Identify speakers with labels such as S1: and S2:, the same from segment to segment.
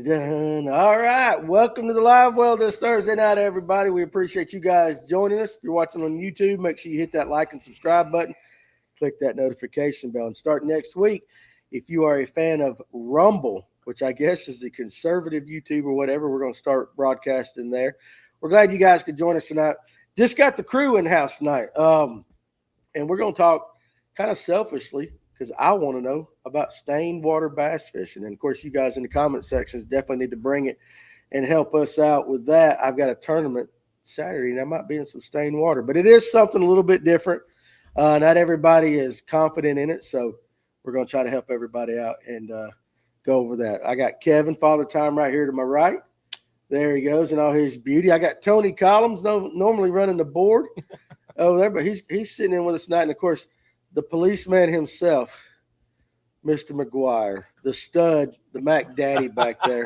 S1: Done. All right. Welcome to the live well this Thursday night, everybody. We appreciate you guys joining us. If you're watching on YouTube, make sure you hit that like and subscribe button. Click that notification bell. And start next week, if you are a fan of Rumble, which I guess is the conservative YouTube or whatever, we're going to start broadcasting there. We're glad you guys could join us tonight. Just got the crew in house tonight. And we're going to talk kind of selfishly because I want to know about stained water bass fishing. And, of course, you guys in the comment sections definitely need to bring it and help us out with that. I've got a tournament Saturday, and I might be in some stained water. But it is something a little bit different. Not everybody is confident in it, so we're going to try to help everybody out and go over that. I got Kevin, Father Time, right here to my right. There he goes in all his beauty. I got Tony Collins, normally running the board over there, but he's sitting in with us tonight. And, of course, the policeman himself, Mr. McGuire, the stud, the Mac Daddy back there,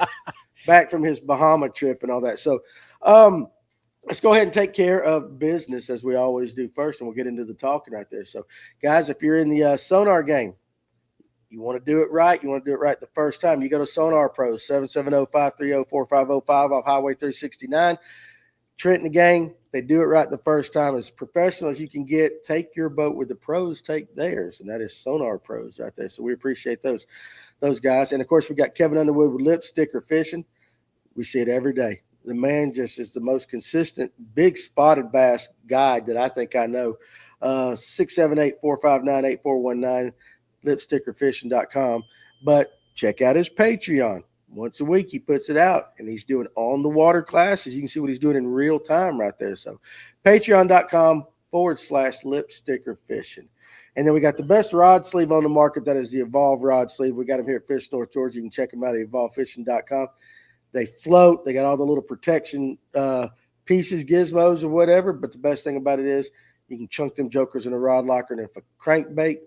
S1: back from his Bahama trip and all that. So let's go ahead and take care of business as we always do first, and we'll get into the talking right there. So, guys, if you're in the sonar game, you want to do it right. You want to do it right the first time. You go to Sonar Pros, 770-530-4505 off Highway 369. Trenton gang, they do it right the first time. As professional as you can get, take your boat with the pros, take theirs, and that is Sonar Pros right there. So we appreciate those guys. And, of course, we got Kevin Underwood with Lip Sticker Fishing. We see it every day. The man just is the most consistent big spotted bass guide that I think I know. 678-459-8419, lipstickerfishing.com. But check out his Patreon. Once a week, he puts it out, and he's doing on-the-water classes. You can see what he's doing in real time right there. So patreon.com/lipstickerfishing. And then we got the best rod sleeve on the market. That is the Evolve rod sleeve. We got them here at Fish North Georgia. You can check them out at evolvefishing.com. They float. They got all the little protection pieces, gizmos, or whatever. But the best thing about it is you can chunk them jokers in a rod locker, and if a crankbait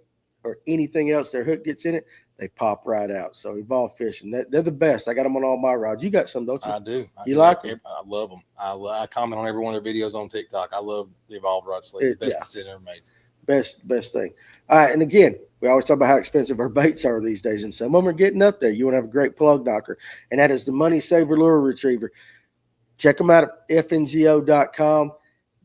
S1: or anything else, their hook gets in it, they pop right out. So Evolve Fishing, they're the best. I got them on all my rods. You got some, don't you?
S2: I do.
S1: You like them?
S2: I love them. I comment on every one of their videos on TikTok. I love the Evolve rod sleeve. Best decision ever made. Best
S1: thing. All right, and again, we always talk about how expensive our baits are these days, and some of them are getting up there. You want to have a great plug knocker, and that is the Money Saver Lure Retriever. Check them out at fngo.com.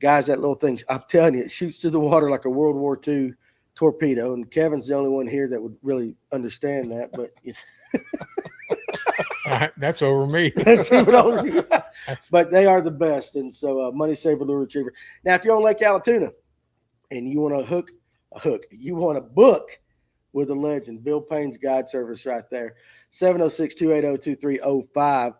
S1: Guys, that little thing, I'm telling you, it shoots through the water like a World War II torpedo, and Kevin's the only one here that would really understand that, but
S3: that's over me.
S1: That's even over me. But they are the best. And so Money Saver Lure Retriever. Now, if you're on Lake Allatoona and you want to you want to book with a legend, Bill Payne's Guide Service right there, 706-280-2305.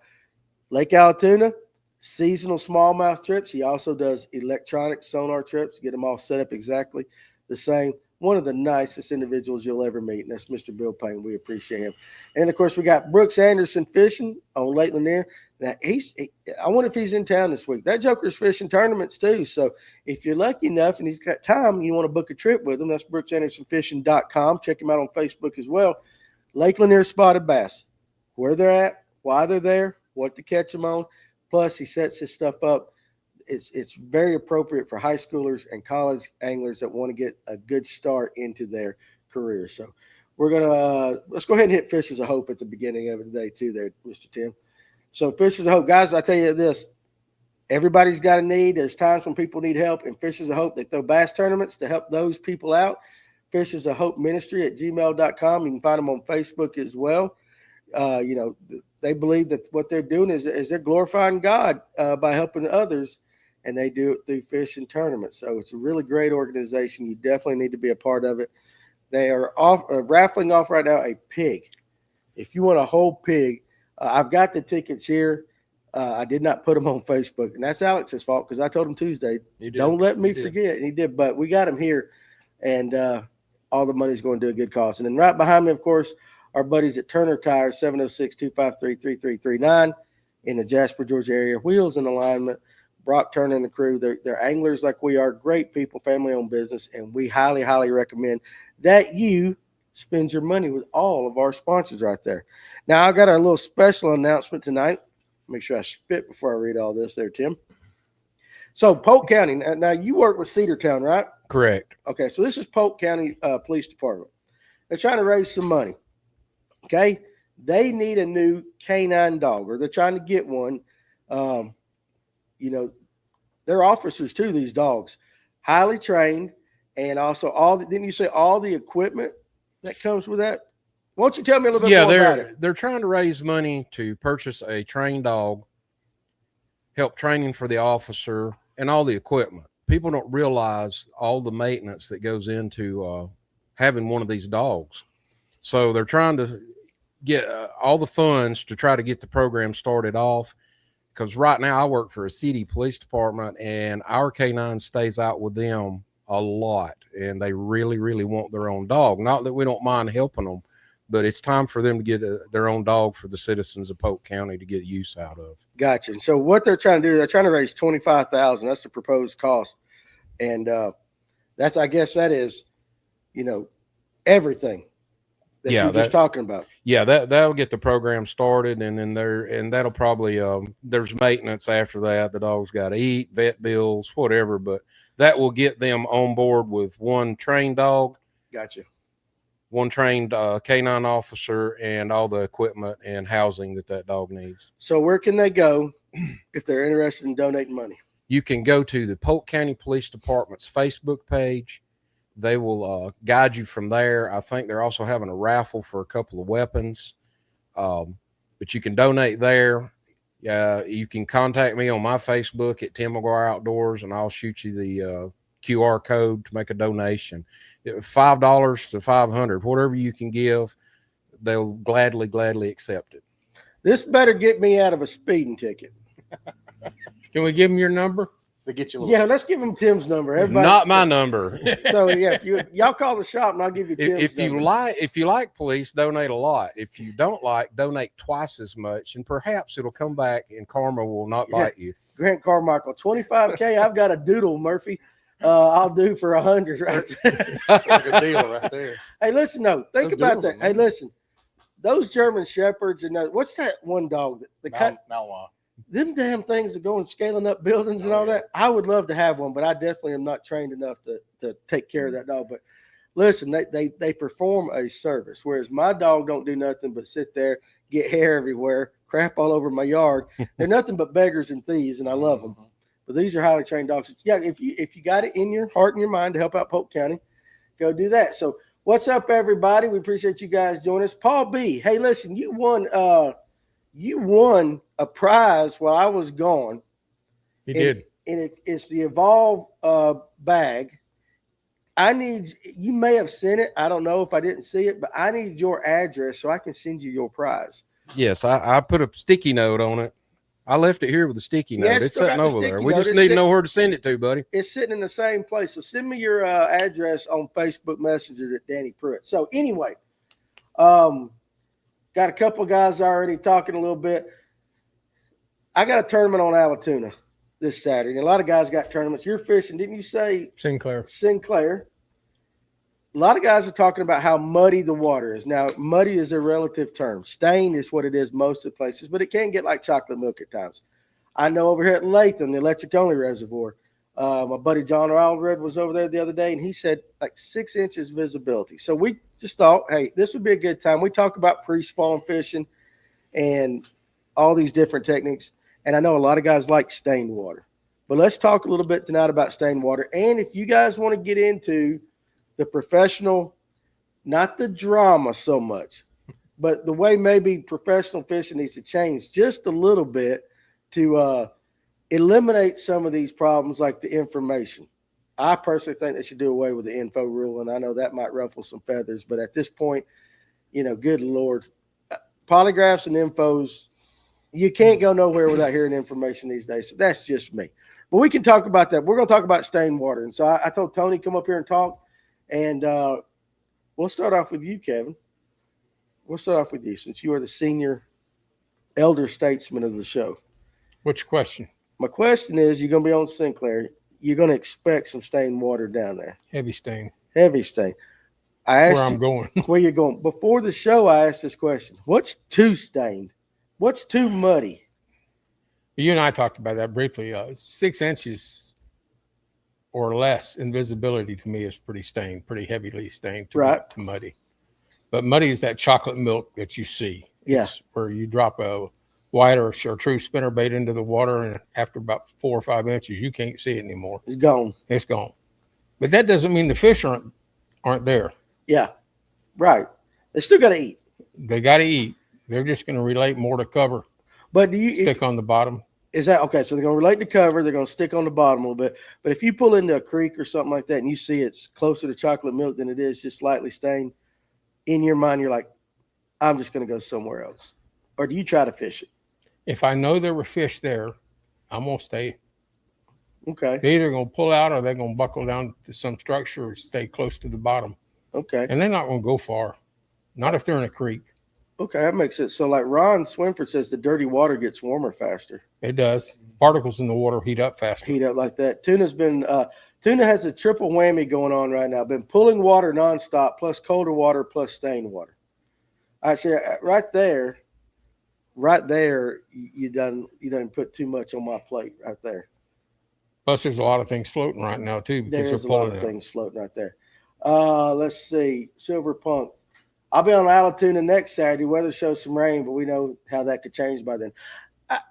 S1: Lake Allatoona, seasonal smallmouth trips. He also does electronic sonar trips, get them all set up exactly the same. One of the nicest individuals you'll ever meet, and that's Mr. Bill Payne. We appreciate him. And, of course, we got Brooks Anderson Fishing on Lake Lanier. Now, I wonder if he's in town this week. That joker's fishing tournaments too. So if you're lucky enough and he's got time and you want to book a trip with him, that's brooksandersonfishing.com. Check him out on Facebook as well. Lake Lanier spotted bass, where they're at, why they're there, what to catch them on. Plus, he sets his stuff up. It's very appropriate for high schoolers and college anglers that want to get a good start into their career. So we're gonna let's go ahead and hit Fish as a Hope at the beginning of the day too, there, Mr. Tim. So Fish as a Hope, guys. I tell you this: everybody's got a need. There's times when people need help, and Fish as a Hope, they throw bass tournaments to help those people out. Fish as a Hope Ministry at gmail.com. You can find them on Facebook as well. They believe that what they're doing is they're glorifying God by helping others. And they do it through fishing tournaments. So it's a really great organization. You definitely need to be a part of it. They are raffling off right now a pig. If you want a whole pig, I've got the tickets here. I did not put them on Facebook. And that's Alex's fault because I told him Tuesday, don't let me forget. And he did. But we got them here. And all the money's going to a good cause. And then right behind me, of course, our buddies at Turner Tire, 706-253-3339 in the Jasper, Georgia area. Wheels in alignment. Brock Turner and the crew, they're anglers like we are, great people, family-owned business, and we highly, highly recommend that you spend your money with all of our sponsors right there. Now, I got a little special announcement tonight. Make sure I spit before I read all this there, Tim. So, Polk County, now you work with Cedartown, right?
S3: Correct.
S1: Okay, so this is Polk County Police Department. They're trying to raise some money, okay? They need a new canine dog, or they're trying to get one. They're officers too, these dogs, highly trained, and also didn't you say all the equipment that comes with that? Why don't you tell me a little bit more about it?
S3: They're trying to raise money to purchase a trained dog, help training for the officer, and all the equipment. People don't realize all the maintenance that goes into having one of these dogs. So they're trying to get all the funds to try to get the program started off. Because right now I work for a city police department, and our canine stays out with them a lot, and they really, really want their own dog. Not that we don't mind helping them, but it's time for them to get their own dog for the citizens of Polk County to get use out of.
S1: Gotcha. And so what they're trying to do, they're trying to raise $25,000. That's the proposed cost, and I guess that is, everything. That you're just talking about.
S3: Yeah, that'll get the program started, and then that'll probably there's maintenance after that. The dog's got to eat, vet bills, whatever, but that will get them on board with one trained dog.
S1: Gotcha.
S3: One trained canine officer, and all the equipment and housing that dog needs.
S1: So where can they go if they're interested in donating money?
S3: You can go to the Polk County Police Department's Facebook page. They will guide you from there. I think they're also having a raffle for a couple of weapons, but you can donate there. You can contact me on my Facebook at Tim McGuire Outdoors, and I'll shoot you the QR code to make a donation. $5 to $500, whatever you can give, they'll gladly accept it.
S1: This better get me out of a speeding ticket.
S3: Can we give them your number?
S2: They get you.
S1: Let's give them Tim's number. Everybody,
S3: not my number.
S1: So if y'all call the shop, and I'll give you Tim's number.
S3: If you like police, donate a lot. If you don't like, donate twice as much, and perhaps it'll come back and karma will not bite you.
S1: Grant Carmichael, $25K. I've got a doodle, Murphy. I'll do for 100 right there.
S2: That's a good deal right there.
S1: Hey, listen, think about that. Hey, listen, those German Shepherds and what's that one dog?
S2: Malinois.
S1: Them damn things are going scaling up buildings and all that. I would love to have one, but I definitely am not trained enough to take care of that dog. But listen, they perform a service, whereas my dog don't do nothing but sit there, get hair everywhere, crap all over my yard. They're nothing but beggars and thieves, and I love them. But these are highly trained dogs. Yeah, if you got it in your heart and your mind to help out Polk County, go do that. So what's up, everybody? We appreciate you guys joining us. Paul B, hey, listen, you won a prize while I was gone.
S3: He did.
S1: And it's the Evolve bag. You may have sent it. I don't know if I didn't see it, but I need your address so I can send you your prize.
S3: Yes, I put a sticky note on it. I left it here with a sticky note. It's sitting over there. We just need to know where to send it to, buddy.
S1: It's sitting in the same place. So send me your address on Facebook Messenger at Danny Pruitt. So anyway, got a couple of guys already talking a little bit. I got a tournament on Allatoona this Saturday. A lot of guys got tournaments. You're fishing, didn't you say? Sinclair. A lot of guys are talking about how muddy the water is. Now, muddy is a relative term. Stain is what it is most of the places, but it can get like chocolate milk at times. I know over here at Latham, the electric only reservoir, my buddy John Aldred was over there the other day, and he said like 6 inches visibility. So we just thought, hey, this would be a good time. We talk about pre-spawn fishing and all these different techniques, and I know a lot of guys like stained water. But let's talk a little bit tonight about stained water. And if you guys want to get into the professional, not the drama so much, but the way maybe professional fishing needs to change just a little bit to eliminate some of these problems like the information. I personally think they should do away with the info rule, and I know that might ruffle some feathers, but at this point, good Lord, polygraphs and infos, you can't go nowhere without hearing information these days. So that's just me. But we can talk about that. We're going to talk about stained water. And so I told Tony, come up here and talk. And we'll start off with you, Kevin. We'll start off with you since you are the senior elder statesman of the show.
S4: What's your question?
S1: My question is, you're going to be on Sinclair. You're going to expect some stained water down there.
S4: Heavy stain.
S1: Heavy stain. I asked
S4: where I'm going.
S1: Where you're going. Before the show, I asked this question. What's too stained? What's too muddy?
S4: You and I talked about that briefly. 6 inches or less in visibility to me is pretty stained, pretty heavily stained, to muddy. But muddy is that chocolate milk that you see.
S1: Yeah.
S4: It's where you drop a white or chartreuse spinnerbait into the water, and after about 4 or 5 inches, you can't see it anymore.
S1: It's gone.
S4: It's gone. But that doesn't mean the fish aren't there.
S1: Yeah, right. They still got to eat.
S4: They got to eat. They're just going to relate more to cover.
S1: But do you
S4: stick on the bottom?
S1: Is that okay? So they're going to relate to cover. They're going to stick on the bottom a little bit. But if you pull into a creek or something like that and you see it's closer to chocolate milk than it is just slightly stained, in your mind, you're like, I'm just going to go somewhere else. Or do you try to fish it?
S4: If I know there were fish there, I'm going to stay.
S1: Okay.
S4: They're either going to pull out or they're going to buckle down to some structure or stay close to the bottom.
S1: Okay.
S4: And they're not going to go far. Not if they're in a creek.
S1: Okay, that makes sense. So like Ron Swinford says, the dirty water gets warmer faster.
S4: It does. Particles in the water heat up faster.
S1: Heat up like that. Tuna has a triple whammy going on right now. Been pulling water nonstop, plus colder water, plus stained water. I say right there, you done put too much on my plate right there.
S4: Plus, there's a lot of things floating right now too. Because
S1: There's a lot of things floating right there. Let's see, Silver Punk. I'll be on Allatoona next Saturday. Weather shows some rain, but we know how that could change by then.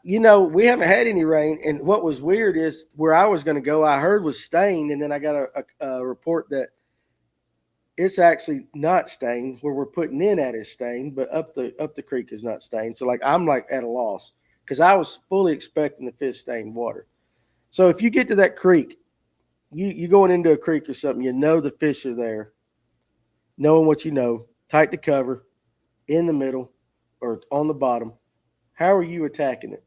S1: We haven't had any rain, and what was weird is where I was going to go, I heard was stained, and then I got a report that it's actually not stained. Where we're putting in at is stained, but up the creek is not stained. So I'm at a loss because I was fully expecting to fish stained water. So if you get to that creek, you going into a creek or something, the fish are there, knowing what you know. Tight to cover, in the middle, or on the bottom. How are you attacking it?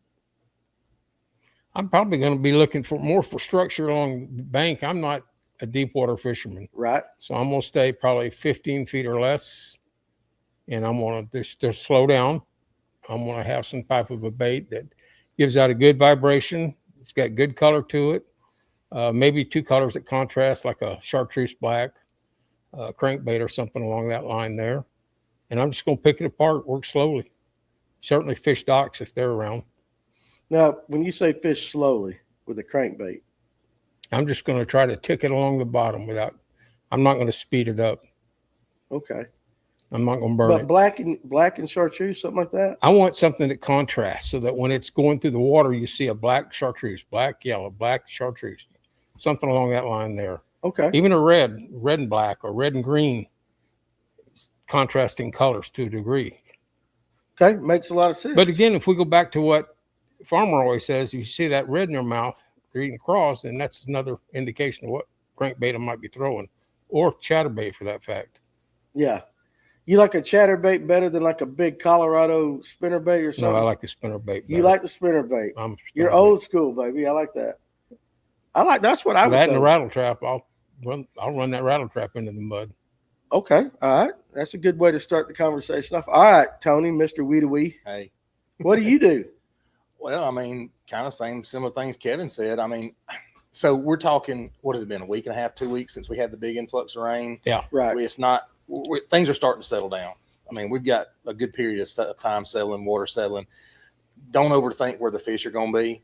S4: I'm probably going to be looking for structure along the bank. I'm not a deep water fisherman.
S1: Right.
S4: So I'm going to stay probably 15 feet or less, and I'm going to just slow down. I'm going to have some type of a bait that gives out a good vibration. It's got good color to it. Maybe 2 colors that contrast, like a chartreuse black. Crankbait or something along that line there. And I'm just going to pick it apart, work slowly. Certainly fish docks if they're around.
S1: Now, when you say fish slowly with a crankbait,
S4: I'm just going to try to tick it along the bottom I'm not going to speed it up.
S1: Okay.
S4: I'm not going to burn
S1: but
S4: it.
S1: Black and chartreuse, something like that?
S4: I want something that contrasts so that when it's going through the water, you see a black chartreuse, black, yellow, black chartreuse, something along that line there.
S1: Okay.
S4: Even a red and black, or red and green, contrasting colors to a degree.
S1: Okay, makes a lot of sense.
S4: But again, if we go back to what farmer always says, if you see that red in your mouth, you're eating craws, then that's another indication of what crankbait I might be throwing, or chatterbait for that fact.
S1: Yeah. You like a chatterbait better than like a big Colorado spinnerbait or something?
S4: No, I like the spinnerbait better.
S1: You like the spinnerbait. You're old school, baby. I like that. That's what I would
S4: that and the rattle trap. I'll run that rattle trap into the mud.
S1: Okay. All right. That's a good way to start the conversation off. All right, Tony, Mr. Wee.
S2: Hey.
S1: What do you do?
S2: Well, kind of similar things Kevin said. So we're talking, what has it been, a week and a half, 2 weeks since we had the big influx of rain?
S4: Yeah.
S1: Right.
S2: Things are starting to settle down. We've got a good period of time settling, water settling. Don't overthink where the fish are going to be.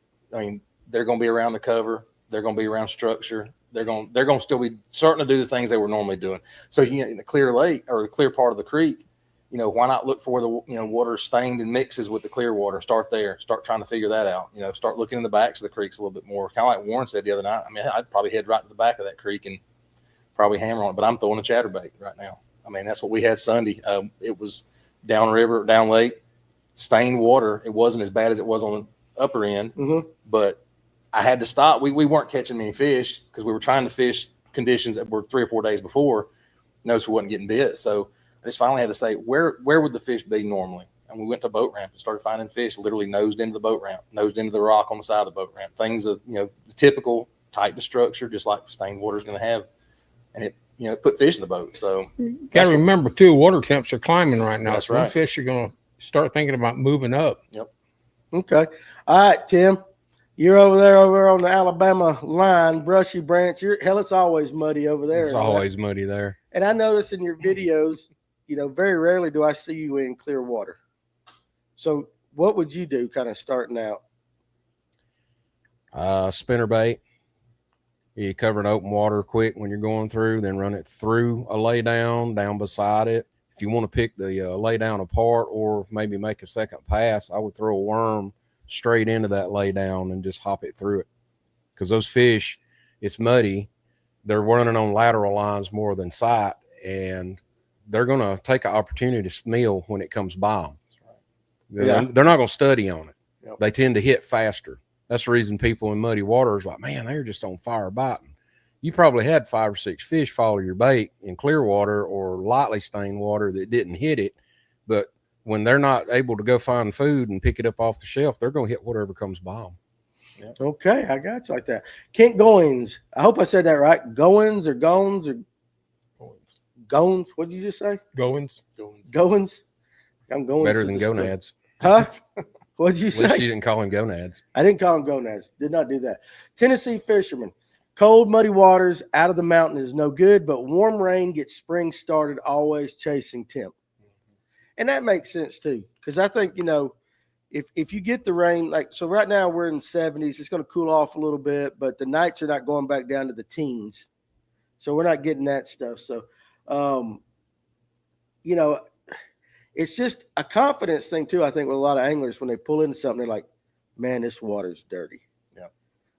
S2: They're going to be around the cover. They're going to be around structure. They're going to still be starting to do the things they were normally doing. So in the clear lake or the clear part of the creek, why not look for the water stained and mixes with the clear water? Start there. Start trying to figure that out. Start looking in the backs of the creeks a little bit more. Kind of like Warren said the other night. I'd probably head right to the back of that creek and probably hammer on it. But I'm throwing a chatterbait right now. That's what we had Sunday. It was downriver, down lake, stained water. It wasn't as bad as it was on the upper end, but I had to stop. We weren't catching many fish because we were trying to fish conditions that were 3 or 4 days before. Notice we wasn't getting bit. So I just finally had to say, where would the fish be normally? And we went to a boat ramp and started finding fish literally nosed into the boat ramp, nosed into the rock on the side of the boat ramp. Things of, the typical tight to structure, just like stained water is going to have. And it, put fish in the boat. So
S4: got to remember too, water temps are climbing right now.
S2: That's
S4: so
S2: right.
S4: Fish are going to start thinking about moving up.
S2: Yep.
S1: Okay. All right, Tim. You're over on the Alabama line, Brushy Branch. It's always muddy over there.
S3: It's always muddy there.
S1: And I notice in your videos, very rarely do I see you in clear water. So what would you do kind of starting out?
S3: Spinnerbait. You cover an open water quick when you're going through, then run it through a lay down beside it. if you want to pick the lay down apart or maybe make a second pass, I would throw a worm straight into that lay down and just hop it through it. Because those fish, it's muddy. They're running on lateral lines more than sight, and they're going to take an opportunity to meal when it comes by them.
S1: Yeah.
S3: They're not going to study on it.
S2: Yep.
S3: They tend to hit faster. That's the reason people in muddy water is like, man, they're just on fire biting. You probably had 5 or 6 fish follow your bait in clear water or lightly stained water that didn't hit it. But when they're not able to go find food and pick it up off the shelf, they're going to hit whatever comes by them.
S2: Yeah.
S1: Okay, I got you like that. Kent Goins. I hope I said that right. Goins or Gones or Gones. What did you just say?
S4: Goins.
S1: Goins. I'm going
S3: Better than gonads.
S1: Huh? What did you
S3: At least
S1: say?
S3: you didn't call them gonads.
S1: I didn't call them gonads. Did not do that. Tennessee fisherman. Cold, muddy waters out of the mountain is no good, but warm rain gets spring started, always chasing temp. And that makes sense too, because I think, if you get the rain, like, so right now we're in the 70s, it's going to cool off a little bit, but the nights are not going back down to the teens. So we're not getting that stuff. So, it's just a confidence thing too, I think, with a lot of anglers. When they pull into something, they're like, man, this water's dirty.
S2: Yeah.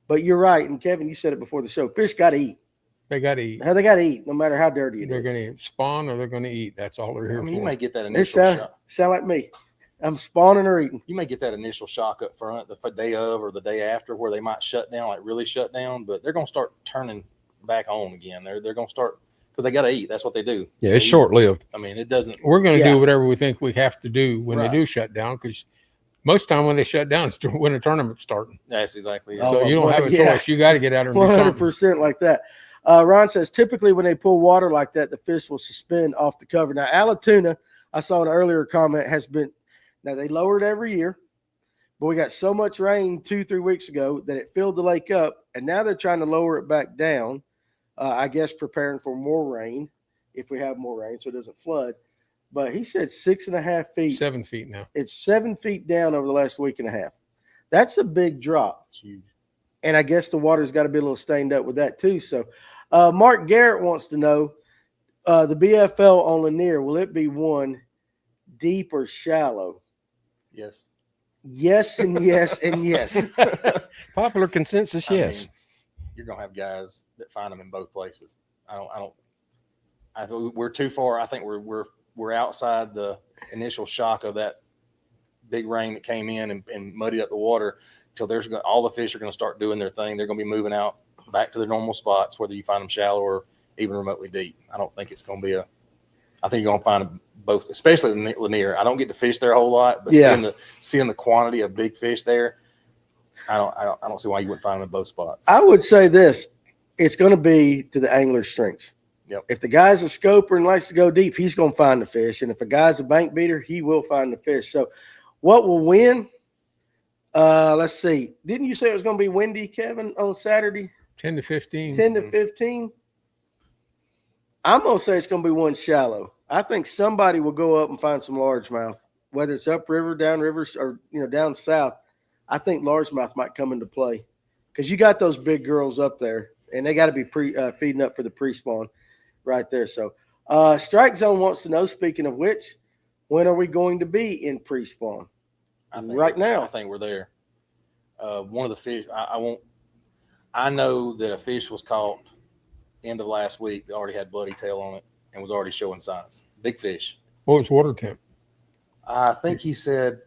S1: But you're right. And Kevin, you said it before the show, fish got to eat.
S4: They got to eat.
S1: They got to eat no matter how dirty it
S4: They're
S1: is.
S4: going to spawn or they're going to eat. That's all they're here
S2: I mean,
S4: for.
S2: you may get that
S1: They
S2: initial shock.
S1: sound like me. I'm spawning or eating.
S2: You may get that initial shock up front the day of or the day after where they might shut down, like really shut down, but they're going to start turning back on again. They're going to start because they got to eat. That's what they do.
S3: Yeah, it's short-lived.
S2: I mean, it doesn't.
S4: We're going to
S1: Yeah.
S4: do whatever we think we have to do when
S2: Right.
S4: they do shut down, because most time when they shut down, it's when a tournament's starting.
S2: That's exactly it.
S1: Oh,
S4: So you don't have a
S1: yeah.
S4: choice. You got to get out there and do something.
S1: 100% like that. Ron says, typically when they pull water like that, the fish will suspend off the cover. Now, Alatuna, I saw an earlier comment, has been, now they lower it every year, but we got so much rain 2-3 weeks ago that it filled the lake up, and now they're trying to lower it back down, I guess preparing for more rain, if we have more rain, so it doesn't flood. But he said 6.5 feet.
S4: 7 feet now.
S1: It's 7 feet down over the last week and a half. That's a big drop.
S2: It's huge.
S1: And I guess the water's got to be a little stained up with that too. So Mark Garrett wants to know, the BFL on Lanier, will it be one deep or shallow?
S2: Yes.
S1: Yes and yes and yes.
S3: Popular consensus, yes.
S2: I mean, you're going to have guys that find them in both places. I think we're too far. I think we're outside the initial shock of that big rain that came in and muddied up the water till all the fish are going to start doing their thing. They're going to be moving out back to their normal spots, whether you find them shallow or even remotely deep. I don't think it's going to be I think you're going to find them both, especially in Lanier. I don't get to fish there a whole lot, but
S1: Yeah.
S2: seeing the quantity of big fish there, I don't see why you wouldn't find them in both spots.
S1: I would say this, it's going to be to the angler's strengths.
S2: Yep.
S1: If the guy's a scoper and likes to go deep, he's going to find the fish. And if a guy's a bank beater, he will find the fish. So what will win? Let's see. Didn't you say it was going to be windy, Kevin, on Saturday?
S4: 10 to 15.
S1: 10 to 15? I'm going to say it's going to be one shallow. I think somebody will go up and find some largemouth, whether it's upriver, downriver, or down south. I think largemouth might come into play because you got those big girls up there, and they got to be feeding up for the pre-spawn right there. So Strike Zone wants to know, speaking of which, when are we going to be in pre-spawn? Right now.
S2: I think we're there. One of the fish, I know that a fish was caught end of last week that already had bloody tail on it and was already showing signs. Big fish.
S4: What was water temp?
S2: I think he said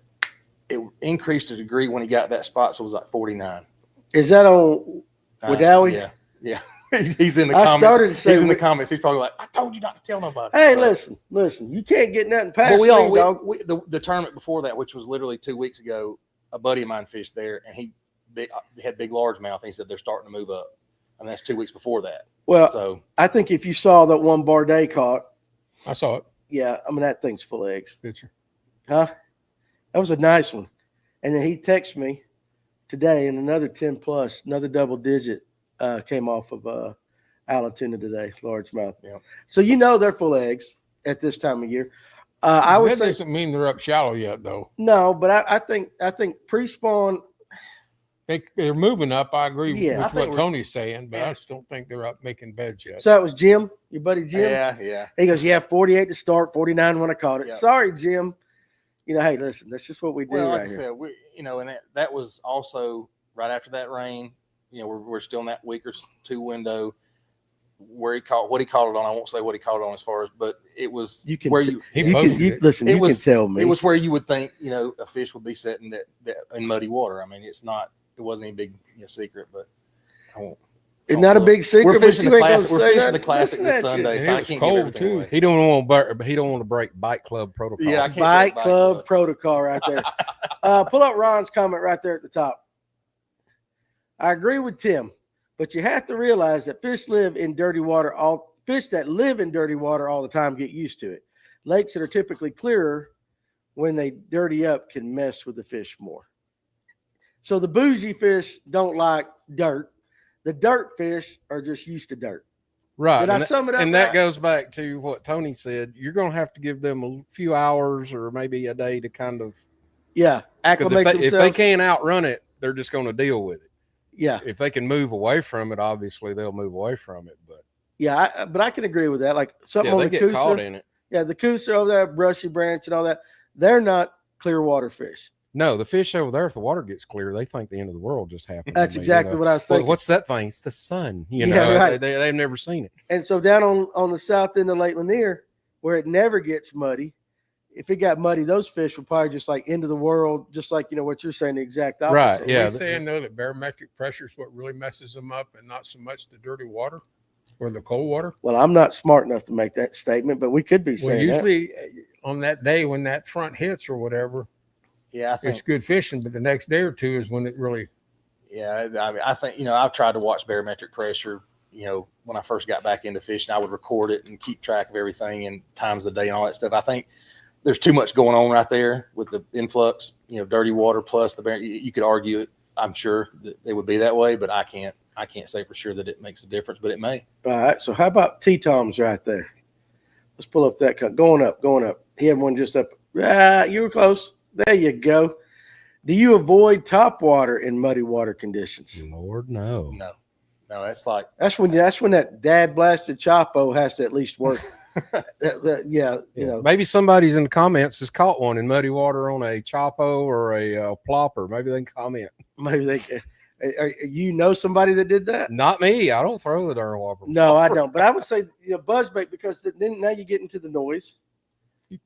S2: it increased a degree when he got that spot, so it was like 49.
S1: Is that on Wadawi?
S2: Yeah. He's in the
S1: I
S2: comments.
S1: started to say
S2: He's in the comments. He's probably like, I told you not to tell nobody.
S1: Hey,
S2: But-
S1: listen. You can't get nothing past
S2: But
S1: me, dog.
S2: the tournament before that, which was literally 2 weeks ago, a buddy of mine fished there, and he had big largemouth. And he said they're starting to move up, and that's 2 weeks before that.
S1: Well,
S2: So
S1: I think if you saw that one Bardet caught,
S4: I saw it.
S1: yeah, I mean, that thing's full of eggs.
S4: Picture.
S1: Huh? That was a nice one. And then he texted me today, and another 10 plus, another double digit came off of Alatuna today, largemouth.
S2: Yeah.
S1: So they're full of eggs at this time of year. I would
S4: That
S1: say
S4: doesn't mean they're up shallow yet, though.
S1: no, but I think pre-spawn.
S4: They're moving up. I agree
S1: Yeah.
S2: I
S4: with
S2: think
S4: what
S2: we're-
S4: Tony's saying, but
S2: Yeah.
S4: I just don't think they're up making beds yet.
S1: So that was Jim, your buddy Jim.
S2: Yeah.
S1: He goes, yeah, 48 to start, 49 when I caught it.
S2: Yep.
S1: Sorry, Jim. Hey, listen, that's just what we do
S2: Well, like
S1: right
S2: I
S1: here.
S2: said, and that was also right after that rain. We're still in that week or two window where what he caught it on. I won't say what he caught it on as far as, but it was
S1: You can
S2: where
S1: t-
S2: you
S4: He
S1: You
S4: posted
S1: can, you,
S4: it.
S1: listen,
S2: It
S1: you
S2: was-
S1: can tell me.
S2: it was where you would think a fish would be sitting that in muddy water. I mean, it wasn't any big secret, but I won't.
S1: It's not a big secret.
S2: We're
S1: but
S2: fishing
S1: you
S2: the
S1: ain't gonna
S2: classic. We're
S1: say
S2: fishing
S1: that.
S2: the classic
S1: Listen
S2: this
S1: at you.
S2: Sunday,
S4: And
S2: so
S4: it
S2: I
S4: was
S2: can't
S4: cold,
S2: give everything
S4: too.
S2: away.
S3: He don't want to break bike club protocol.
S2: Yeah, I can't
S1: Bike
S2: break
S1: Club protocol right there. Pull up Ron's comment right there at the top. I agree with Tim, but you have to realize that fish that live in dirty water all the time get used to it. Lakes that are typically clearer, when they dirty up, can mess with the fish more. So the bougie fish don't like dirt. The dirt fish are just used to dirt.
S3: Right.
S1: Did I sum it up
S3: And that
S1: right?
S3: goes back to what Tony said. You're going to have to give them a few hours or maybe a day to kind of,
S1: Yeah,
S3: because
S1: acclimate
S3: if they
S1: themselves.
S3: can't outrun it, they're just going to deal with it.
S1: Yeah,
S3: If they can move away from it, obviously they'll move away from it. But
S1: yeah, but I can agree with that. Like something
S3: yeah,
S1: on
S3: they
S1: the
S3: get caught
S1: Coosa.
S3: in it.
S1: Yeah, the Coosa over there, Brushy Branch and all that, they're not clear water fish.
S3: No, the fish over there, if the water gets clear, they think the end of the world just happened.
S1: That's exactly what I was
S3: Well,
S1: thinking.
S3: what's that thing? It's the sun.
S1: Yeah, right.
S3: They've never seen it.
S1: And so down on the south end of Lake Lanier, where it never gets muddy, if it got muddy, those fish would probably just like into the world, just like what you're saying, the exact opposite.
S3: Right,
S4: Are
S3: yeah.
S4: we saying though that barometric pressure is what really messes them up, and not so much the dirty water or the cold water?
S1: Well, I'm not smart enough to make that statement, but we could be
S4: Well,
S1: saying
S4: usually on that day when that front hits or whatever,
S2: Yeah, I think.
S4: it's good fishing. But the next day or two is when it really.
S2: Yeah, I mean, I think I've tried to watch barometric pressure. When I first got back into fishing, I would record it and keep track of everything and times of the day and all that stuff. I think there's too much going on right there with the influx, dirty water plus the you could argue it. I'm sure that it would be that way, but I can't say for sure that it makes a difference, but it may.
S1: that. All right. So how about T-Toms right there? Let's pull up that going up. He had one just up. You were close. There you go. Do you avoid topwater in muddy water conditions?
S3: Lord, no.
S2: No, that's like
S1: That's when that dad blasted Chapo has to at least work. Yeah.
S3: Maybe somebody's in the comments has caught one in muddy water on a Chapo or a plopper. Maybe they can comment.
S1: Maybe they can. Somebody that did that?
S3: Not me. I don't throw the darn whopper.
S1: No, I don't. But I would say buzzbait, because then now you get into the noise.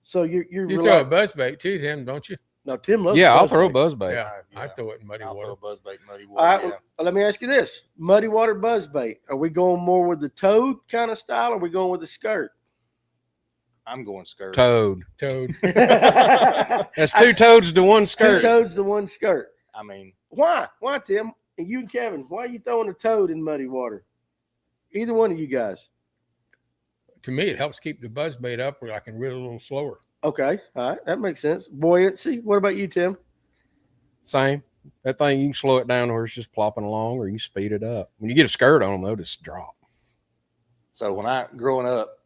S1: So you're
S4: You throw a buzzbait too, Tim, don't you?
S1: No, Tim loves.
S3: Yeah, I'll
S1: buzzbait.
S3: throw buzzbait.
S4: Yeah, I throw it in muddy
S2: I'll
S4: water.
S2: throw buzzbait, muddy
S1: All
S2: water.
S1: right,
S2: yeah.
S1: well, let me ask you this: muddy water buzzbait. Are we going more with the toad kind of style, or are we going with the skirt?
S2: I'm going skirt.
S3: Toad.
S4: Toad.
S3: That's two toads to one
S1: Two
S3: skirt.
S1: toads to one skirt.
S2: I mean,
S1: Why? Why, Tim? And you and Kevin, why are you throwing a toad in muddy water? Either one of you guys.
S4: To me, it helps keep the buzzbait up where I can reel a little slower.
S1: Okay, all right, that makes sense. Buoyancy. What about you, Tim?
S3: Same. That thing, you can slow it down where it's just plopping along, or you speed it up. When you get a skirt on them, they'll just drop.
S2: so growing up,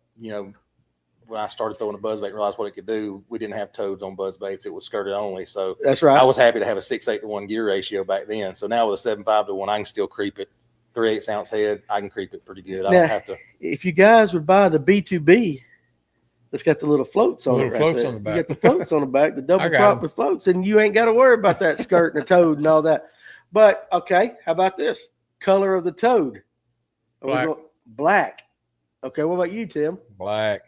S2: when I started throwing a buzzbait, realized what it could do. We didn't have toads on buzzbaits; it was skirted only. So
S1: That's right.
S2: I was happy to have a 6/8 to 1 gear ratio back then. So now with a 7/5 to 1, I can still creep it. 3/8 ounce head, I can creep it pretty good. I
S1: Now,
S2: don't have to.
S1: If you guys would buy the B2B, that's got the little floats on
S4: Little
S1: it. Right
S4: floats
S1: there.
S4: on the back.
S1: You got the floats on the back, the double
S4: I got
S1: prop
S4: 'em.
S1: with floats, and you ain't got to worry about that skirt and the toad and all that. But okay, how about this? Color of the toad. Are we
S4: Black.
S1: Black. Okay, what about you, Tim?
S3: Black.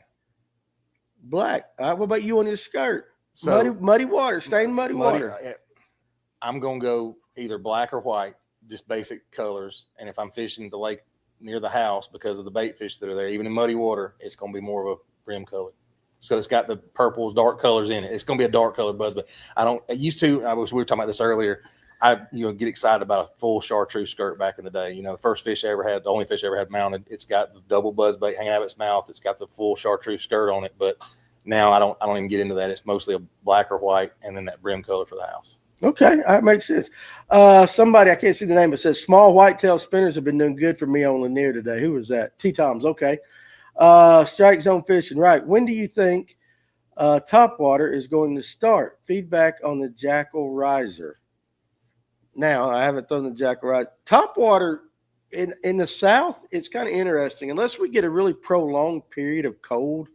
S1: Black. All right, what about you on your skirt?
S2: So
S1: muddy water, stained muddy water.
S2: I'm gonna go either black or white, just basic colors. And if I'm fishing the lake near the house, because of the bait fish that are there, even in muddy water, it's gonna be more of a brim color. So it's got the purples, dark colors in it. It's gonna be a dark colored buzzbait. We were talking about this earlier. I get excited about a full chartreuse skirt back in the day. The first fish I ever had, the only fish I ever had mounted, it's got the double buzzbait hanging out of its mouth. It's got the full chartreuse skirt on it. But now I don't even get into that. It's mostly a black or white, and then that brim color for the house.
S1: Okay, that makes sense. Somebody, I can't see the name, but says small whitetail spinners have been doing good for me on Lanier today. Who was that? T-Toms. Okay. Strike zone fishing. Right. When do you think Topwater is going to start? Feedback on the Jackal Riser. now. I haven't thrown the jackal rod. Topwater in the south, it's kind of interesting. Unless we get a really prolonged period of cold,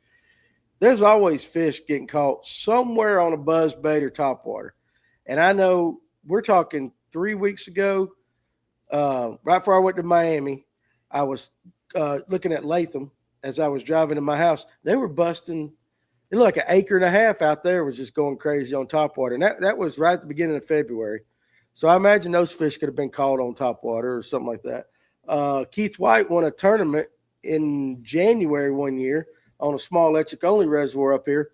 S1: there's always fish getting caught somewhere on a buzz bait or topwater. And I know we're talking 3 weeks ago, right before I went to Miami, I was looking at Latham as I was driving to my house. They were busting. It looked like an acre and a half out there was just going crazy on topwater. And that was right at the beginning of February. So I imagine those fish could have been caught on topwater or something like that. Keith White won a tournament in January one year on a small electric only reservoir up here.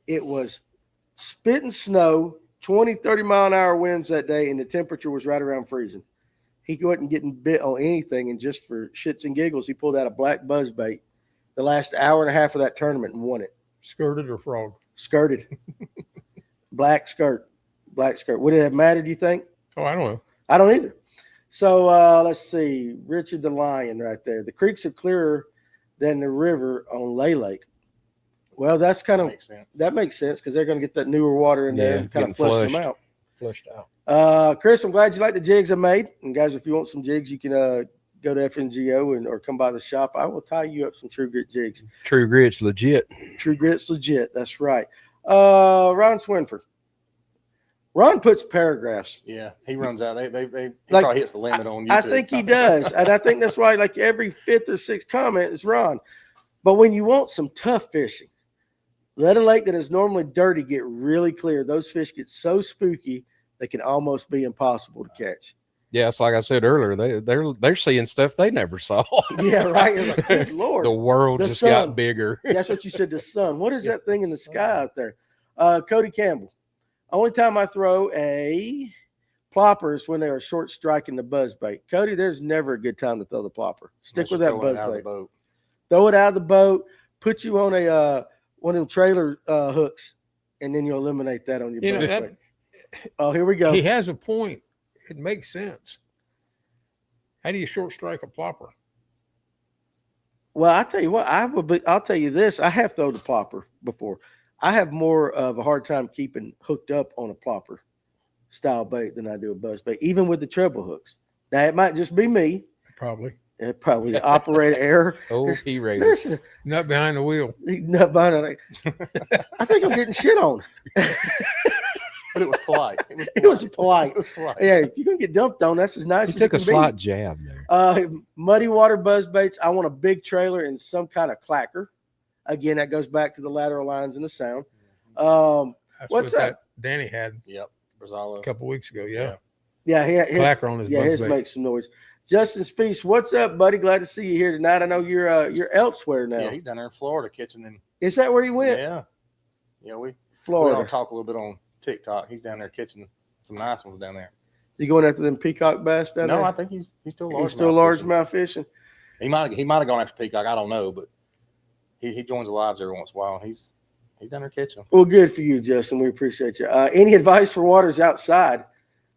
S1: It was spitting snow, 20, 30 mile an hour winds that day, and the temperature was right around freezing. He wasn't getting bit on anything, and just for shits and giggles, he pulled out a black buzzbait the last hour and a half of that tournament and won it.
S4: Skirted or frog?
S1: Skirted. Black skirt. Would it have mattered, do you think?
S4: Oh, I don't know.
S1: I don't either. So let's see. Richard the Lion right there. The creeks are clearer than the river on Lay Lake. Well, that's kind of that makes sense because they're going to get that newer water in there and kind of flush them out.
S4: Flushed out.
S1: Chris, I'm glad you like the jigs I made. And guys, if you want some jigs, you can go to FNGO or come by the shop. I will tie you up some True Grit jigs.
S3: True Grit's legit.
S1: True Grit's legit. That's right. Ron Swinford. Ron puts paragraphs.
S2: Yeah, he runs out. He
S1: Like,
S2: probably hits the limit on YouTube.
S1: I think he does. And I think that's why like every fifth or sixth comment is Ron. But when you want some tough fishing, let a lake that is normally dirty get really clear. Those fish get so spooky they can almost be impossible to catch.
S3: Yeah, it's like I said earlier. They're seeing stuff they never saw.
S1: Yeah, right. It's like, good Lord.
S3: The world
S1: The
S3: just
S1: sun.
S3: got bigger.
S1: That's what you said, the sun. What is that thing in the sky out there? Cody Campbell. Only time I throw a plopper is when they are short striking the buzzbait. Cody, there's never a good time to throw the plopper. Stick with that buzzbait. Throw it out of the boat. Put you on a one of them trailer hooks, and then you'll eliminate that on your buzzbait. Oh, here we go.
S4: He has a point. It makes sense. How do you short strike a plopper?
S1: Well, I tell you what, I'll tell you this. I have thrown the plopper before. I have more of a hard time keeping hooked up on a plopper style bait than I do a buzzbait, even with the treble hooks. Now, it might just be me.
S4: Probably.
S1: Probably the operator error.
S3: Oh, he rated.
S4: Not behind the wheel.
S1: Not behind it. I think I'm getting shit on.
S2: But it was polite.
S1: It was polite.
S2: It was polite.
S1: Yeah, if you're going to get dumped on, that's as nice
S3: He
S1: as
S3: took
S1: it
S3: a
S1: can
S3: slight
S1: be.
S3: jab there.
S1: Muddy water buzzbaits. I want a big trailer and some kind of clacker. Again, that goes back to the lateral lines and the sound.
S4: That's
S1: What's
S4: what
S1: that?
S4: Danny had
S2: Yep. Brazalo.
S4: a couple weeks ago. Yeah.
S1: Yeah, his
S4: Clacker on his
S1: his
S4: buzzbait.
S1: makes some noise. Justin Speece, what's up, buddy? Glad to see you here tonight. I know you're elsewhere now.
S2: Yeah, he's down there in Florida catching them.
S1: Is that where you went?
S2: Yeah. Yeah, we
S1: Florida.
S2: all talk a little bit on TikTok. He's down there catching some nice ones down there.
S1: Is he going after them peacock bass down there?
S2: No, I think he's still large.
S1: He's still largemouth fishing.
S2: He might have gone after peacock. I don't know, but he joins the lives every once in a while. He's down there catching them.
S1: Well, good for you, Justin. We appreciate you. Any advice for waters outside?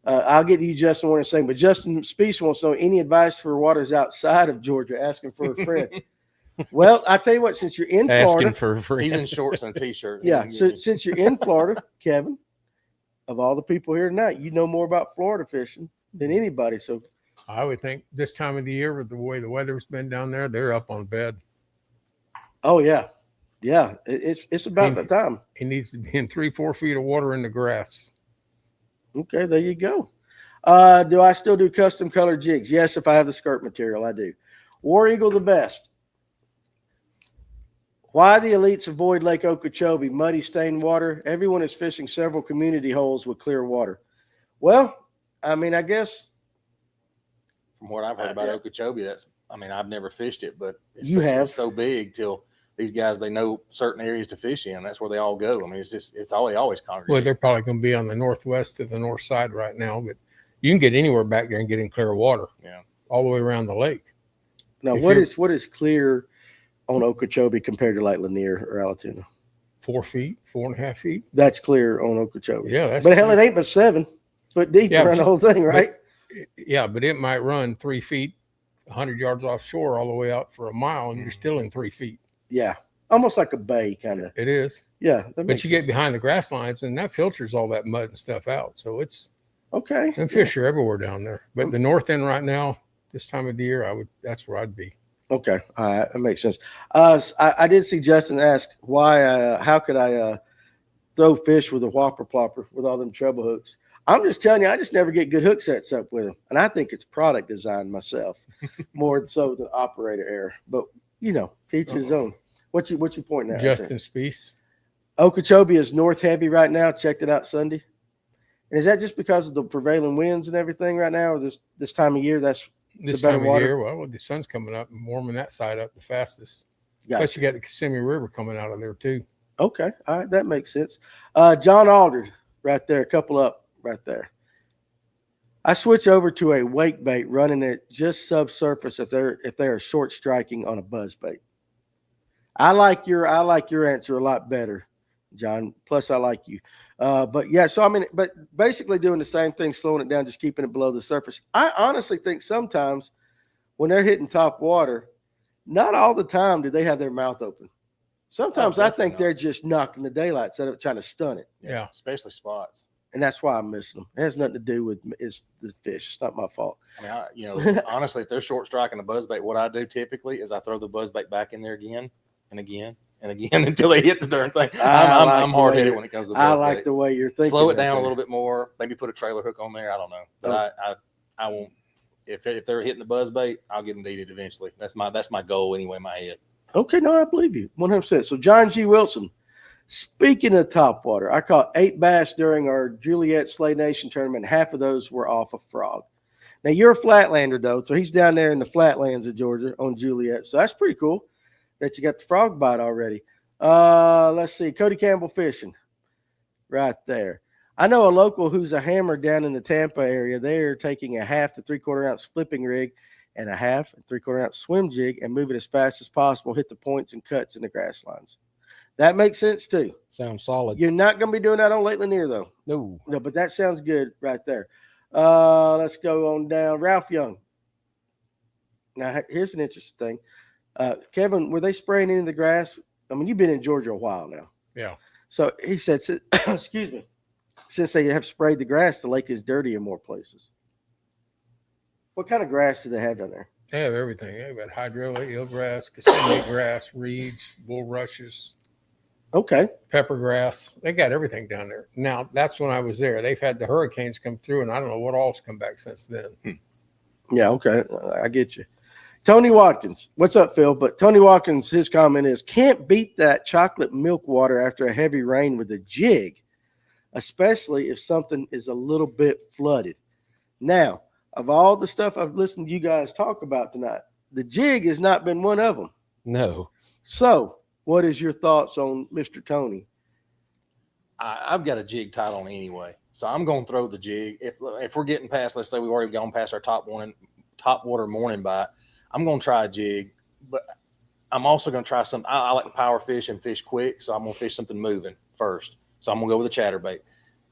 S1: I'll get to you, Justin, what I'm saying. But Justin Speece wants to know any advice for waters outside of Georgia, asking for a friend. Well, I tell you what, since you're in Florida.
S3: Asking for a friend.
S2: He's in shorts and a t-shirt.
S1: Yeah, so since you're in Florida, Kevin, of all the people here tonight, you know more about Florida fishing than anybody. So
S4: I would think this time of the year, with the way the weather's been down there, they're up on bed.
S1: oh yeah. Yeah, it's about that time.
S4: He needs to be in 3-4 feet of water in the grass.
S1: Okay, there you go. Do I still do custom color jigs? Yes, if I have the skirt material, I do. War Eagle the best. Why the elites avoid Lake Okeechobee? Muddy, stained water. Everyone is fishing several community holes with clear water. Well, I mean, I guess.
S2: From what I've heard about Okeechobee, I've never fished it, but
S1: it's
S2: so big till these guys, they know certain areas to fish in. That's where they all go. I mean, it's all they always congregate.
S4: Well, they're probably going to be on the northwest to the north side right now, but you can get anywhere back there and get in clear water.
S2: Yeah.
S4: All the way around the lake.
S1: Now, what is clear on Okeechobee compared to like Lanier or Alatoona?
S4: 4 feet, 4.5 feet.
S1: That's clear on Okeechobee.
S4: Yeah, that's
S1: but hell, it ain't but 7 foot deep around the whole thing, right?
S4: But it might run 3 feet, 100 yards offshore all the way out for a mile, and you're still in 3 feet.
S1: Yeah, almost like a bay kind of.
S4: It is.
S1: Yeah,
S4: But you get behind the grass lines, and that filters all that mud and stuff out. So it's
S1: Okay.
S4: And fish are everywhere down there. But the north end right now, this time of the year, that's where I'd be.
S1: Okay. All right. That makes sense. I did see Justin ask why, how could I throw fish with a whopper plopper with all them treble hooks? I'm just telling you, I just never get good hook sets up with them. And I think it's product design myself more so than operator error. But, each his own. What you pointing at?
S4: Justin Spieth.
S1: Okeechobee is north heavy right now. Checked it out Sunday. And is that just because of the prevailing winds and everything right now, or this time of year? That's
S4: This
S1: the better
S4: time of
S1: water?
S4: year, well, the sun's coming up and warming that side up the fastest.
S1: Gotcha.
S4: Plus, you got the Kissimmee River coming out of there too.
S1: Okay, all right, that makes sense. John Aldred, right there, a couple up right there. I switch over to a wake bait, running it just subsurface if they are short striking on a buzz bait. I like your answer a lot better, John. Plus, I like you. But yeah, so but basically doing the same thing, slowing it down, just keeping it below the surface. I honestly think sometimes when they're hitting top water, not all the time do they have their mouth open. Sometimes I think they're just knocking the daylight instead of trying to stun it.
S4: Yeah.
S2: Especially spots.
S1: And that's why I'm missing them. It has nothing to do with the fish. It's not my fault.
S2: I mean, honestly, if they're short striking a buzzbait, what I do typically is I throw the buzzbait back in there again and again and again until they hit the darn thing. I'm hard headed when it comes to buzzbait.
S1: I like the way you're thinking.
S2: Slow it down a little bit more. Maybe put a trailer hook on there. I don't know, but I won't. If they're hitting the buzzbait, I'll get them to eat it eventually. That's my goal anyway. In my head.
S1: Okay, no, I believe you 100%. So John G. Wilson. Speaking of topwater, I caught 8 bass during our Juliet Slay Nation tournament. Half of those were off a frog. Now, you're a flatlander, though, so he's down there in the flatlands of Georgia on Juliet. So that's pretty cool that you got the frog bite already. Let's see. Cody Campbell Fishing right there. I know a local who's a hammer down in the Tampa area. They're taking a 1/2 to 3/4 ounce flipping rig and a 1/2 and 3/4 ounce swim jig and move it as fast as possible, hit the points and cuts in the grass lines. That makes sense too.
S3: Sounds solid.
S1: You're not going to be doing that on Lake Lanier though.
S3: No,
S1: but that sounds good right there. Let's go on down. Ralph Young. Now, here's an interesting thing. Kevin, were they spraying into the grass? I mean, you've been in Georgia a while now.
S4: Yeah.
S1: So he said, excuse me, since they have sprayed the grass, the lake is dirty in more places. What kind of grass do they have down there?
S4: They have everything. They've got hydrilla, eelgrass, Kissimmee grass, reeds, bulrushes.
S1: Okay.
S4: Pepper grass. They got everything down there. Now, that's when I was there. They've had the hurricanes come through, and I don't know what all's come back since then.
S1: Yeah, okay. I get you. Tony Watkins. What's up, Phil? But Tony Watkins, his comment is, can't beat that chocolate milk water after a heavy rain with a jig, especially if something is a little bit flooded. Now, of all the stuff I've listened to you guys talk about tonight, the jig has not been one of them.
S3: no.
S1: So, what is your thoughts on Mr. Tony?
S2: I've got a jig tied on anyway, so I'm going to throw the jig. If we're getting past, let's say we've already gone past our top water morning bite, I'm going to try a jig, but I'm also going to try something. I like to power fish and fish quick, so I'm going to fish something moving first. So I'm going to go with a chatterbait.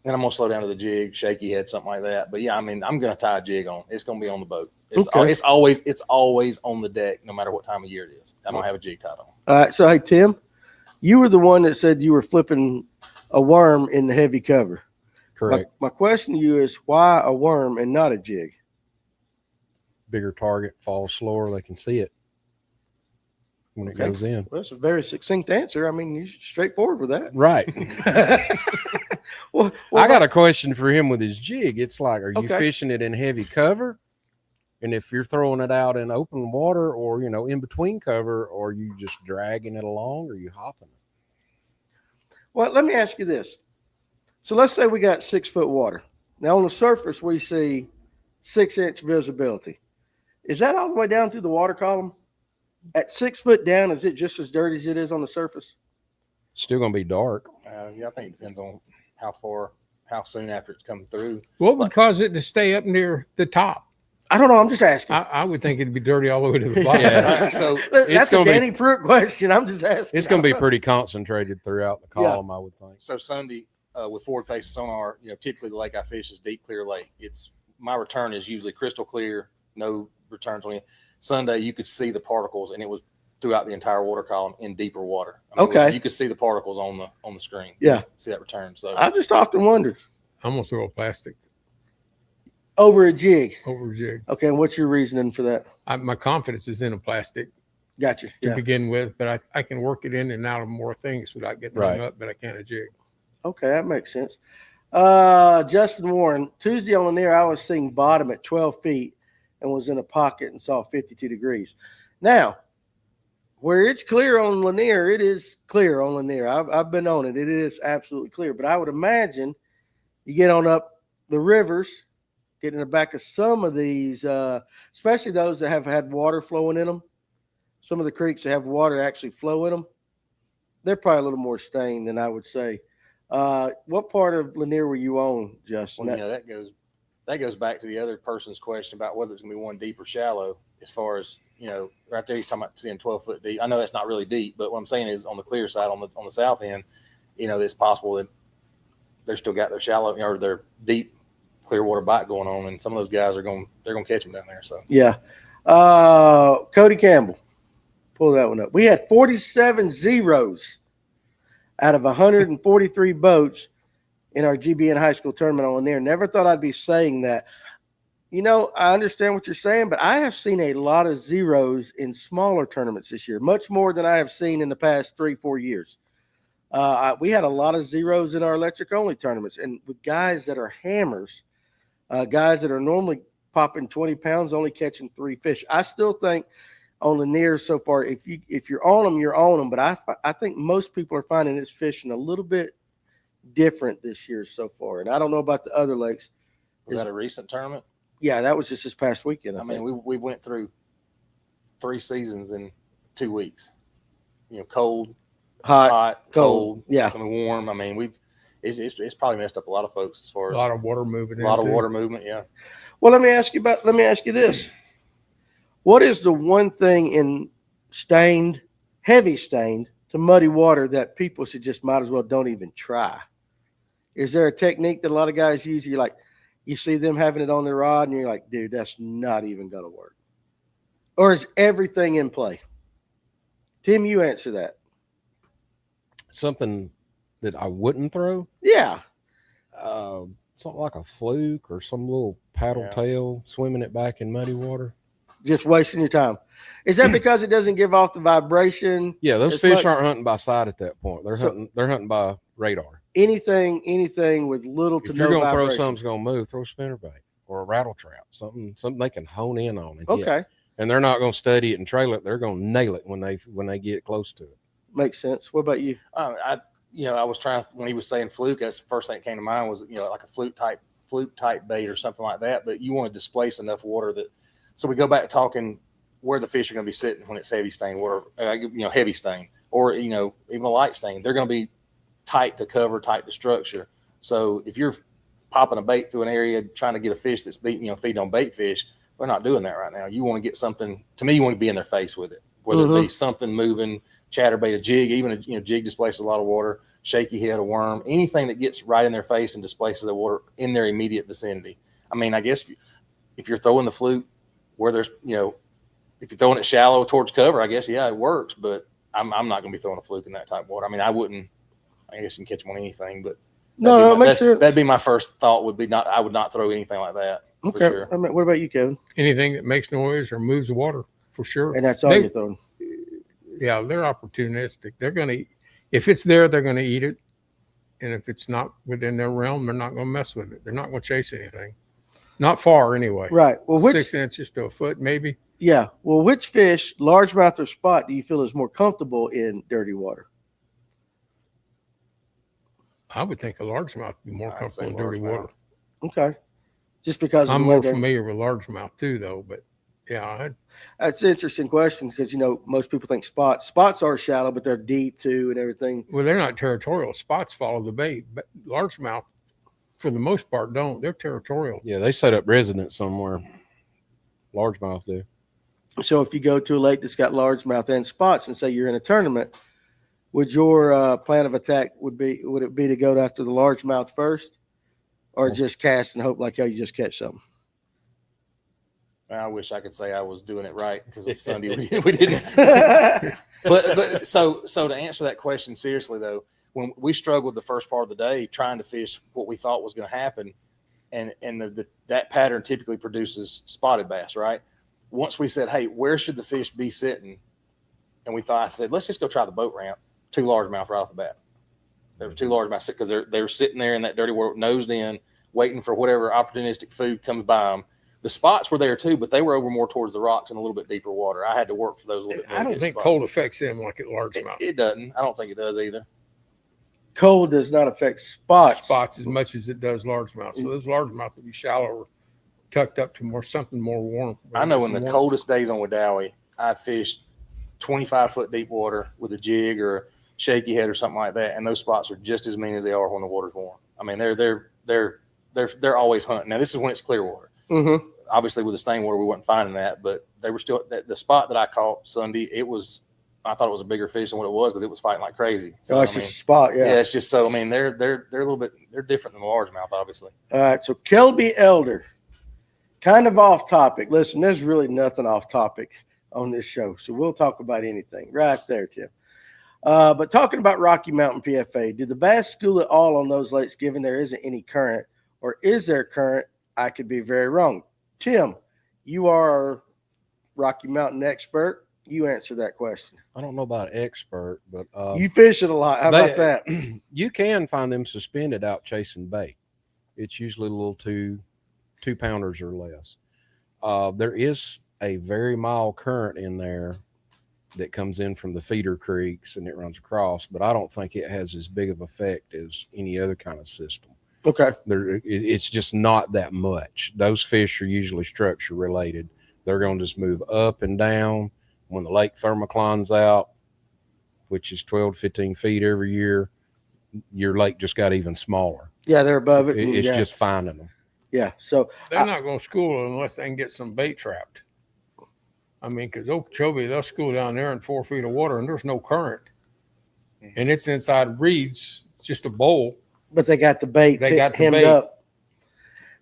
S2: Then I'm going to slow down to the jig, shaky head, something like that. But yeah, I mean, I'm going to tie a jig on. It's going to be on the boat. It's always on the deck, no matter what time of year it is. I'm going to have a jig tied on.
S1: All right. So, hey, Tim, you were the one that said you were flipping a worm in the heavy cover.
S3: Correct.
S1: My question to you is, why a worm and not a jig?
S3: Bigger target, falls slower. They can see it when it goes in.
S1: Well, that's a very succinct answer. I mean, you're straightforward with that.
S3: Right.
S1: well,
S3: I got a question for him with his jig. It's like, are you
S1: Okay.
S3: fishing it in heavy cover? And if you're throwing it out in open water or, in between cover, or are you just dragging it along, or are you hopping it?
S1: Well, let me ask you this. So let's say we got 6 foot water. Now on the surface, we see 6-inch visibility. Is that all the way down through the water column? At 6 foot down, is it just as dirty as it is on the surface?
S3: It's still going to be dark.
S2: Yeah, I think it depends on how soon after it's coming through.
S4: What would cause it to stay up near the top?
S1: I don't know. I'm just asking.
S4: I would think it'd be dirty all the way to the bottom.
S3: Yeah.
S2: So
S1: That's a
S3: gonna be-
S1: Danny Pruitt question. I'm just asking.
S3: It's going to be pretty concentrated throughout the column, I would think.
S2: So Sunday with forward facing sonar, typically the lake I fish is deep, clear lake. My return is usually crystal clear, no returns on it. Sunday you could see the particles, and it was throughout the entire water column in deeper water.
S1: Okay.
S2: You could see the particles on the screen.
S1: Yeah.
S2: See that return. So
S1: I just often wondered.
S4: I'm gonna throw a plastic.
S1: Over a jig.
S4: over jig.
S1: Okay, and what's your reasoning for that?
S4: My confidence is in a plastic
S1: Gotcha.
S4: to
S1: Yeah.
S4: begin with, but I can work it in and out of more things without getting hung up, but I can't a jig.
S1: Okay, that makes sense. Justin Warren, Tuesday on Lanier, I was seeing bottom at 12 feet and was in a pocket and saw 52 degrees. Now, where it's clear on Lanier, it is clear on Lanier. I've been on it. It is absolutely clear. But I would imagine you get on up the rivers, get in the back of some of these, especially those that have had water flowing in them. Some of the creeks that have water actually flow in them, they're probably a little more stained than I would say. What part of Lanier were you on, Justin?
S2: Well, that goes back to the other person's question about whether it's going to be one deep or shallow. As far as right there, he's talking about seeing 12-foot deep. I know that's not really deep, but what I'm saying is on the clear side, on the south end, it's possible that they're still got their shallow or their deep clear water bite going on, and some of those guys they're going to catch them down there. So
S1: yeah, Cody Campbell, pull that one up. We had 47 zeros out of 143 boats in our GBN high school tournament on Lanier. Never thought I'd be saying that. I understand what you're saying, but I have seen a lot of zeros in smaller tournaments this year, much more than I have seen in the past 3-4 years. We had a lot of zeros in our electric-only tournaments, and with guys that are hammers, guys that are normally popping 20 pounds, only catching 3 fish. I still think on Lanier so far, if you're on them, you're on them. But I think most people are finding this fishing a little bit different this year so far. And I don't know about the other lakes.
S2: Was that a recent tournament?
S1: Yeah, that was just this past weekend.
S2: I mean, we went through 3 seasons in 2 weeks. Cold, hot, cold,
S1: yeah,
S2: warm. I mean, it's probably messed up a lot of folks as far as
S4: a lot of water moving.
S2: A lot of water movement, yeah.
S1: Well, let me ask you this. What is the one thing in heavy stained to muddy water that people should just might as well don't even try? Is there a technique that a lot of guys use? You see them having it on their rod and you're like, dude, that's not even going to work. Or is everything in play? Tim, you answer that.
S3: Something that I wouldn't throw?
S1: Yeah.
S3: Something like a fluke or some little paddle tail, swimming it back in muddy water.
S1: Just wasting your time. Is that because it doesn't give off the vibration?
S3: Yeah, those fish aren't hunting by sight at that point. They're hunting by radar.
S1: Anything with little to no vibration.
S3: If you're gonna throw something's gonna move, throw a spinnerbait or a rattle trap, something they can hone in on and hit. And they're not gonna study it and trail it. They're gonna nail it when they get close to it.
S1: Makes sense. What about you?
S2: I was trying to, when he was saying fluke, that's the first thing that came to mind was like a fluke type bait or something like that. But you want to displace enough water that. So we go back to talking where the fish are going to be sitting when it's heavy stain water, heavy stain, or even a light stain. They're going to be tight to cover, tight to structure. So if you're popping a bait through an area trying to get a fish that's feeding on bait fish, we're not doing that right now. You want to get something. To me, you want to be in their face with it, whether it be something moving, chatterbait, a jig, even a jig displaces a lot of water, shaky head, a worm, anything that gets right in their face and displaces the water in their immediate vicinity. I mean, I guess if you're throwing the fluke where there's, if you're throwing it shallow towards cover, I guess, yeah, it works, but I'm not going to be throwing a fluke in that type of water. I mean, I guess you can catch them on anything, but that'd be my first thought I would not throw anything like that.
S1: Okay.
S2: For sure.
S1: I mean, what about you, Kevin?
S4: Anything that makes noise or moves the water, for sure.
S1: And that's all you're throwing.
S4: Yeah, they're opportunistic. They're going to, if it's there, they're going to eat it. And if it's not within their realm, they're not going to mess with it. They're not going to chase anything. Not far anyway.
S1: Right. Well,
S4: 6 inches to a foot, maybe.
S1: Yeah. Well, which fish, largemouth or spot, do you feel is more comfortable in dirty water?
S4: I would think a largemouth would be more comfortable in dirty water.
S1: Okay. Just because
S4: I'm more familiar with largemouth too, though. But yeah,
S1: that's an interesting question because most people think spots are shallow, but they're deep too and everything.
S4: Well, they're not territorial. Spots follow the bait, but largemouth, for the most part, don't. They're territorial.
S3: Yeah, they set up residence somewhere. Largemouth do.
S1: So if you go to a lake that's got largemouth and spots and say you're in a tournament, would your plan of attack would it be to go after the largemouth first, or just cast and hope like, you just catch something?
S2: I wish I could say I was doing it right because of Sunday we didn't. but so to answer that question seriously though, when we struggled the first part of the day trying to fish what we thought was going to happen, and that pattern typically produces spotted bass, right? Once we said, hey, where should the fish be sitting? And I said, let's just go try the boat ramp. 2 largemouth right off the bat. There were 2 largemouth because they're sitting there in that dirty water, nosed in, waiting for whatever opportunistic food comes by them. The spots were there too, but they were over more towards the rocks in a little bit deeper water. I had to work for those a little bit more.
S4: I don't think
S2: spots.
S4: cold affects them like at largemouth.
S2: It doesn't. I don't think it does either.
S1: Cold does not affect spots.
S4: Spots as much as it does largemouth. So those largemouth will be shallower, tucked up to something more warm.
S2: I know in the coldest days on Wadowee, I fished 25-foot deep water with a jig or a shaky head or something like that, and those spots are just as mean as they are when the water's warm. I mean, they're always hunting. Now this is when it's clear water.
S1: Mm-hmm.
S2: Obviously, with the stain water, we wasn't finding that, but they were still the spot that I caught Sunday. I thought it was a bigger fish than what it was because it was fighting like crazy.
S1: So it's just a spot, yeah.
S2: Yeah, it's just so. I mean, they're a little bit different than the largemouth, obviously.
S1: All right, so Kelby Elder, kind of off topic. Listen, there's really nothing off topic on this show, so we'll talk about anything right there, Tim. But talking about Rocky Mountain PFA, did the bass school at all on those lakes given there isn't any current, or is there current? I could be very wrong. Tim, you are our Rocky Mountain expert. You answer that question.
S3: I don't know about expert, but
S1: you fish it a lot. How about that?
S3: You can find them suspended out chasing bait. It's usually a little two pounders or less. There is a very mild current in there that comes in from the feeder creeks and it runs across, but I don't think it has as big of effect as any other kind of system.
S1: Okay.
S3: It's just not that much. Those fish are usually structure related. They're going to just move up and down. When the lake thermoclines out, which is 12 to 15 feet every year, your lake just got even smaller.
S1: Yeah, they're above it.
S3: It's just finding them.
S1: Yeah, so
S4: they're not going to school unless they can get some bait trapped. I mean, because Okeechobee, they'll school down there in 4 feet of water and there's no current. And it's inside reeds. It's just a bowl.
S1: But they got the bait hemmed up.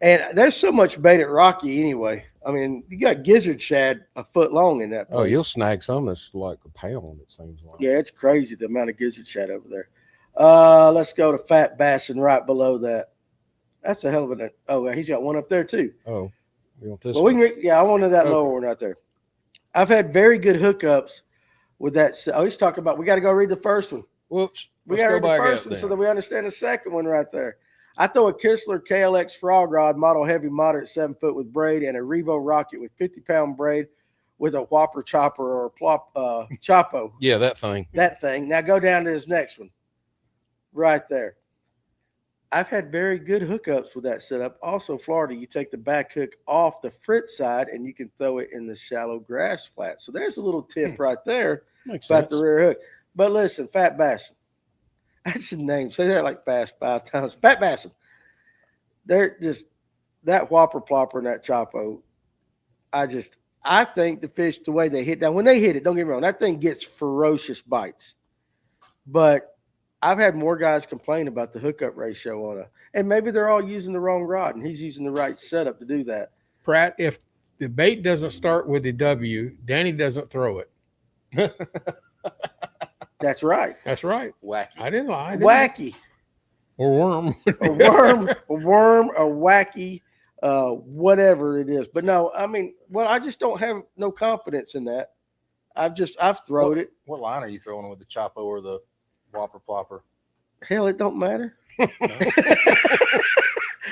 S1: And there's so much bait at Rocky anyway. I mean, you got gizzard shad a foot long in that place.
S3: Oh, you'll snag some that's like a pound, it seems like.
S1: Yeah, it's crazy the amount of gizzard shad over there. Let's go to Fat Bassin right below that. That's a hell of a. Oh, he's got one up there too.
S3: Oh, you want this?
S1: Well, I wanted that lower one right there. I've had very good hookups with that. Oh, he's talking about. We got to go read the first one.
S3: Whoops.
S1: We got to read the first one so that we understand the second one right there. I throw a Kistler KLX frog rod, model heavy moderate 7 foot with braid, and a Revo rocket with 50-pound braid with a whopper chopper or a plop chopo.
S3: Yeah, that thing.
S1: That thing. Now go down to this next one. Right there. I've had very good hookups with that setup. Also, Florida, you take the back hook off the fritz side and you can throw it in the shallow grass flat. So there's a little tip right there about the rear hook. But listen, Fat Bassin. That's the name. Say that like fast 5 times. Fat Bassin. They're just that whopper plopper and that chopo. I think the fish, the way they hit down, when they hit it, don't get me wrong, that thing gets ferocious bites. But I've had more guys complain about the hookup ratio on and maybe they're all using the wrong rod and he's using the right setup to do that.
S4: Pratt, if the bait doesn't start with a W, Danny doesn't throw it.
S1: That's right.
S4: That's right.
S2: Wacky.
S4: I didn't lie.
S1: Wacky.
S4: Or worm.
S1: a worm, a wacky, whatever it is. But no, I mean, well, I just don't have no confidence in that. I've thrown it.
S2: What line are you throwing with the chopo or the whopper plopper?
S1: Hell, it don't matter.
S2: No.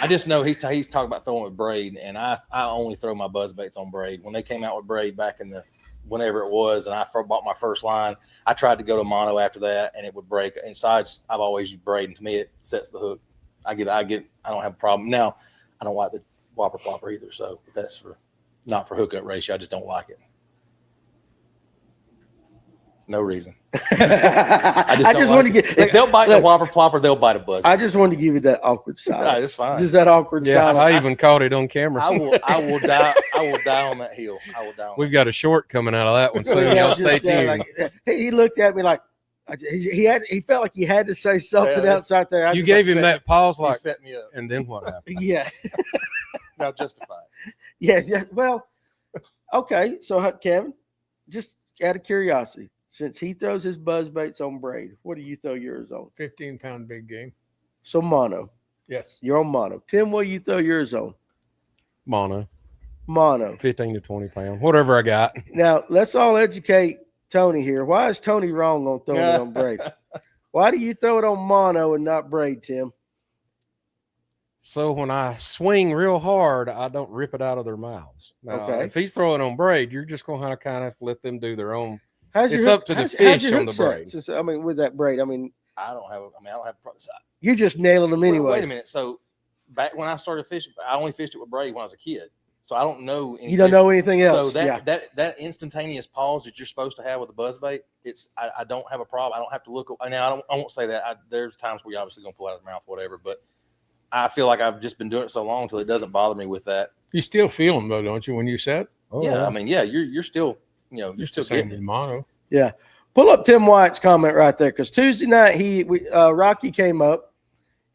S2: I just know he's talking about throwing with braid, and I only throw my buzz baits on braid. When they came out with braid back in the whenever it was, and I bought my first line, I tried to go to mono after that, and it would break. And so I've always used braid, and to me, it sets the hook. I don't have a problem. Now, I don't like the whopper plopper either, so that's not for hookup ratio. I just don't like it. No reason. I just wanted to get. If they'll bite the whopper plopper, they'll bite a buzz.
S1: I just wanted to give you that awkward side.
S2: No, it's fine.
S1: Just that awkward side.
S3: I even caught it on camera.
S2: I will die. I will die on that hill. I will die.
S3: We've got a short coming out of that one soon. Y'all stay tuned.
S1: He looked at me like he felt like he had to say something else right there.
S3: You gave him that pause, like
S2: set me up.
S3: And then what happened?
S1: Yeah.
S2: Now justified.
S1: Yeah. Well, okay. So Kevin, just out of curiosity. Since he throws his buzz baits on braid, what do you throw yours on?
S4: 15-pound big game.
S1: So mono.
S4: Yes.
S1: You're on mono. Tim, what do you throw yours on?
S3: Mono,
S1: Mono.
S3: 15 to 20 pound, whatever I got.
S1: Now, let's all educate Tony here. Why is Tony wrong on throwing it on braid? Why do you throw it on mono and not braid, Tim?
S3: So when I swing real hard, I don't rip it out of their mouths. Now,
S1: Okay.
S3: if he's throwing on braid, you're just going to kind of have to let them do their own.
S1: How's
S3: It's
S1: your
S3: up to the
S1: how's
S3: fish
S1: your
S3: on
S1: hook
S3: the braid.
S1: set? I mean, with that braid,
S2: I don't have a problem.
S1: you're just nailing them anyway.
S2: Wait a minute. So back when I started fishing, I only fished it with braid when I was a kid. So I don't know.
S1: You don't know anything else.
S2: So that instantaneous pause that you're supposed to have with a buzzbait, I don't have a problem. I don't have to look. Now I won't say that. There's times where you're obviously going to pull out of the mouth, whatever. But I feel like I've just been doing it so long until it doesn't bother me with that.
S4: You still feel them though, don't you? When you set?
S3: Oh,
S2: Yeah, I mean, yeah, you're still, you're still
S4: same
S2: getting
S4: in
S2: it.
S4: mono.
S1: Yeah. Pull up Tim White's comment right there, because Tuesday night Rocky came up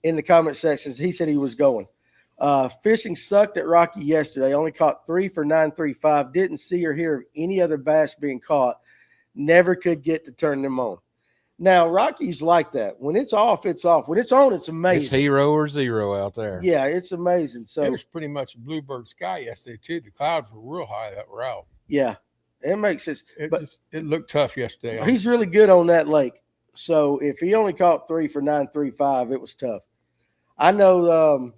S1: in the comment sections. He said he was going. Fishing sucked at Rocky yesterday. Only caught 3 for 935. Didn't see or hear of any other bass being caught. Never could get to turn them on. Now, Rocky's like that. When it's off, it's off. When it's on, it's amazing.
S3: It's hero or zero out there.
S1: Yeah, it's amazing.
S4: It
S1: So,
S4: was pretty much a bluebird sky yesterday too. The clouds were real high that were out.
S1: yeah, it makes sense. But
S4: It looked tough yesterday.
S1: he's really good on that lake. So, if he only caught 3 for 935, it was tough. I know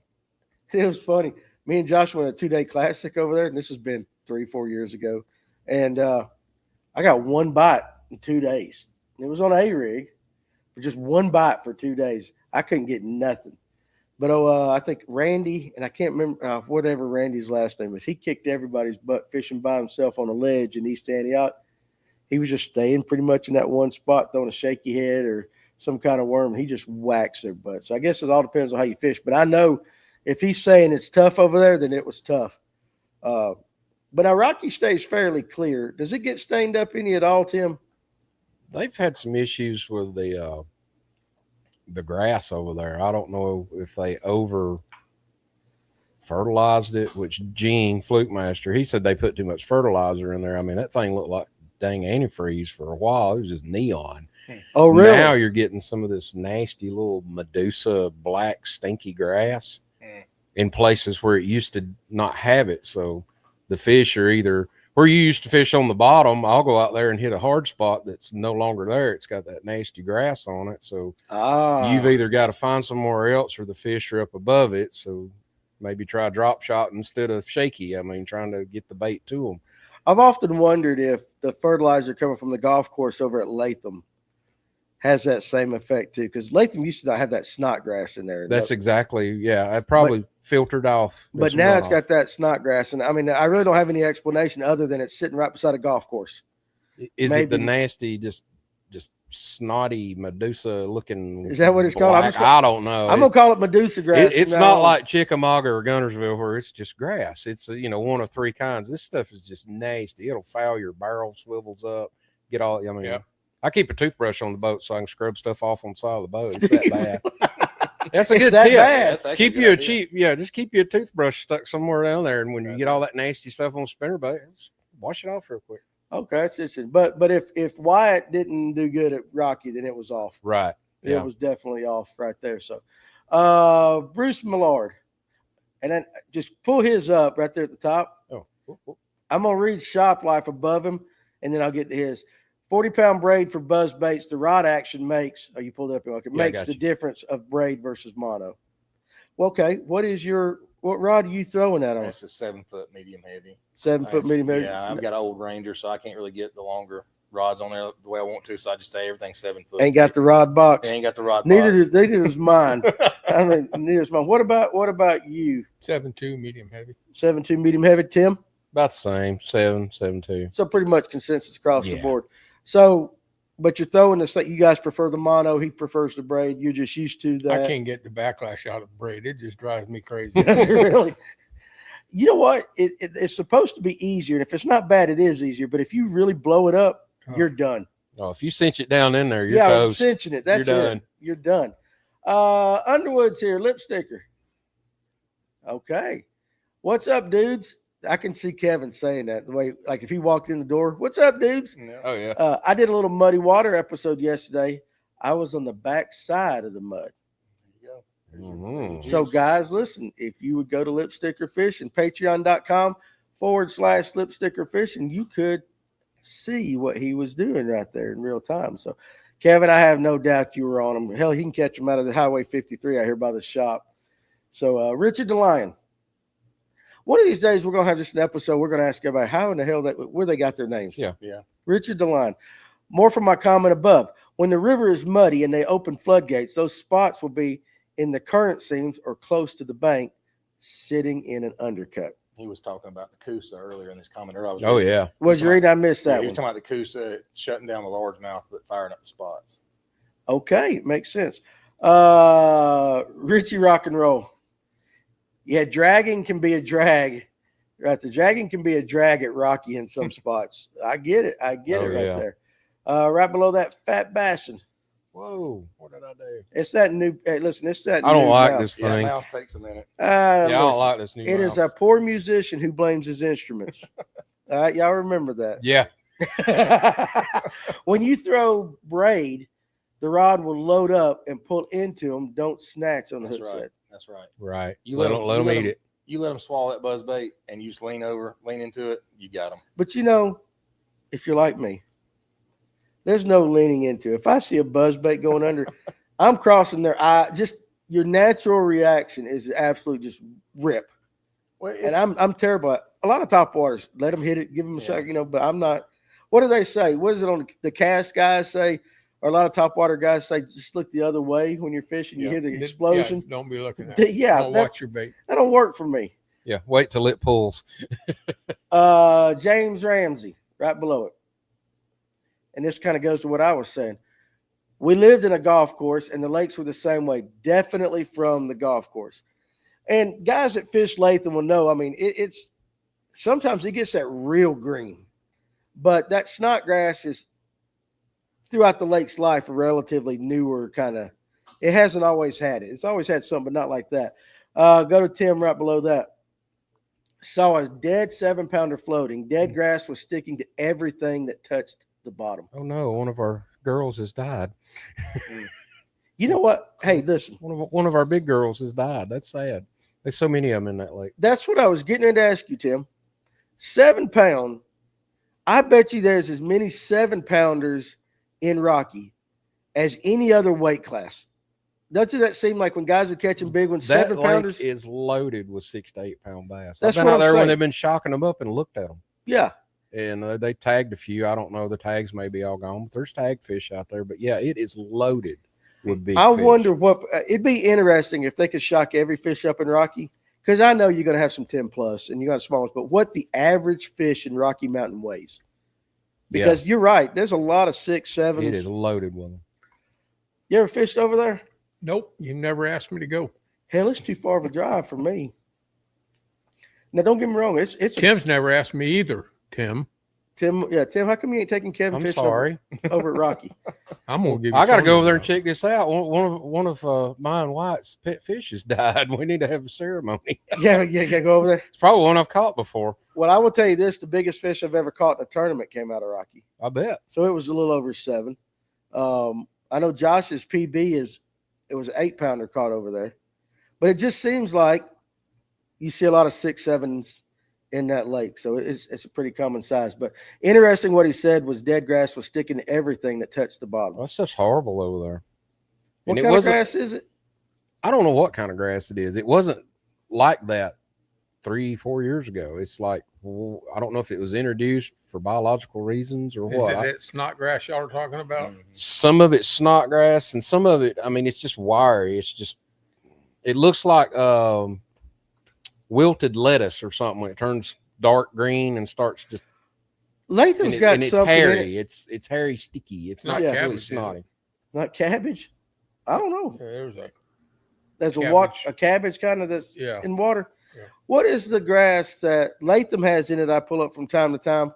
S1: it was funny. Me and Josh went a 2-day classic over there, and this has been 3-4 years ago. And I got one bite in 2 days. It was on a rig, but just one bite for 2 days. I couldn't get nothing. But I think Randy, and I can't remember whatever Randy's last name was, he kicked everybody's butt fishing by himself on a ledge in East Antioch. He was just staying pretty much in that one spot, throwing a shaky head or some kind of worm. He just whacks their butt. So I guess it all depends on how you fish. But I know if he's saying it's tough over there, then it was tough. But now Rocky stays fairly clear. Does it get stained up any at all, Tim?
S3: They've had some issues with the grass over there. I don't know if they over fertilized it, which Gene Flukemaster, he said they put too much fertilizer in there. I mean, that thing looked like dang antifreeze for a while. It was just neon.
S1: Oh, really?
S3: Now you're getting some of this nasty little Medusa black stinky grass in places where it used to not have it. So the fish are either where you used to fish on the bottom. I'll go out there and hit a hard spot that's no longer there. It's got that nasty grass on it. So you've either got to find somewhere else or the fish are up above it. So maybe try drop shot instead of shaky. I mean, trying to get the bait to them.
S1: I've often wondered if the fertilizer coming from the golf course over at Latham has that same effect too, because Latham used to not have that snot grass in there.
S3: That's exactly, yeah. I probably filtered off.
S1: But now it's got that snot grass, and I mean, I really don't have any explanation other than it's sitting right beside a golf course.
S3: Is it the nasty, just snotty Medusa looking?
S1: Is that what it's called?
S3: I don't know.
S1: I'm gonna call it Medusa grass.
S3: It's not like Chickamauga or Guntersville where it's just grass. It's one of 3 kinds. This stuff is just nasty. It'll foul your barrel, swivels up, get all. I mean,
S4: yeah.
S3: I keep a toothbrush on the boat so I can scrub stuff off on the side of the boat. It's that bad. That's a
S1: It's
S3: good
S1: that
S3: tip.
S1: bad.
S3: Keep you just keep you a toothbrush stuck somewhere down there, and when you get all that nasty stuff on the spinnerbait, just wash it off real quick.
S1: Okay, it's interesting. But if Wyatt didn't do good at Rocky, then it was off.
S3: Right.
S1: It was definitely off right there. So, Bruce Millard, and then just pull his up right there at the top.
S3: Oh.
S1: I'm gonna read Shop Life above him, and then I'll get to his 40-pound braid for buzz baits. The rod action makes. Oh, you pulled it up. Okay, makes the difference of braid versus mono. Well, okay, what rod are you throwing that on?
S2: That's a 7-foot medium heavy.
S1: 7-foot medium heavy.
S2: Yeah, I've got an old Ranger, so I can't really get the longer rods on there the way I want to. So I just say everything's 7 foot.
S1: Ain't got the rod box.
S2: Ain't got the rod
S1: Neither
S2: box.
S1: does mine. I mean, neither is mine. What about you?
S4: 7.2 medium heavy.
S1: 7.2 medium heavy, Tim?
S3: About the same, 7.2.
S1: So pretty much consensus across the board. So, but you're throwing this. You guys prefer the mono. He prefers the braid. You're just used to that.
S4: I can't get the backlash out of braid. It just drives me crazy.
S1: Really. You know what? It's supposed to be easier. And if it's not bad, it is easier. But if you really blow it up, you're done.
S3: Oh, if you cinch it down in there, you're toast.
S1: Cinching it. That's
S3: You're done.
S1: it. You're done. Underwood's here. Lip sticker. Okay. What's up, dudes? I can see Kevin saying that the way, like if he walked in the door, what's up, dudes?
S3: Oh, yeah.
S1: I did a little muddy water episode yesterday. I was on the back side of the mud.
S3: Mhm.
S1: So, guys, listen, if you would go to Lipsticker Fish and patreon.com/Lipsticker Fishing, you could see what he was doing right there in real time. So, Kevin, I have no doubt you were on him. Hell, he can catch him out of the Highway 53 out here by the shop. So, Richard DeLion, one of these days we're going to have just an episode. We're going to ask everybody how in the hell where they got their names.
S3: Yeah.
S1: Richard DeLion. More from my comment above. When the river is muddy and they open floodgates, those spots will be in the current seams or close to the bank, sitting in an undercut.
S2: He was talking about the Coosa earlier in this comment.
S1: Was you reading? I missed that
S2: He was
S1: one.
S2: talking about the Coosa shutting down the largemouth but firing up the spots.
S1: Okay, makes sense. Richie Rock and Roll. Yeah, dragging can be a drag. Right, the dragging can be a drag at Rocky in some spots. I get it. I get it right there. Right below that, Fat Bassin.
S3: Whoa, what did I do?
S1: It's that new. Hey, listen, it's that.
S3: I don't
S1: new
S3: like
S1: mouse.
S3: this
S2: Yeah,
S3: thing.
S2: mouse takes a minute.
S3: I don't
S1: Listen,
S3: like this new
S1: It is
S3: mouse.
S1: a poor musician who blames his instruments. All right, y'all remember that.
S3: Yeah.
S1: When you throw braid, the rod will load up and pull into them. Don't snatch on the
S2: That's
S1: hook
S2: right.
S1: set.
S2: That's right.
S3: Right.
S2: You
S3: let
S2: let 'em-
S3: them
S2: you let
S3: eat
S2: 'em-
S3: it.
S2: You let them swallow that buzz bait and you just lean into it, you got them.
S1: But you know, if you're like me, there's no leaning into it. If I see a buzzbait going under, I'm crossing their eye. Just your natural reaction is absolute just rip.
S2: Well,
S1: And I'm terrible at a lot of top waters. Let them hit it, give them a second, but I'm not. What do they say? What is it on the cast guys say? Or a lot of top water guys say, just look the other way when you're fishing. You hear the explosion.
S4: Yeah, don't be looking at it.
S1: Yeah,
S4: Don't watch your bait.
S1: That don't work for me.
S3: Yeah. Wait till it pulls.
S1: James Ramsey, right below it. And this kind of goes to what I was saying. We lived in a golf course, and the lakes were the same way, definitely from the golf course. And guys that fish Latham will know, I mean, it's sometimes it gets that real green. But that snodgrass is, throughout the lake's life, a relatively newer kind of, it hasn't always had it. It's always had something, but not like that. Go to Tim right below that. Saw a dead 7-pounder floating. Dead grass was sticking to everything that touched the bottom.
S3: Oh no, one of our girls has died.
S1: You know what? Hey, listen.
S3: One of our big girls has died. That's sad. There's so many of them in that lake.
S1: That's what I was getting ready to ask you, Tim. 7-pound. I bet you there's as many 7-pounders in Rocky as any other weight class. Doesn't that seem like when guys are catching big ones,
S3: That
S1: 7-pounders?
S3: lake is loaded with 6 to 8 pound bass.
S1: That's
S3: I've been
S1: what
S3: out
S1: I'm
S3: there
S1: saying.
S3: when they've been shocking them up and looked at them.
S1: Yeah.
S3: And they tagged a few. I don't know. The tags may be all gone, but there's tag fish out there. But yeah, it is loaded with big
S1: I
S3: fish.
S1: wonder what it'd be interesting if they could shock every fish up in Rocky, because I know you're going to have some 10 plus and you got small ones, but what the average fish in Rocky Mountain weighs. Because you're right, there's a lot of 6, 7s.
S3: It is loaded with them.
S1: You ever fished over there?
S4: Nope. You never asked me to go.
S1: Hell, it's too far of a drive for me. Now, don't get me wrong. It's
S4: Tim's never asked me either, Tim.
S1: Tim. Yeah, Tim. How come you ain't taking Kevin
S3: I'm
S1: fish
S3: sorry.
S1: over at Rocky?
S4: I'm gonna give you
S3: I got to go
S4: Tony
S3: over there
S4: now.
S3: and check this out. One of mine White's pet fish has died. We need to have a ceremony.
S1: Yeah, go over there.
S3: It's probably one I've caught before.
S1: Well, I will tell you this: the biggest fish I've ever caught in a tournament came out of Rocky.
S3: I bet.
S1: So it was a little over 7. I know Josh's PB it was an 8-pounder caught over there, but it just seems like you see a lot of 6, 7s in that lake. So it's a pretty common size. But interesting, what he said was dead grass was sticking to everything that touched the bottom.
S3: Well, that stuff's horrible over there.
S1: What
S3: And it
S1: kind of
S3: wasn't-
S1: grass is it?
S3: I don't know what kind of grass it is. It wasn't like that 3-4 years ago. It's like, I don't know if it was introduced for biological reasons or
S4: Is
S3: what.
S4: it that snot grass y'all are talking about?
S3: Some of it's snot grass and some of it, I mean, it's just wiry. It looks like wilted lettuce or something when it turns dark green and starts just,
S1: Latham's
S3: and
S1: got
S3: it's
S1: something in
S3: hairy.
S1: it.
S3: It's hairy, sticky. It's
S4: Not
S3: not really
S4: cabbage, is it?
S3: snotty.
S1: Not cabbage. I don't know.
S4: Yeah, there's a
S1: There's
S4: Cabbage.
S1: a cabbage kind of that's
S4: Yeah.
S1: in water.
S4: Yeah.
S1: What is the grass that Latham has in it? I pull up from time to time,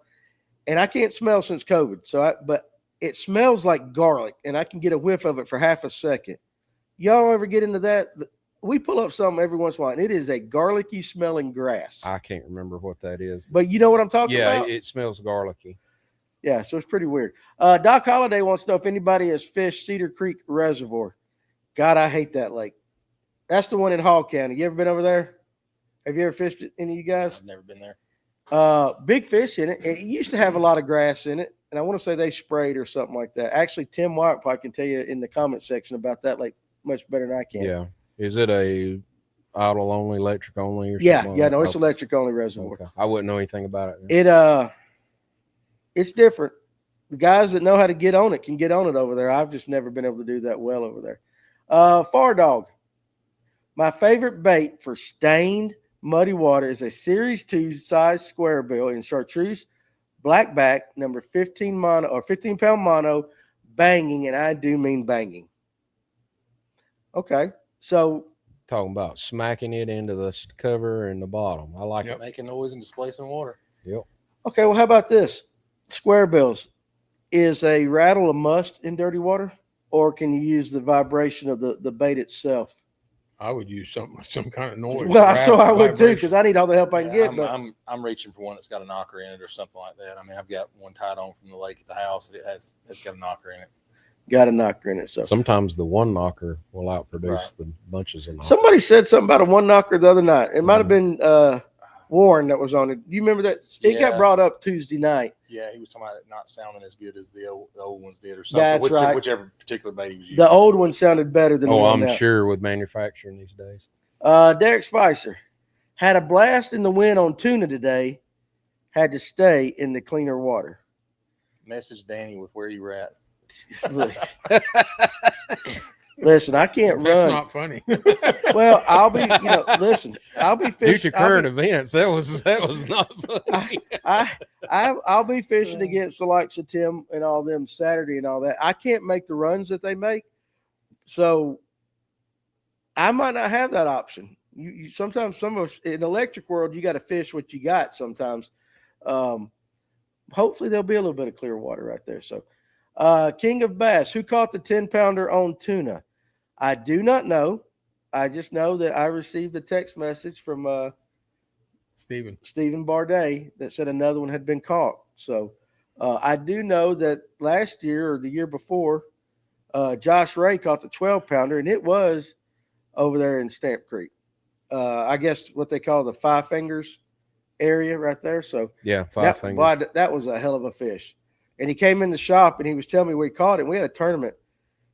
S1: and I can't smell since COVID. But it smells like garlic, and I can get a whiff of it for half a second. Y'all ever get into that? We pull up something every once in a while, and it is a garlicky smelling grass.
S3: I can't remember what that is.
S1: But you know what I'm talking
S3: Yeah,
S1: about?
S3: it smells garlicky.
S1: Yeah, so it's pretty weird. Doc Holliday wants to know if anybody has fished Cedar Creek Reservoir. God, I hate that lake. That's the one in Hall County. You ever been over there? Have you ever fished it, any of you guys?
S2: I've never been there.
S1: Big fish in it. It used to have a lot of grass in it, and I want to say they sprayed or something like that. Actually, Tim Whitepie can tell you in the comment section about that like much better than I can.
S3: Yeah. Is it a idle only, electric only, or
S1: Yeah,
S3: something?
S1: yeah. No, it's
S3: Okay.
S1: electric only reservoir.
S3: Okay. I wouldn't know anything about it.
S1: It's different. The guys that know how to get on it can get on it over there. I've just never been able to do that well over there. Far dog. My favorite bait for stained muddy water is a Series 2 size square bill in chartreuse, blackback, number 15 mono or 15-pound mono, banging, and I do mean banging. Okay, so
S3: Talking about smacking it into the cover and the bottom. I like it.
S2: Making noise and displacing water.
S3: Yep.
S1: okay, well, how about this? Square bills. Is a rattle a must in dirty water, or can you use the vibration of the bait itself?
S4: I would use some kind of noise.
S1: Well, so I would too,
S4: vibration.
S1: because I need all the help I can get.
S2: I'm,
S1: But
S2: I'm reaching for one that's got a knocker in it or something like that. I mean, I've got one tied on from the lake at the house that it's got a knocker in it.
S1: got a knocker in it. So
S3: Sometimes the one knocker will outproduce
S2: Right.
S3: the bunches of knockers.
S1: somebody said something about a one knocker the other night. It might have been Warren that was on it. Do you remember that? It got
S2: Yeah.
S1: brought up Tuesday night.
S2: Yeah, he was talking about it not sounding as good as the old ones did or something.
S1: That's right.
S2: Whichever particular bait he was using.
S1: The old one sounded better than the
S3: Oh,
S1: one
S3: I'm
S1: now.
S3: sure with manufacturing these days.
S1: Derek Spicer had a blast in the wind on tuna today. Had to stay in the cleaner water.
S2: Message Danny with where you were at.
S1: Listen, I can't
S4: That's
S1: run.
S4: not funny.
S1: Well, I'll be, listen, I'll be
S3: Due
S1: fishing.
S3: to current events, that was not funny.
S1: I'll be fishing against the likes of Tim and all them Saturday and all that. I can't make the runs that they make, so I might not have that option. You sometimes some of us in the electric world, you got to fish what you got. Sometimes, hopefully there'll be a little bit of clear water right there. So, King of Bass, who caught the 10-pounder on tuna? I do not know. I just know that I received a text message from
S4: Steven.
S1: Stephen Bardet that said another one had been caught. So I do know that last year or the year before, Josh Ray caught the 12-pounder, and it was over there in Stamp Creek. I guess what they call the Five Fingers area right there. So
S3: Yeah, five fingers.
S1: boy, that was a hell of a fish. And he came in the shop and he was telling me where he caught it. We had a tournament.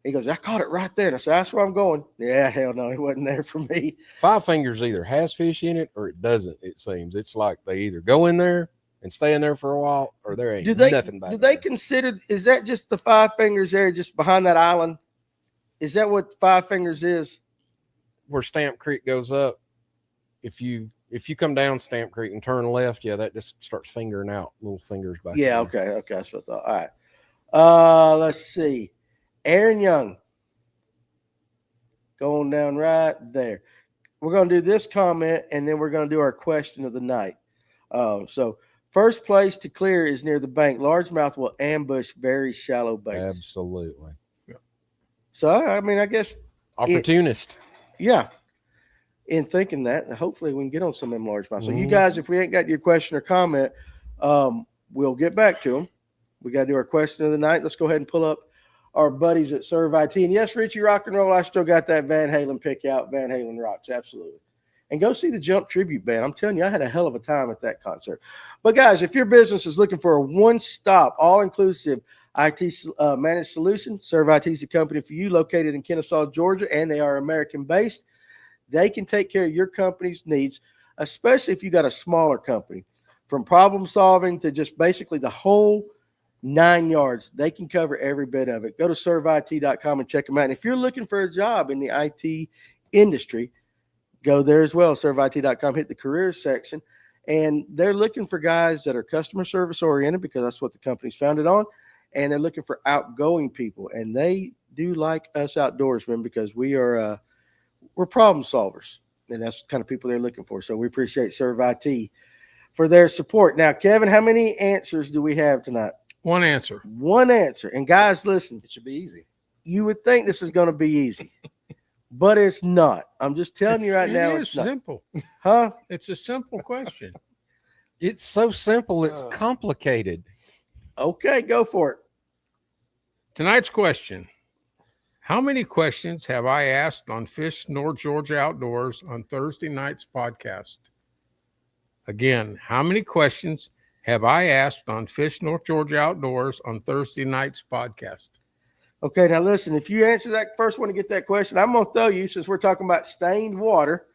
S1: He goes, I caught it right there. And I said, that's where I'm going. Yeah, hell no, it wasn't there for me.
S3: Five fingers either has fish in it or it doesn't. It seems it's like they either go in there and stay in there for a while, or there ain't nothing back
S1: Do they
S3: there.
S1: consider, is that just the Five Fingers area just behind that island? Is that what Five Fingers is?
S3: Where Stamp Creek goes up, if you come down Stamp Creek and turn left, yeah, that just starts fingering out little fingers back
S1: Yeah,
S3: there.
S1: okay, that's what I thought. All right. Let's see. Aaron Young. Going down right there. We're going to do this comment, and then we're going to do our question of the night. So first place to clear is near the bank. Largemouth will ambush very shallow baits.
S3: Absolutely.
S1: So, I mean, I guess,
S3: Opportunist.
S1: yeah. In thinking that, hopefully we can get on some of them largemouth. So you
S3: Mhm.
S1: guys, if we ain't got your question or comment, we'll get back to them. We got to do our question of the night. Let's go ahead and pull up our buddies at Serve IT. And yes, Richie Rock and Roll, I still got that Van Halen pick out. Van Halen rocks, absolutely. And go see the Jump Tribute Band. I'm telling you, I had a hell of a time at that concert. But guys, if your business is looking for a one-stop, all-inclusive IT managed solution, Serve IT is the company for you, located in Kennesaw, Georgia, and they are American-based. They can take care of your company's needs, especially if you got a smaller company. From problem solving to just basically the whole 9 yards, they can cover every bit of it. Go to serveit.com and check them out. And if you're looking for a job in the IT industry, go there as well, serveit.com, hit the careers section. And they're looking for guys that are customer service oriented because that's what the company's founded on. And they're looking for outgoing people. And they do like us outdoorsmen because we're problem solvers. And that's the kind of people they're looking for. So we appreciate Serve IT for their support. Now, Kevin, how many answers do we have tonight?
S4: One answer.
S1: One answer. And guys, listen,
S2: It should be easy.
S1: you would think this is going to be easy, but it's not. I'm just telling you right now,
S4: It
S1: it's
S4: is
S1: not.
S4: simple.
S1: Huh?
S4: It's a simple question.
S3: It's so simple, it's complicated.
S1: Okay, go for it.
S4: Tonight's question: How many questions have I asked on Fish North Georgia Outdoors on Thursday night's podcast? Again, how many questions have I asked on Fish North Georgia Outdoors on Thursday night's podcast?
S1: Okay, now listen, if you answer that first one to get that question, I'm going to throw you, since we're talking about stained water,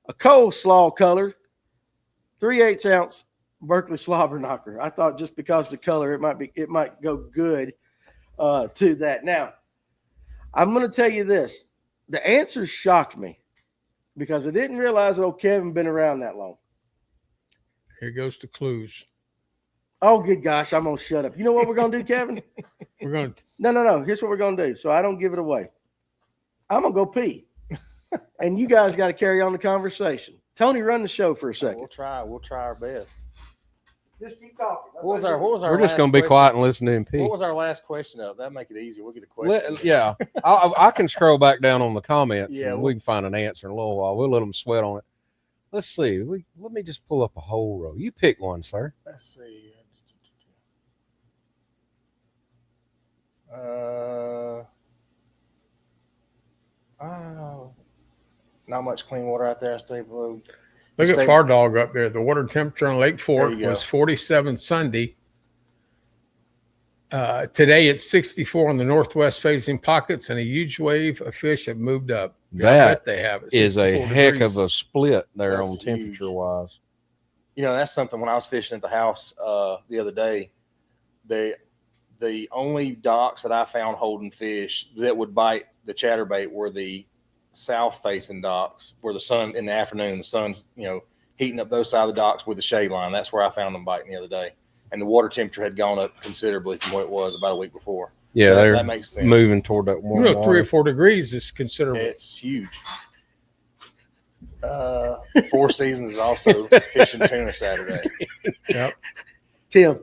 S1: a coleslaw color, 3/8 ounce Berkeley slobber knocker. I thought just because of the color, it might go good to that. Now, I'm going to tell you this. The answers shocked me because I didn't realize that old Kevin been around that long.
S4: Here goes the clues.
S1: Oh, good gosh, I'm going to shut up. You know what we're going to do, Kevin?
S4: We're going to
S1: No. Here's what we're going to do so I don't give it away. I'm going to go pee. And you guys got to carry on the conversation. Tony, run the show for a second.
S2: We'll try our best.
S1: Just keep talking.
S2: What was our
S3: We're just
S2: last
S3: going to be
S2: question?
S3: quiet and listen to him pee.
S2: What was our last question up? That'd make it easier. We'll get a question.
S3: Yeah, I can scroll back down on the comments
S2: Yeah,
S3: and we can find an answer in a little while. We'll let them sweat on it. Let's see. Let me just pull up a whole row. You pick one, sir.
S2: Let's see. Not much clean water out there. I stay below.
S4: look at Far Dog up there. The water temperature on Lake Fork
S2: There you go.
S4: was 47 Sunday. Today it's 64 on the northwest facing pockets, and a huge wave of fish have moved up. I
S3: That
S4: bet they have. It's
S3: is a
S4: 64
S3: heck
S4: degrees.
S3: of a split there
S2: That's
S3: on temperature wise.
S2: You know, that's something when I was fishing at the house the other day, the only docks that I found holding fish that would bite the chatterbait were the south facing docks where the sun in the afternoon, the sun's, heating up those side of the docks with the shade line. That's where I found them biting the other day. And the water temperature had gone up considerably from what it was about a week before.
S3: Yeah,
S2: So
S3: they're
S2: that makes sense.
S3: moving toward that warm
S4: 3
S3: water.
S4: or 4 degrees is considerable.
S2: It's huge. Four Seasons is also fishing tuna Saturday.
S4: Yep.
S1: Tim,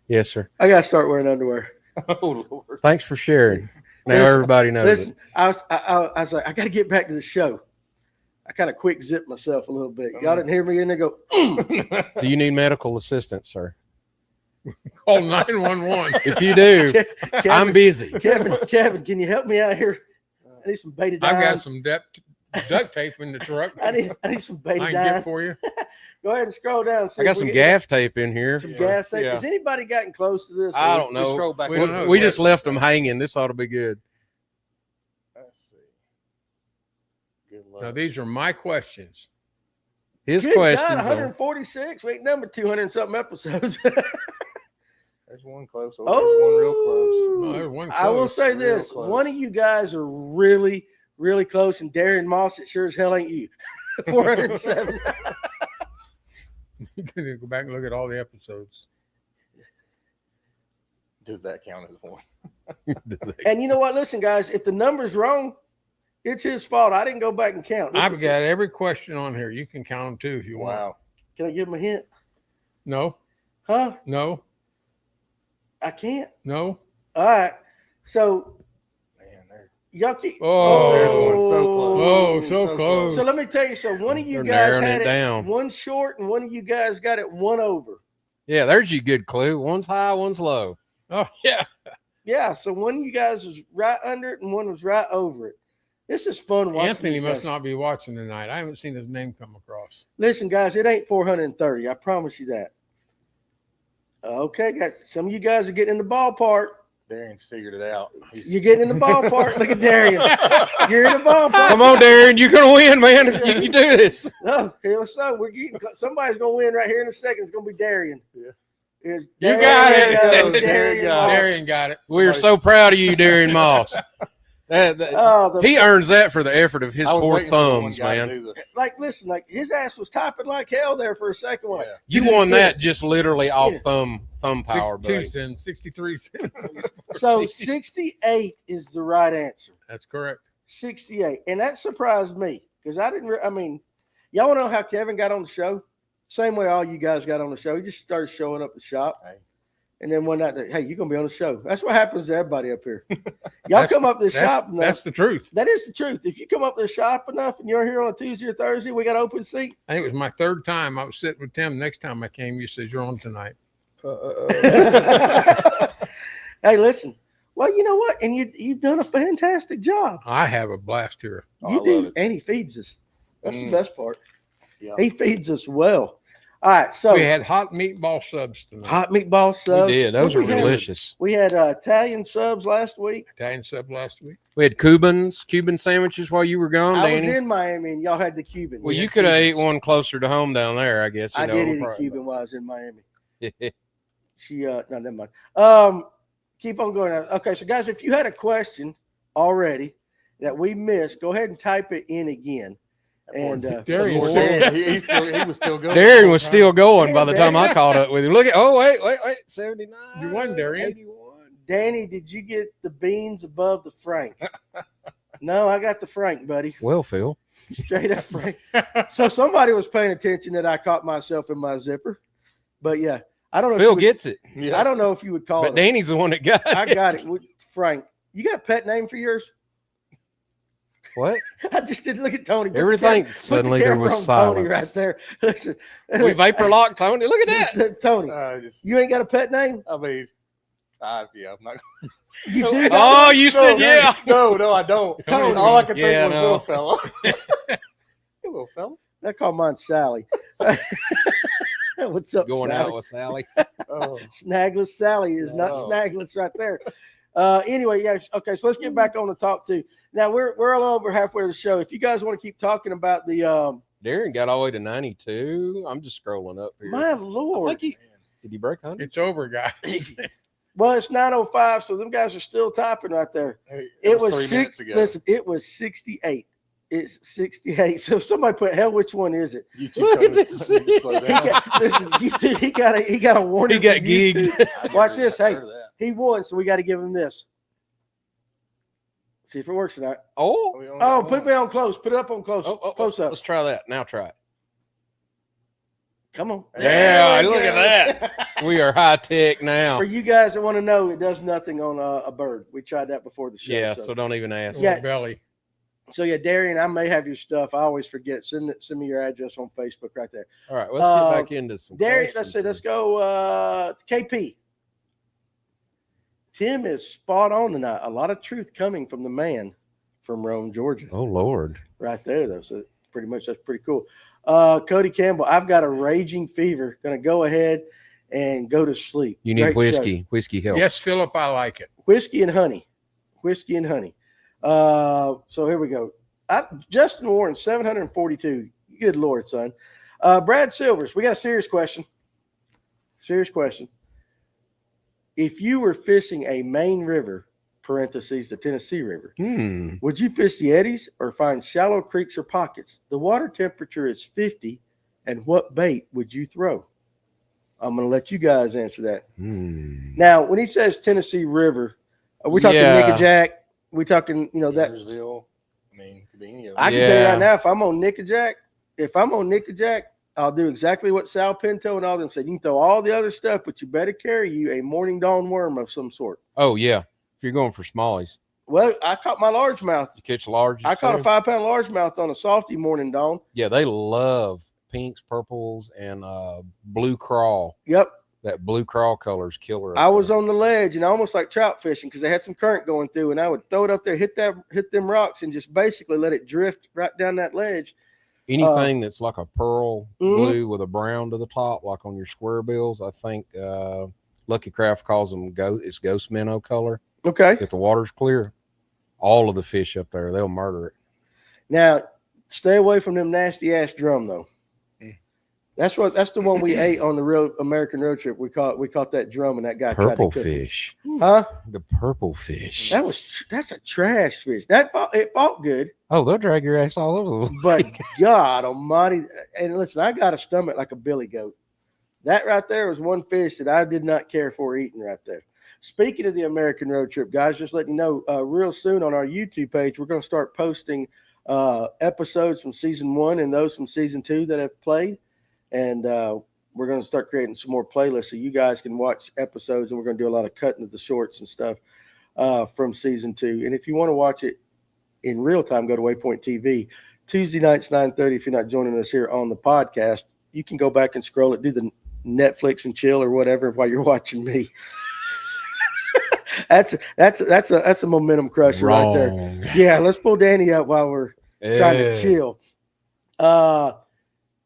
S3: Yes, sir.
S1: I got to start wearing underwear.
S2: Oh Lord!
S3: Thanks for sharing. Now
S1: Listen,
S3: everybody knows
S1: Listen,
S3: it.
S1: I was like, I got to get back to the show. I kind of quick zipped myself a little bit. Y'all didn't hear me in there go,
S3: Do you need medical assistance, sir?
S4: Call 911.
S3: If you do,
S1: Kevin,
S3: I'm busy.
S1: Kevin, can you help me out here? I need some betadine.
S4: I've got some duct tape in the truck.
S1: I need some
S4: I can
S1: betadine.
S4: get for you.
S1: Go ahead and scroll down. And see
S3: I got
S1: if we
S3: some
S1: get
S3: gaff tape in here.
S1: Some gaff tape.
S3: Yeah.
S1: Has anybody gotten close to this?
S3: I don't
S2: We scroll
S3: know.
S2: back
S4: We
S2: up.
S4: don't know.
S3: We just left them hanging. This ought to be good.
S2: Let's see. Good luck.
S4: Now, these are my questions.
S3: His
S1: Good
S3: questions.
S1: God,
S3: are-
S1: 146. We ain't number 200 and something episodes.
S2: There's one close. Oh, there's one real close.
S4: Oh, there's one
S1: I will
S4: close.
S1: say
S2: Real
S1: this:
S2: close.
S1: one of you guys are really, really close, and Darian Moss, it sure as hell ain't you. 407.
S4: You can go back and look at all the episodes.
S2: Does that count as one?
S1: And you know what? Listen, guys, if the number's wrong, it's his fault. I didn't go back and count.
S4: I've got every question on here. You can count them too if you want.
S2: Wow.
S1: Can I give him a hint?
S4: No,
S1: Huh?
S4: no,
S1: I can't.
S4: no.
S1: All right. So
S2: Man, there.
S1: y'all keep.
S4: Oh,
S2: there's one so close.
S4: Oh, so close.
S1: So let me tell you. So one of you
S3: They're
S1: guys
S3: narrowing
S1: had
S3: it
S1: it
S3: down.
S1: one short, and one of you guys got it one over.
S3: Yeah, there's your good clue. One's high, one's low.
S4: Oh, yeah.
S1: Yeah. So one of you guys was right under it, and one was right over it. This is fun watching.
S4: Anthony
S1: these
S4: must
S1: guys.
S4: not be watching tonight. I haven't seen his name come across.
S1: Listen, guys, it ain't 430. I promise you that. Okay, guys. Some of you guys are getting in the ballpark.
S2: Darian's figured it out.
S1: You're getting in the ballpark. Look at Darian. You're in the ballpark.
S3: Come on, Darren. You're going to win, man. You can do this.
S1: Oh, here so we're getting somebody's gonna win right here in a second. It's gonna be Darian.
S2: Yeah.
S1: Here's
S4: You got
S1: Darian.
S4: it.
S1: Darian
S3: Darian got
S1: Moss.
S3: it.
S4: Darian got it.
S3: We're so proud of you, Darren Moss.
S1: Oh,
S3: He earns that for the effort of his
S2: I was
S3: poor
S2: waiting for the one
S3: thumbs,
S2: guy to
S3: man.
S2: do the-
S1: like listen, like his ass was typing like hell there for a second. Like,
S2: Yeah.
S3: You won that just literally off
S1: Yeah.
S3: thumb power, buddy.
S4: 62 cents, 63 cents.
S1: so 68 is the right answer.
S4: That's correct.
S1: 68, and that surprised me because I didn't. I mean, y'all want to know how Kevin got on the show? Same way all you guys got on the show. He just started showing up at the shop.
S2: Hey.
S1: And then one night, hey, you're gonna be on the show. That's what happens to everybody up here. Y'all
S4: That's-
S1: come up to the shop enough.
S4: That's the truth.
S1: That is the truth. If you come up to the shop enough and you're here on a Tuesday or Thursday, we got open seat.
S4: I think it was my third time. I was sitting with Tim. Next time I came, you said, you're on tonight.
S1: Hey, listen. Well, you know what? And you've done a fantastic job.
S4: I have a blast here.
S2: Oh,
S1: You
S2: I
S1: do.
S2: love it.
S1: And he feeds us. That's the
S2: Mm.
S1: best part.
S2: Yeah.
S1: He feeds us well. All right. So
S4: We had hot meatball subs tonight.
S1: hot meatball subs.
S3: We did. Those
S1: What
S3: are
S1: we had?
S3: delicious.
S1: We had Italian subs last week.
S4: Italian sub last week.
S3: We had Cuban sandwiches while you were gone,
S1: I was
S3: Danny.
S1: in Miami and y'all had the Cubans.
S3: Well,
S1: We
S3: you
S1: had
S3: could have ate
S1: Cubans.
S3: one closer to home down there, I guess.
S1: I did eat a Cuban while I was in Miami. She no, never mind. Keep on going. Okay, so guys, if you had a question already that we missed, go ahead and type it in again. And
S4: Darian
S2: Poor
S4: was
S2: Darren, he was still going.
S3: Darren was still going by the time I
S1: Darren.
S3: caught up with him. Look at, wait, 79.
S4: You won, Darren.
S3: 81.
S1: Danny, did you get the beans above the Frank? No, I got the Frank, buddy.
S3: Well, Phil.
S1: Straight up Frank. So somebody was paying attention that I caught myself in my zipper. But yeah, I don't know.
S3: Phil
S1: if you
S3: gets it.
S1: would,
S2: Yeah.
S1: I don't know if you would call
S3: But
S1: it.
S3: Danny's the one that got it.
S1: I got it. Frank. You got a pet name for yours?
S3: What?
S1: I just didn't look at Tony. Put the
S3: Everything.
S1: put the
S3: Suddenly there
S1: camera
S3: was
S1: on Tony
S3: silence.
S1: right there. Listen,
S3: We vapor locked Tony. Look at that.
S1: Tony,
S2: Just,
S1: you ain't got a pet name?
S2: I mean, yeah, I'm not.
S1: You do.
S3: Oh, you said yeah.
S2: No, I don't.
S1: Tony.
S2: All I could think
S3: Yeah,
S2: was
S3: no.
S2: little fella. Hey, little fella.
S1: I call mine Sally. What's up,
S3: Going
S1: Sally?
S3: out with Sally.
S2: Oh,
S1: Snagless Sally is not
S2: Oh.
S1: snagless right there. Anyway, yeah. Okay, so let's get back on the talk too. Now we're a little over halfway of the show. If you guys want to keep talking about the
S3: Darren got all the way to 92. I'm just scrolling up here.
S1: my
S3: I
S1: lord,
S3: think did he break 100?
S4: It's over, guys.
S1: well, it's 9:05, so them guys are still typing right there.
S2: hey,
S1: It was
S2: 3 minutes ago.
S1: Listen, it was 68. It's 68. So if somebody put hell, which one is it?
S2: YouTube
S3: Look at
S2: code-
S3: this.
S2: you need to slow
S1: He
S2: down.
S1: got, listen, YouTube, he got a warning.
S3: He got
S1: from YouTube.
S3: gigged.
S2: I
S1: Watch
S2: never
S1: this,
S2: even
S1: hey.
S2: heard of that.
S1: He won, so we got to give him this. See if it works or not.
S3: Oh,
S2: We only
S1: Oh,
S2: got
S1: put
S2: one.
S1: it on close. Put it up on close. Close up.
S3: Let's try that. Now try it.
S1: Come on.
S3: Yeah,
S1: There we
S3: look
S1: go.
S3: at We are high tech now.
S1: For you guys that want to know, it does nothing on a bird. We tried that before the show.
S3: Yeah,
S1: So,
S3: so don't even ask.
S1: Yeah.
S4: Belly.
S1: so yeah, Darian, I may have your stuff. I always forget. Send me your address on Facebook right there.
S3: All right, let's get back into some.
S1: Darian,
S3: questions
S1: let's
S3: here.
S1: go. KP. Tim is spot on tonight. A lot of truth coming from the man from Rome, Georgia.
S3: Oh Lord.
S1: Right there, though. So pretty much that's pretty cool. Cody Campbell, I've got a raging fever. Gonna go ahead and go to sleep.
S3: You need
S1: Great show.
S3: whiskey. Whiskey helps.
S4: Yes, Philip, I like it.
S1: Whiskey and honey. So here we go. Justin Warren, 742. Good Lord, son. Brad Silvers, we got a serious question. If you were fishing a main river, parentheses, the Tennessee River, would you fish the eddies or find shallow creeks or pockets? The water temperature is 50, and what bait would you throw? I'm going to let you guys answer that. Now, when he says Tennessee River, are we talking
S3: Yeah.
S1: Nickajack? We talking, that
S2: Taylorsville. I mean, could be any of them.
S1: I can tell you
S3: Yeah.
S1: right now, if I'm on Nickajack, I'll do exactly what Sal Pinto and all them said. You can throw all the other stuff, but you better carry you a morning dawn worm of some sort.
S3: Oh yeah. If you're going for smallies,
S1: Well, I caught my largemouth.
S3: you catch large.
S1: I caught a
S3: too?
S1: 5-pound largemouth on a softy morning dawn.
S3: Yeah, they love pinks, purples, and blue crawl.
S1: Yep.
S3: That blue crawl color is killer.
S1: I was on the ledge and almost like trout fishing because they had some current going through, and I would throw it up there, hit them rocks, and just basically let it drift right down that ledge.
S3: anything that's like a pearl
S1: Mhm.
S3: blue with a brown to the top, like on your square bills. I think Lucky Craft calls them it's ghost minnow color.
S1: Okay.
S3: If the water's clear, all of the fish up there, they'll murder it.
S1: Now, stay away from them nasty ass drum though. That's the one we ate on the real American road trip. We caught that drum and that guy tried to
S3: Purple
S1: cook it.
S3: fish.
S1: Huh?
S3: The purple fish.
S1: That's a trash fish. It fought good,
S3: Oh, they'll drag your ass all over.
S1: but God Almighty! And listen, I got a stomach like a billy goat. That right there was one fish that I did not care for eating right there. Speaking of the American road trip, guys, just letting you know, real soon on our YouTube page, we're going to start posting episodes from season 1 and those from season 2 that have played. And we're going to start creating some more playlists so you guys can watch episodes, and we're going to do a lot of cutting of the shorts and stuff from season 2. And if you want to watch it in real time, go to Waypoint TV. Tuesday nights, 9:30. If you're not joining us here on the podcast, you can go back and scroll it, do the Netflix and chill or whatever while you're watching me. That's a momentum crusher right there.
S3: Wrong.
S1: Yeah, let's pull Danny up while we're trying to chill.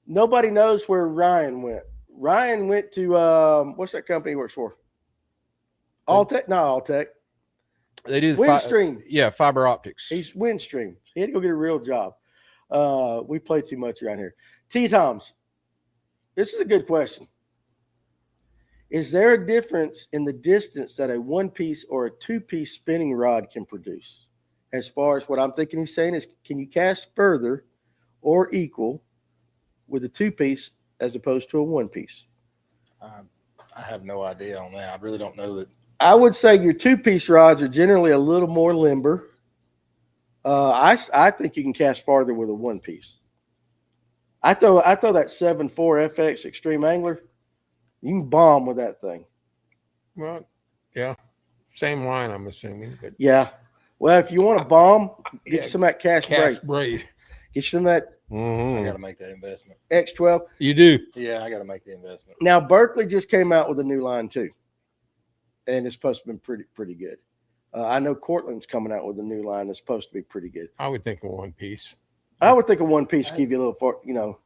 S1: Nobody knows where Ryan went. Ryan went to what's that company he works for? Alltech? Not Alltech.
S3: They do
S1: Windstream.
S3: fiber optics.
S1: He's Windstream. He had to go get a real job. We play too much around here. T-Toms. This is a good question. Is there a difference in the distance that a one-piece or a two-piece spinning rod can produce? As far as what I'm thinking he's saying is, can you cast further or equal with a two-piece as opposed to a one-piece?
S2: I have no idea on that. I really don't know that.
S1: I would say your two-piece rods are generally a little more limber. I think you can cast farther with a one-piece. I throw that 7.4 FX Extreme Angler. You can bomb with that thing.
S4: Well, yeah, same line, I'm assuming. But
S1: Yeah. Well, if you want to bomb, get some of that cast
S4: braid.
S1: Get some of that
S2: I got to make that investment.
S1: X12.
S4: You do.
S2: Yeah, I got to make the investment.
S1: Now, Berkeley just came out with a new line too, and it's supposed to be pretty good. I know Cortland's coming out with a new line that's supposed to be pretty good.
S4: I would think of one piece.
S1: I would think a one piece give you a little,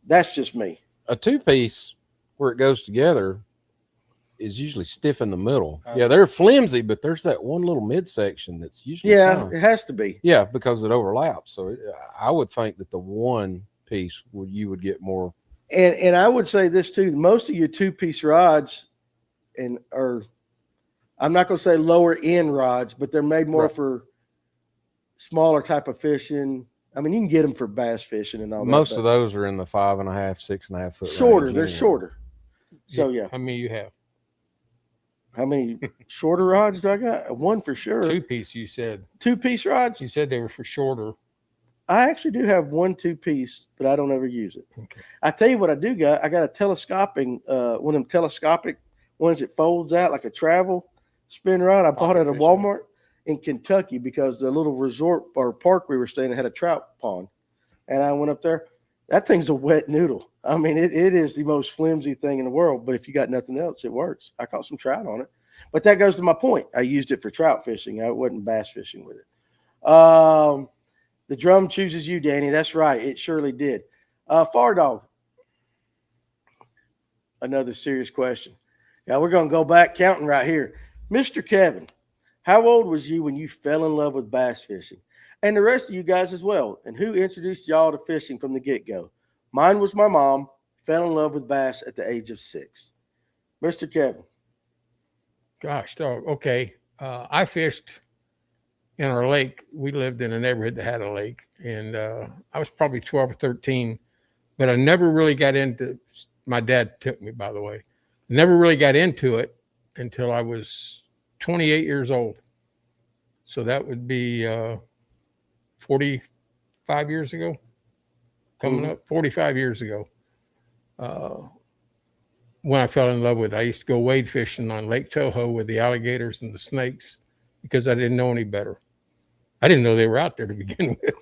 S1: that's just me.
S3: A two-piece where it goes together is usually stiff in the middle. Yeah, they're flimsy, but there's that one little midsection that's usually
S1: it has to be.
S3: Yeah, because it overlaps. So I would think that the one piece you would get more.
S1: And I would say this too. Most of your two-piece rods are, I'm not going to say lower end rods, but they're made more for smaller type of fishing. I mean, you can get them for bass fishing and all that.
S3: Most of those are in the 5.5, 6.5 foot
S1: shorter.
S3: range
S1: They're
S3: anyway.
S1: shorter. So yeah.
S4: How many you have?
S1: How many shorter rods do I got? One for sure.
S4: Two-piece, you said.
S1: Two-piece rods?
S4: You said they were for shorter.
S1: I actually do have one two-piece, but I don't ever use it.
S4: Okay.
S1: I tell you what I do got. I got a telescoping, one of them telescopic ones that folds out like a travel spin rod. I bought it at Walmart in Kentucky because the little resort or park we were staying at had a trout pond. And I went up there. That thing's a wet noodle. I mean, it is the most flimsy thing in the world, but if you got nothing else, it works. I caught some trout on it. But that goes to my point. I used it for trout fishing. I wasn't bass fishing with it. The drum chooses you, Danny. That's right. It surely did. Far Dog. Another serious question. Now we're going to go back counting right here. Mr. Kevin, how old was you when you fell in love with bass fishing? And the rest of you guys as well. And who introduced y'all to fishing from the get-go? Mine was my mom. Fell in love with bass at the age of 6. Mr. Kevin.
S4: Gosh, dog. Okay. I fished in our lake. We lived in a neighborhood that had a lake. And I was probably 12 or 13. But I never really got into – my dad took me, by the way. Never really got into it until I was 28 years old. So that would be 45 years ago. Coming up 45 years ago. When I fell in love with it, I used to go wade fishing on Lake Toho with the alligators and the snakes because I didn't know any better. I didn't know they were out there to begin with.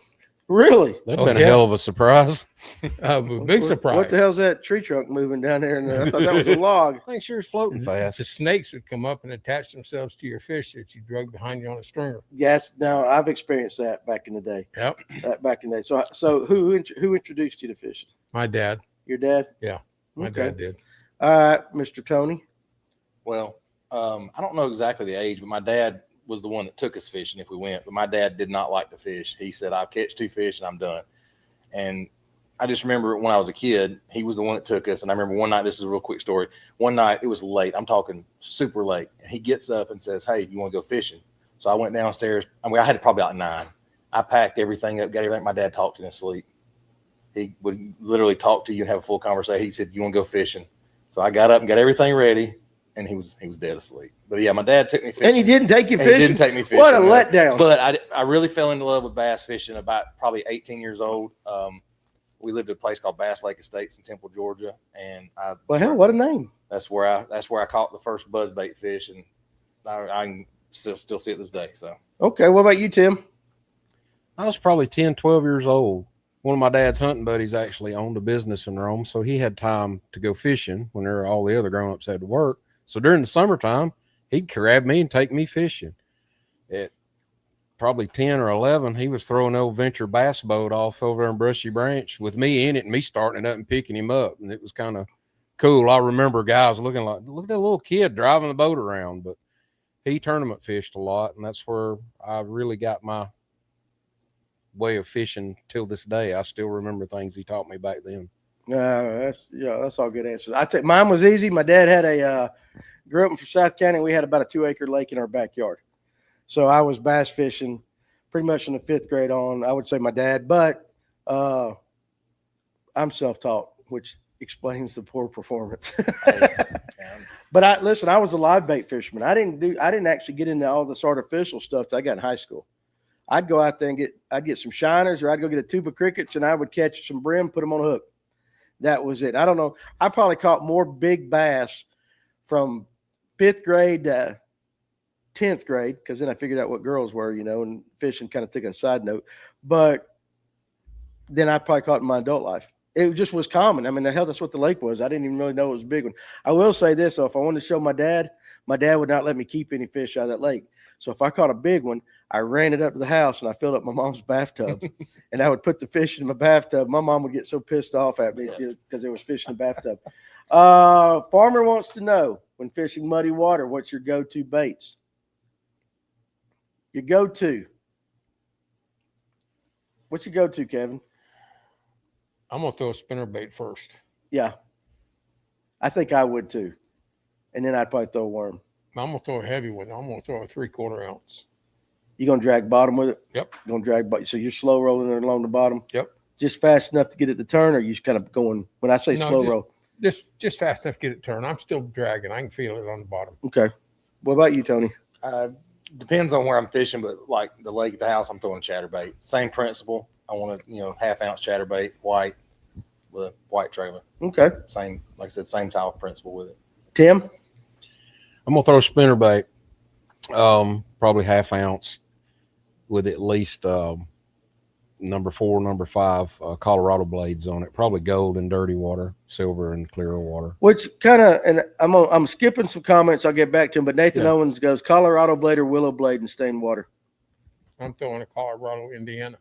S1: Really?
S3: That'd been a hell of a surprise.
S4: Big surprise.
S1: What the hell's that tree trunk moving down there? And I thought that was a log.
S3: I think sure it's floating fast.
S4: The snakes would come up and attach themselves to your fish that you drug behind you on a stringer.
S1: Yes, now I've experienced that back in the day.
S4: Yep.
S1: Back in the day. So who introduced you to fishing?
S4: My dad.
S1: Your dad?
S4: Yeah, my dad did.
S1: All right, Mr. Tony.
S2: Well, I don't know exactly the age, but my dad was the one that took us fishing if we went. But my dad did not like to fish. He said, "I'll catch 2 fish and I'm done." And I just remember when I was a kid, he was the one that took us. And I remember one night, this is a real quick story. One night, it was late. I'm talking super late. And he gets up and says, "Hey, you want to go fishing?" So I went downstairs. I mean, I had probably about 9. I packed everything up, got everything. My dad talked in his sleep. He would literally talk to you and have a full conversation. He said, "You want to go fishing?" So I got up and got everything ready, and he was dead asleep. But yeah, my dad took me fishing.
S1: And he didn't take you fishing?
S2: He didn't take me fishing.
S1: What a letdown.
S2: But I really fell into love with bass fishing about probably 18 years old. We lived at a place called Bass Lake Estates in Temple, Georgia, and
S1: what a name!
S2: That's where I caught the first buzzbait fish, and I can still see it this day. So
S1: okay, what about you, Tim?
S3: I was probably 10, 12 years old. One of my dad's hunting buddies actually owned a business in Rome, so he had time to go fishing when all the other grown-ups had to work. So during the summertime, he'd grab me and take me fishing. At probably 10 or 11, he was throwing an old Venture bass boat off over in Brushy Branch with me in it and me starting it up and picking him up. And it was kind of cool. I remember guys looking like, look at that little kid driving the boat around. But he tournament fished a lot, and that's where I really got my way of fishing till this day. I still remember things he taught me back then.
S1: That's all good answers. Mine was easy. My dad had grew up in Forsyth County. We had about a 2-acre lake in our backyard. So I was bass fishing pretty much in the 5th grade on, I would say my dad, but I'm self-taught, which explains the poor performance. But I was a live bait fisherman. I didn't actually get into all this artificial stuff till I got in high school. I'd go out there and I'd get some shiners, or I'd go get a tube of crickets, and I would catch some brim, put them on a hook. That was it. I don't know. I probably caught more big bass from 5th grade to 10th grade, because then I figured out what girls were, and fishing kind of took a side note. But then I probably caught in my adult life. It just was common. I mean, the hell, that's what the lake was. I didn't even really know it was a big one. I will say this, though. If I wanted to show my dad would not let me keep any fish out of that lake. So if I caught a big one, I ran it up to the house and I filled up my mom's bathtub and I would put the fish in my bathtub. My mom would get so pissed off at me because there was fish in the bathtub. Farmer wants to know, when fishing muddy water, what's your go-to baits? Your go-to. What's your go-to, Kevin?
S4: I'm going to throw a spinner bait first.
S1: Yeah. I think I would too. And then I'd probably throw a worm.
S4: I'm going to throw a heavy one. I'm going to throw a 3/4 ounce.
S1: You going to drag bottom with it?
S4: Yep.
S1: You're going to drag bottom. So you're slow rolling it along the bottom?
S4: Yep.
S1: Just fast enough to get it to turn, or you just kind of going, when I say slow roll?
S4: Just fast enough to get it turned. I'm still dragging. I can feel it on the bottom.
S1: Okay. What about you, Tony?
S2: Depends on where I'm fishing, but like the lake at the house, I'm throwing chatterbait. Same principle. I want a 1/2 ounce chatterbait, white, with a white trailer.
S1: Okay.
S2: Same, like I said, same type of principle with it.
S1: Tim?
S3: I'm going to throw a spinnerbait, probably 1/2 ounce, with at least number 4, number 5 Colorado blades on it. Probably gold and dirty water, silver and clear water. Which
S1: kind of, and I'm skipping some comments. I'll get back to him. But Nathan Owens goes Colorado blade or willow blade in stained water.
S4: I'm throwing a Colorado, Indiana.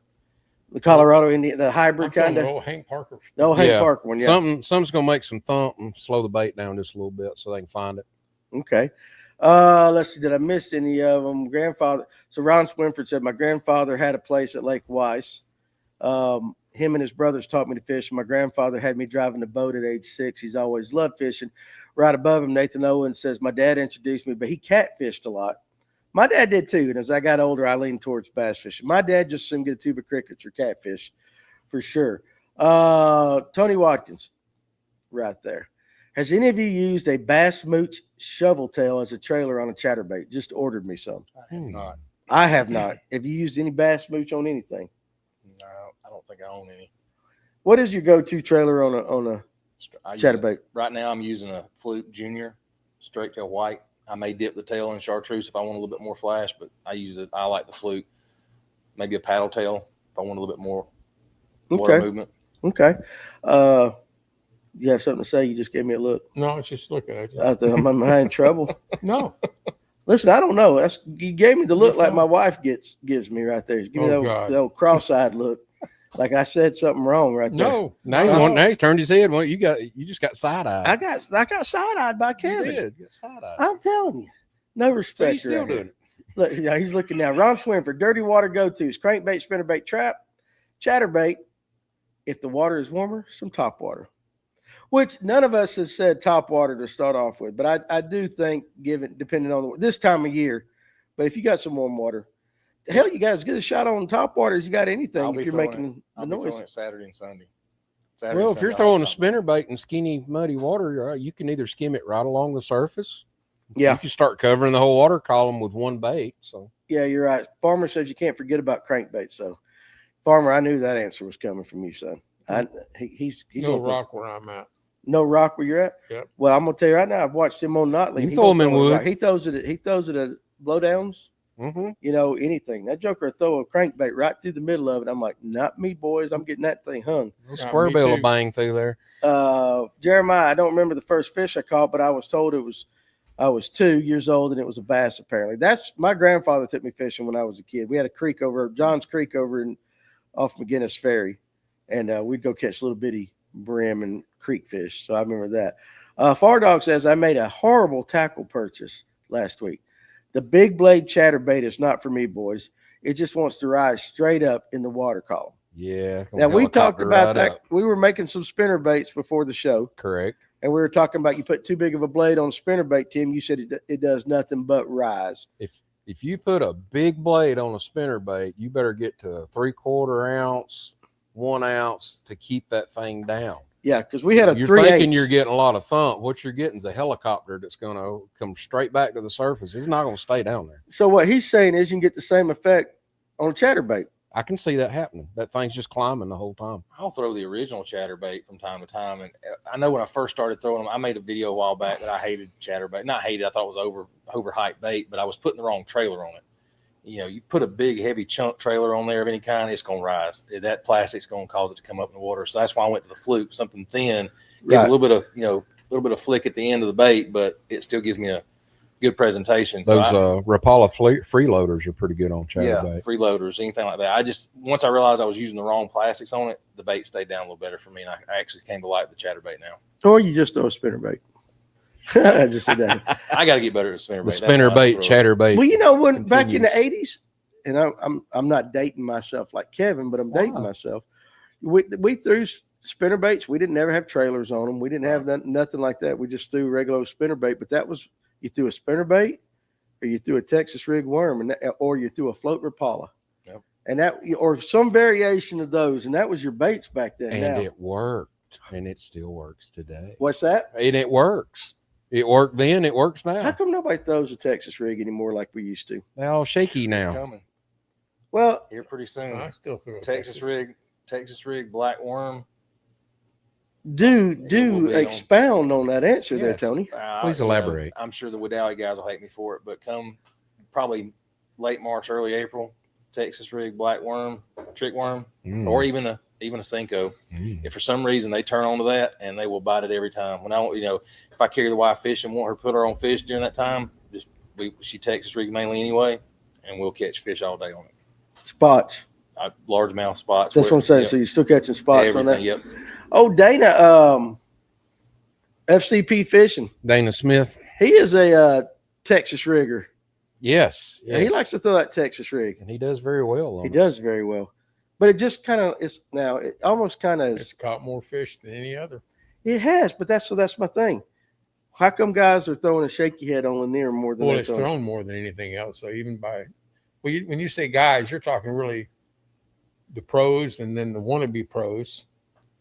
S1: The Colorado Indiana, the hybrid kind of.
S4: The old Hank Parker.
S1: The old Hank Parker one. Yeah.
S3: Something's gonna make some thump and slow the bait down just a little bit so they can find it.
S1: Okay. Let's see. Did I miss any of them? Grandfather. So Ron Swinford said, my grandfather had a place at Lake Weiss. Him and his brothers taught me to fish. My grandfather had me driving the boat at age 6. He's always loved fishing. Right above him, Nathan Owens says, my dad introduced me, but he catfished a lot. My dad did too. And as I got older, I leaned towards bass fishing. My dad just seemed to get a tube of crickets or catfish for sure. Tony Watkins, right there. Has any of you used a Bass Mooch shovel tail as a trailer on a chatterbait? Just ordered me some.
S2: I have not.
S1: I have not. Have you used any Bass Mooch on anything?
S2: No, I don't think I own any.
S1: What is your go-to trailer on a chatterbait?
S2: Right now, I'm using a Fluke Junior straight tail white. I may dip the tail in chartreuse if I want a little bit more flash, but I use it. I like the Fluke. Maybe a paddle tail if I want a little bit more water movement. Okay.
S1: You have something to say? You just gave me a look.
S4: No, it's just looking at you.
S1: Am I in trouble?
S4: No.
S1: Listen, I don't know. You gave me the look like my wife gives me right there. Give me the old cross-eyed look, like I said something wrong right there.
S4: No.
S3: Now he turned his head. Well, you just got side-eyed.
S1: I got side-eyed by Kevin.
S3: You did. You got side-eyed.
S1: I'm telling you, no respect.
S3: So you still doing it?
S1: Look, yeah, he's looking now. Ron Swinford, dirty water go-tos: crankbait, spinnerbait, trap, chatterbait. If the water is warmer, some top water. Which none of us has said top water to start off with, but I do think, depending on this time of year, but if you got some warm water, the hell, you guys get a shot on top water as you got anything if you're making the noise.
S2: Throwing it Saturday and Sunday.
S3: If you're throwing a spinnerbait in skinny, muddy water, you can either skim it right along the surface.
S1: Yeah.
S3: You can start covering the whole water column with one bait. So
S1: yeah, you're right. Farmer says you can't forget about crankbait. So, Farmer, I knew that answer was coming from you, son. He's
S4: no rock where I'm at.
S1: No rock where you're at?
S4: Yep.
S1: Well, I'm gonna tell you right now, I've watched him on Notley.
S3: You throw him in wood.
S1: He throws it at blowdowns.
S3: Mm-hmm.
S1: Anything. That joker throw a crankbait right through the middle of it. I'm like, not me, boys. I'm getting that thing hung.
S3: Square bill will bang through there.
S1: Jeremiah, I don't remember the first fish I caught, but I was told it was I was 2 years old, and it was a bass. Apparently, that's my grandfather took me fishing when I was a kid. We had a creek over Johns Creek over in off McGinnis Ferry, and we'd go catch little bitty brim and creek fish. So I remember that. Far Dog says I made a horrible tackle purchase last week. The big blade chatterbait is not for me, boys. It just wants to rise straight up in the water column.
S3: Yeah.
S1: Now we talked about that.
S3: Up.
S1: We were making some spinner baits before the show.
S3: Correct.
S1: And we were talking about you put too big of a blade on a spinnerbait, Tim. You said it does nothing but rise.
S3: If you put a big blade on a spinnerbait, you better get to a 3/4 ounce, 1 ounce to keep that thing down.
S1: Yeah, because we had a
S3: you're
S1: 3/8.
S3: thinking you're getting a lot of thump. What you're getting is a helicopter that's going to come straight back to the surface. It's not going to stay down there.
S1: So what he's saying is you can get the same effect on a chatterbait.
S3: I can see that happening. That thing's just climbing the whole time.
S2: I'll throw the original chatterbait from time to time. And I know when I first started throwing them, I made a video a while back that I hated chatterbait. Not hated, I thought it was overhyped bait, but I was putting the wrong trailer on it. You know, you put a big, heavy chunk trailer on there of any kind, it's going to rise. That plastic's going to cause it to come up in the water. So that's why I went to the fluke, something thin. Gives a little bit of, a little bit of flick at the end of the bait, but it still gives me a good presentation.
S3: Those Rapala freeloaders are pretty good on chatterbait.
S2: Yeah, freeloaders, anything like that. Once I realized I was using the wrong plastics on it, the bait stayed down a little better for me, and I actually came to like the chatterbait now.
S1: Or you just throw a spinnerbait. I just said that.
S2: I got to get better at spinnerbait.
S3: The spinnerbait, chatterbait.
S1: Well, when back in the 80s, and I'm not dating myself like Kevin, but I'm dating myself. We threw spinnerbaits. We didn't never have trailers on them. We didn't have nothing like that. We just threw regular spinnerbait. But that was you threw a spinnerbait, or you threw a Texas rig worm, or you threw a floating Rapala.
S2: Yep.
S1: And that, or some variation of those, and that was your baits back then.
S3: And it worked, and it still works today.
S1: What's that?
S3: And it works. It worked then. It works now.
S1: How come nobody throws a Texas rig anymore like we used to?
S3: They're all shaky now.
S2: It's coming.
S1: Well,
S2: here pretty soon.
S4: I still feel
S2: Texas rig, black worm.
S1: Do expound on that answer there, Tony.
S3: Please elaborate.
S2: I'm sure the Wadally guys will hate me for it, but come probably late March, early April, Texas rig, black worm, trick worm, or even a Cinco. If for some reason they turn onto that, and they will bite it every time. When if I carry the wife fish and want her to put her on fish during that time, she Texas rig mainly anyway, and we'll catch fish all day on it.
S1: Spots.
S2: Largemouth spots.
S1: That's what I'm saying. Yep. So you're still catching spots on that?
S2: Yep.
S1: Oh, Dana, FCP Fishing.
S3: Dana Smith.
S1: He is a Texas rigger.
S3: Yes.
S1: Yeah, he likes to throw that Texas rig.
S3: And he does very well.
S1: He does very well. But it just kind of is now. It almost kind of
S4: It's caught more fish than any other.
S1: It has, but that's my thing. How come guys are throwing a shaky head on Lanier more than?
S4: Well, it's thrown more than anything else. So even when you say guys, you're talking really the pros and then the wannabe pros,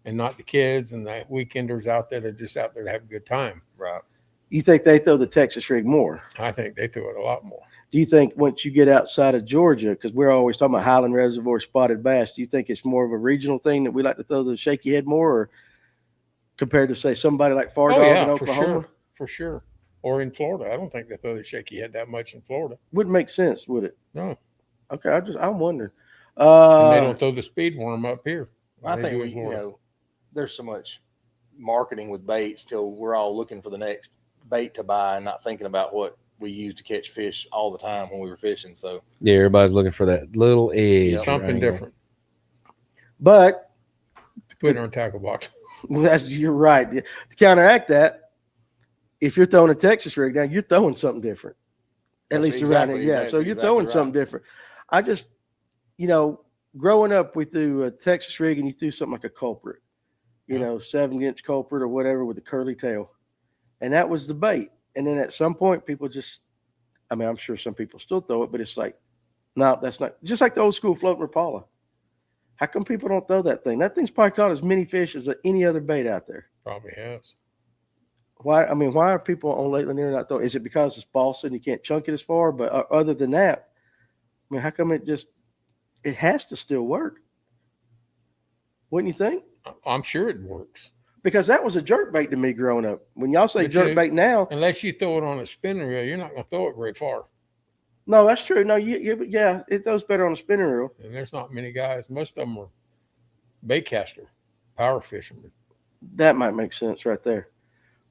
S4: and not the kids and the weekenders out there that are just out there to have a good time.
S2: Right.
S1: You think they throw the Texas rig more?
S4: I think they throw it a lot more.
S1: Do you think once you get outside of Georgia, because we're always talking about Highland Reservoir spotted bass, do you think it's more of a regional thing that we like to throw the shaky head more, or compared to say somebody like Far Dog in Oklahoma?
S4: For sure. Or in Florida. I don't think they throw the shaky head that much in Florida.
S1: Wouldn't make sense, would it?
S4: No.
S1: Okay, I'm wondering.
S4: And they don't throw the speed worm up here.
S2: I think there's so much marketing with baits till we're all looking for the next bait to buy and not thinking about what we used to catch fish all the time when we were fishing. So
S3: yeah, everybody's looking for that little edge,
S4: something different.
S1: But
S4: put it in our tackle box.
S1: You're right. To counteract that, if you're throwing a Texas rig down, you're throwing something different. At least around it, yeah. So you're throwing something different. I just, growing up, we threw a Texas rig and you threw something like a culprit, 7-inch culprit or whatever with a curly tail. And that was the bait. And then at some point, people just, I'm sure some people still throw it, but it's like, no, that's not. Just like the old school floating Rapala. How come people don't throw that thing? That thing's probably caught as many fish as any other bait out there.
S4: Probably has.
S1: Why are people on Lake Lanier not throwing? Is it because it's balsa and you can't chunk it as far? But other than that, how come it has to still work? Wouldn't you think?
S4: I'm sure it works.
S1: Because that was a jerk bait to me growing up. When y'all say jerk bait now,
S4: unless you throw it on a spinning reel, you're not going to throw it very far.
S1: No, that's true. No, it throws better on a spinning reel.
S4: And there's not many guys. Most of them are bait caster, power fishermen.
S1: That might make sense right there.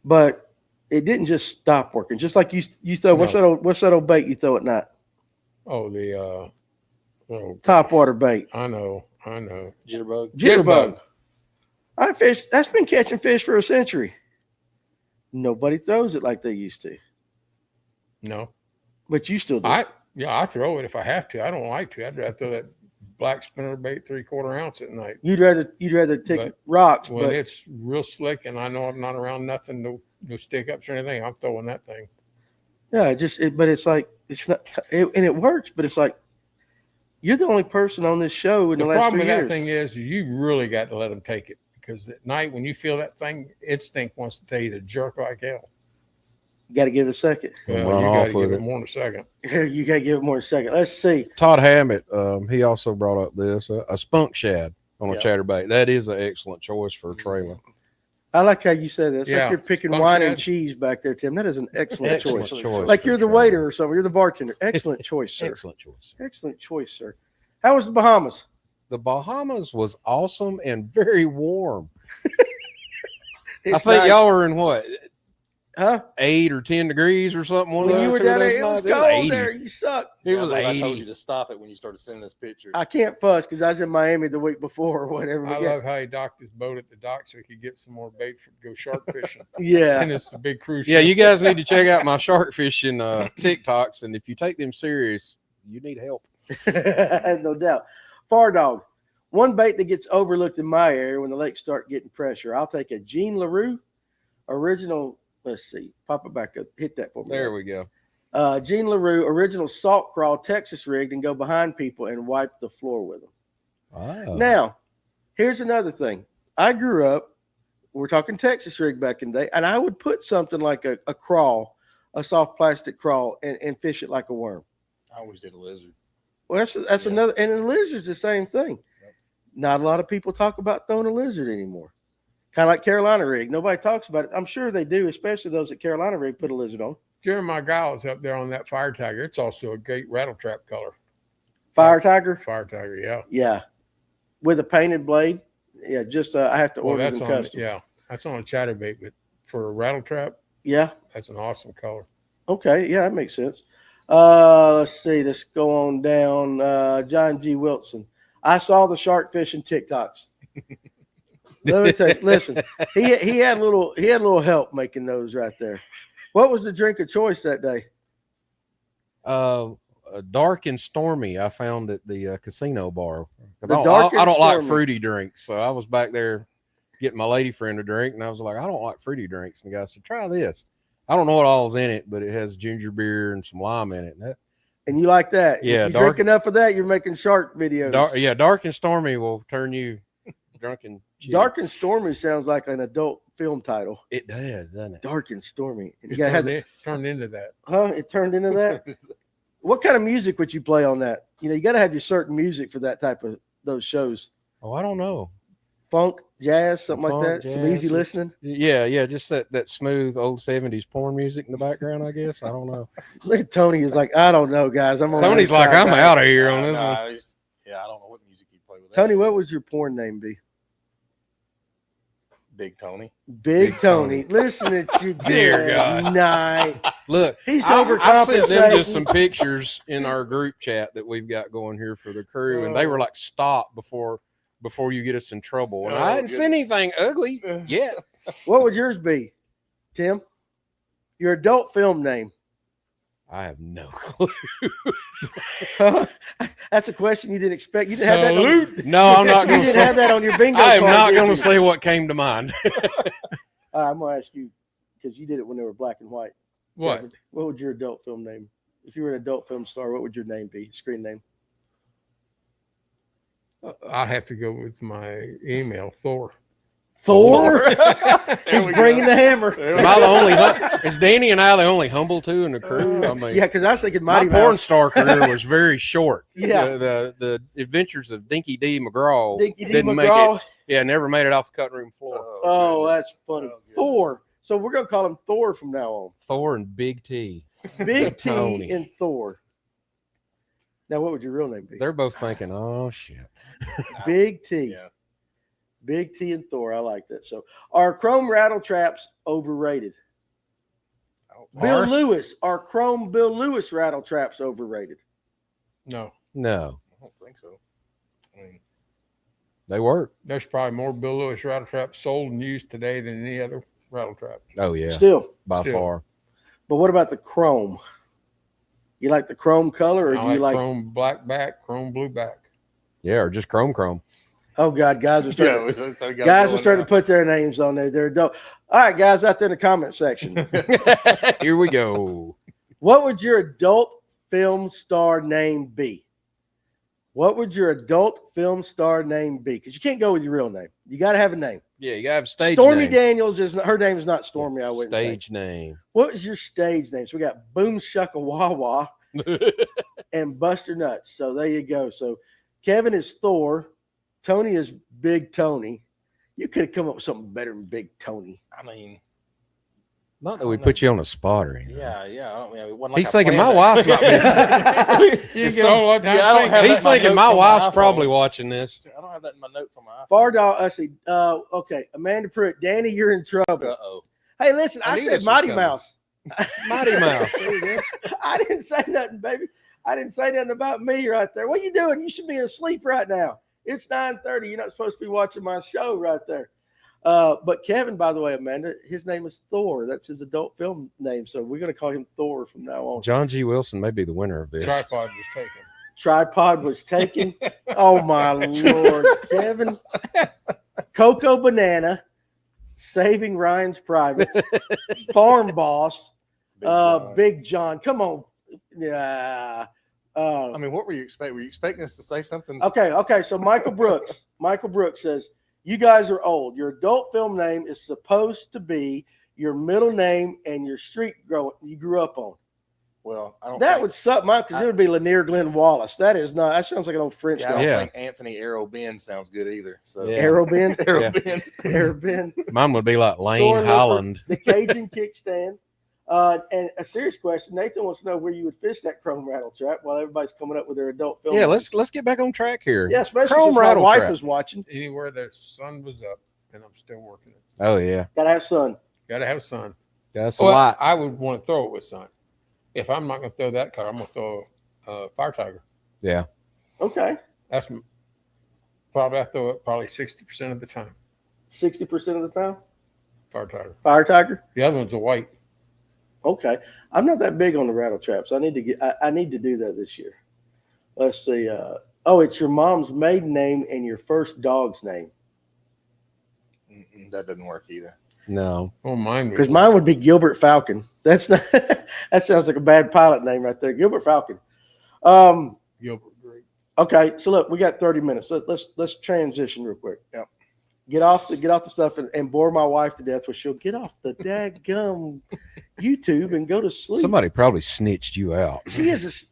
S1: But it didn't just stop working. Just like you throw
S4: No.
S1: what's that old bait you throw at night?
S4: Oh, the
S1: Topwater bait.
S4: I know.
S2: Jitterbug.
S1: I fished. That's been catching fish for a century. Nobody throws it like they used to,
S4: No.
S1: but you still do.
S4: I throw it if I have to. I don't like to. I'd rather throw that black spinner bait 3/4 ounce at night.
S1: You'd rather take
S4: But
S1: rocks,
S4: When
S1: but
S4: it's real slick and I know I'm not around nothing, no stick ups or anything, I'm throwing that thing.
S1: yeah, but it's like it's not, and it works. But it's like you're the only person on this show in
S4: The
S1: the last
S4: problem
S1: 3
S4: with
S1: years.
S4: that thing is you really got to let them take it, because at night when you feel that thing, instinct wants to tell you to jerk like hell.
S1: You got to give it a second.
S3: And
S4: Well,
S3: run
S4: you
S3: off
S4: got to
S3: with
S4: give
S3: it.
S4: it more than a second.
S1: You got to give it more a second. Let's see.
S3: Todd Hammett, he also brought up this a spunk shad on a
S2: Yeah.
S3: chatterbait. That is an excellent choice for a trailer.
S1: I like how you said that. It's
S4: Yeah,
S1: like you're picking
S4: spunk
S1: wine and
S4: shad.
S1: cheese back there, Tim. That is an excellent choice.
S3: choice.
S1: Like
S3: for
S1: you're the
S3: trailer.
S1: waiter or something. You're the bartender. Excellent choice, sir.
S3: Excellent choice.
S1: Excellent choice, sir. How was the Bahamas?
S3: The Bahamas was awesome and very warm.
S1: It's
S3: I think
S1: nice.
S3: y'all were in what,
S1: Huh?
S3: 8 or 10 degrees or something. One of
S1: When you
S3: those
S1: were
S3: two of
S1: down there,
S3: those
S1: it was
S3: nights.
S1: cold
S3: 80.
S1: there. You suck.
S3: It was
S2: I
S3: 80.
S2: told you to stop it when you started sending us pictures.
S1: I can't fuss because I was in Miami the week before or whatever.
S4: I
S1: But yeah.
S4: love how he docked his boat at the dock so he could get some more bait for go shark fishing.
S1: Yeah.
S4: And it's the big cruise
S3: Yeah,
S4: ship.
S3: you guys need to check out my shark fishing TikToks, and if you take them serious, you need help.
S1: No doubt. Far dog. One bait that gets overlooked in my area when the lakes start getting pressure. I'll take a Jean LaRue original. Let's see. Pop it back up. Hit that for me.
S3: There we go.
S1: Jean LaRue original salt crawl Texas rigged and go behind people and wipe the floor with them.
S3: Oh.
S1: Now, here's another thing. I grew up, we're talking Texas rig back in the day, and I would put something like a crawl, a soft plastic crawl, and fish it like a worm.
S2: I always did a lizard.
S1: Well, that's
S2: Yeah.
S1: another, and a lizard's the same thing.
S2: Yep.
S1: Not a lot of people talk about throwing a lizard anymore. Kind of like Carolina rig. Nobody talks about it. I'm sure they do, especially those at Carolina rig put a lizard on.
S4: Jeremiah Giles up there on that fire tiger. It's also a great rattle trap color.
S1: Fire tiger.
S4: Fire tiger, yeah.
S1: Yeah. With a painted blade. Yeah, just I have to
S4: Well,
S1: order
S4: that's
S1: them
S4: on
S1: custom.
S4: yeah. That's on a chatterbait, but for a rattle trap,
S1: Yeah.
S4: that's an awesome color.
S1: Okay. Yeah, that makes sense. Let's see. Let's go on down. John G. Wilson. I saw the shark fishing TikToks. Let me tell you, listen, he had a little help making those right there. What was the drink of choice that day?
S3: Dark and stormy. I found at the casino bar.
S1: The dark and
S3: I don't like
S1: stormy.
S3: fruity drinks, so I was back there getting my lady friend a drink, and I was like, I don't like fruity drinks. And the guy said, try this. I don't know what all's in it, but it has ginger beer and some lime in it.
S1: And you like that?
S3: Yeah,
S1: If you
S3: dark-
S1: drink enough of that, you're making shark videos.
S3: Dark and stormy will turn you drunken.
S1: Dark and Stormy sounds like an adult film title.
S3: It does, doesn't it?
S1: Dark and Stormy. And you
S4: It
S1: gotta have
S4: turned into that.
S1: It turned into that. What kind of music would you play on that? You got to have your certain music for that type of those shows.
S3: Oh, I don't know.
S1: Funk, jazz, something like
S3: Funk,
S1: that. Some easy
S3: jazz.
S1: listening.
S3: Yeah, just that smooth old 70s porn music in the background, I guess. I don't know.
S1: Look at Tony is like, I don't know, guys. I'm on
S3: Tony's
S1: the
S3: like,
S1: inside
S3: I'm
S1: back.
S3: out of here on this
S2: Nah,
S3: one.
S2: I don't know what music you play with. that.
S1: Tony, what would your porn name be?
S2: Big Tony.
S1: Big Tony. Listen at you.
S3: Dear
S1: Good
S3: God.
S1: night.
S3: Look,
S1: He's
S3: I sent them
S1: overcompensating.
S3: just some pictures in our group chat that we've got going here for the crew, and they were like, "Stop before you get us in trouble." And
S2: Oh,
S3: I hadn't seen anything ugly yet.
S1: What would yours be, Tim? Your adult film name.
S3: I have no clue.
S1: That's a question you didn't expect. You didn't have that.
S4: Salute.
S3: No, I'm not
S1: You
S3: going to
S1: didn't have
S3: say.
S1: that on your bingo
S3: I am
S1: card,
S3: not
S1: did
S3: going
S1: you?
S3: to say what came to mind.
S1: I'm going to ask you because you did it when they were black and white.
S4: What?
S1: What would your adult film name? If you were an adult film star, what would your name be? Screen name?
S4: I'll have to go with my email, Thor.
S1: Thor. He's
S2: we
S1: bringing
S2: go.
S1: the hammer.
S3: Am I the only? Is Danny and I the only humble two in the crew? I mean,
S1: Yeah, because I was thinking
S3: my
S1: Mighty
S3: porn
S1: Mouse.
S3: star career was very short.
S1: Yeah.
S3: The Adventures of Dinky D. McGraw
S1: Dinky D.
S3: didn't make
S1: McGraw.
S3: it. Yeah, never made it off the cutting room floor.
S1: Oh,
S2: goodness.
S1: that's funny.
S2: Oh, goodness.
S1: Thor. So we're gonna call him Thor from now on.
S3: Thor and Big T.
S1: Big T
S3: Tony.
S1: and Thor. Now, what would your real name be?
S3: They're both thinking, "Oh shit."
S1: Big T.
S2: Yeah.
S1: Big T and Thor. I like that. So, are chrome rattle traps overrated? Bill
S4: Are?
S1: Lewis, are chrome Bill Lewis rattle traps overrated?
S4: No,
S3: No,
S2: I don't think so. I mean,
S3: they work.
S4: there's probably more Bill Lewis rattle traps sold and used today than any other rattle trap.
S3: Oh yeah,
S1: Still.
S3: by
S4: Still.
S3: far.
S1: But what about the chrome? You like the chrome color, or
S4: I
S1: do you like?
S4: chrome black back, chrome blue back.
S3: Yeah, or just chrome.
S1: Oh God, guys are starting.
S2: so
S1: Guys are starting to put their names on there. They're dope. All right, guys, out there in the comment section,
S3: Here we go.
S1: what would your adult film star name be? What would your adult film star name be? Because you can't go with your real name. You got to have a name.
S3: Yeah, you gotta have stage
S1: Stormy
S3: names.
S1: Daniels is her name is not Stormy. I wouldn't think.
S3: Stage name.
S1: What is your stage name? So we got Boom Shucka Wawa and Buster Nuts. So there you go. So Kevin is Thor. Tony is Big Tony. You could have come up with something better than Big Tony.
S2: I mean,
S3: Not that we put you on a spot or anything.
S2: yeah. I don't. It wasn't like
S3: He's
S2: I
S3: thinking
S2: planned
S3: my
S2: that.
S3: wife might be.
S4: You
S2: If
S4: get a whole lot of time
S2: I don't have
S3: He's
S2: that in my
S3: thinking
S2: notes
S3: my
S2: on
S3: wife's
S2: iPhone.
S3: probably watching this.
S2: I don't have that in my notes on my iPhone.
S1: Far dog. I see. Okay. Amanda Pruitt. Danny, you're in trouble.
S2: Uh-oh.
S1: Hey, listen,
S3: I
S1: I
S3: knew
S1: said
S3: this was
S1: Mighty
S3: coming.
S1: Mouse.
S3: Mighty Mouse. There you go.
S1: I didn't say nothing, baby. I didn't say nothing about me right there. What are you doing? You should be asleep right now. It's 9:30. You're not supposed to be watching my show right there. But Kevin, by the way, Amanda, his name is Thor. That's his adult film name. So we're going to call him Thor from now on.
S3: John G. Wilson may be the winner of this.
S4: tripod was taken.
S1: Tripod was taken. Oh, my Lord. Kevin. Coco Banana. Saving Ryan's Privates. Farm Boss. Big John. Come on. Yeah.
S2: I mean, what were you expecting? Were you expecting us to say something?
S1: Okay. So Michael Brooks says, you guys are old. Your adult film name is supposed to be your middle name and your street you grew up on.
S2: Well, I don't.
S1: That
S2: think,
S1: would suck, Mike, because it would be Lanier Glenn Wallace. That sounds like an old French
S2: Yeah, I
S1: guy.
S2: don't
S3: Yeah.
S2: think Anthony Arrow Ben sounds good either. So
S3: Yeah.
S1: Arrowbend.
S2: Arrow
S3: Yeah.
S2: Ben.
S1: Arrowbend.
S3: Mine would be like Lane
S1: Sore Leopard,
S3: Holland.
S1: The Cajun kickstand. And a serious question. Nathan wants to know where you would fish that chrome rattle trap while everybody's coming up with their adult film.
S3: Yeah,
S1: names.
S3: let's get back on track here.
S1: Yeah, especially
S3: Chrome
S1: since my
S3: rattle
S1: wife
S3: trap.
S1: is watching.
S4: Anywhere the sun was up, and I'm still working it.
S3: Oh yeah,
S1: Gotta have sun.
S4: Got to have sun.
S3: that's a
S4: Well,
S3: lot.
S4: I would want to throw it with sun. If I'm not going to throw that color, I'm going to throw Fire Tiger.
S3: Yeah,
S1: Okay.
S4: That's probably I throw it probably 60% of the time.
S1: 60% of the time.
S4: Fire Tiger.
S1: Fire Tiger.
S4: The other one's a white.
S1: Okay. I'm not that big on the rattle traps. I need to do that this year. Let's see. It's your mom's maiden name and your first dog's name.
S2: That doesn't work either.
S3: no,
S4: Oh, mine.
S1: Because mine would be Gilbert Falcon. That's not. That sounds like a bad pilot name right there, Gilbert Falcon.
S4: Gilbert Grape.
S1: Okay, so look, we got 30 minutes. Let's transition real quick. Yep. Get off the stuff and bore my wife to death, where she'll get off the daggum YouTube and go to sleep.
S3: somebody probably snitched you out.
S1: She is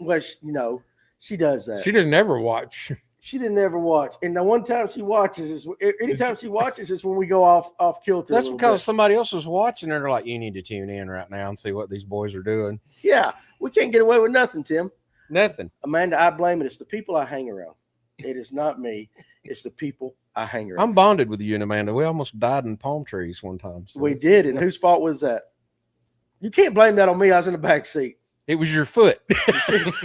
S1: she does that.
S4: She didn't ever watch.
S1: She didn't ever watch, and the one time she watches is anytime she watches is when we go off kilter.
S3: That's
S1: a little
S3: because
S1: bit.
S3: somebody else was watching, and they're like, "You need to tune in right now and see what these boys are doing."
S1: Yeah, we can't get away with nothing, Tim.
S3: Nothing.
S1: Amanda, I blame it. It's the people I hang around. It is not me. It's the people I hang around.
S3: I'm bonded with you and Amanda. We almost died in palm trees one time. So
S1: We did, and whose fault was that? You can't blame that on me. I was in the back seat.
S3: it was your foot.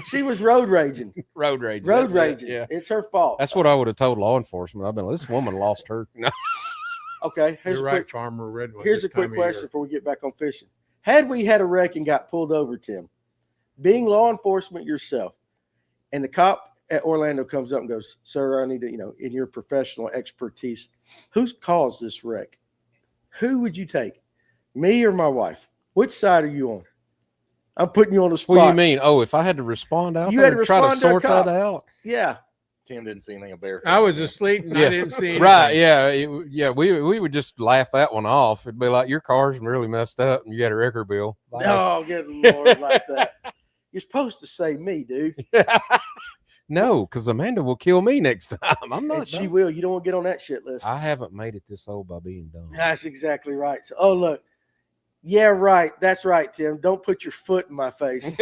S1: She was road raging.
S3: Road rage.
S1: Road
S3: That's it.
S1: raging.
S3: Yeah.
S1: It's her fault.
S3: That's what I would have told law enforcement. I've been, this woman lost her. No.
S1: Okay. Here's
S4: You're
S1: a
S4: right,
S1: quick,
S4: Farmer Redwood.
S1: here's a quick question before we get back on fishing. Had we had a wreck and got pulled over, Tim, being law enforcement yourself, and the cop at Orlando comes up and goes, "Sir, I need to, in your professional expertise, who's caused this wreck? Who would you take? Me or my wife? Which side are you on?" I'm putting you on the spot.
S3: What do you mean? Oh, if I had to respond out
S1: You
S3: there
S1: had to
S3: and try to
S1: respond to a
S3: sort
S1: cop.
S3: that out?
S1: Yeah.
S2: Tim didn't see anything of bear.
S4: I was asleep and
S3: Yeah.
S4: I didn't see anything.
S3: Right. Yeah. We would just laugh that one off. It'd be like, your car's really messed up and you got a record bill. Bye.
S1: Oh, good Lord, like that. You're supposed to say me, dude.
S3: No, because Amanda will kill me next time. I'm not.
S1: And she
S3: dumb.
S1: will. You don't want to get on that shit list.
S3: I haven't made it this old by being dumb.
S1: That's exactly right. So, look. Yeah, right. That's right, Tim. Don't put your foot in my face.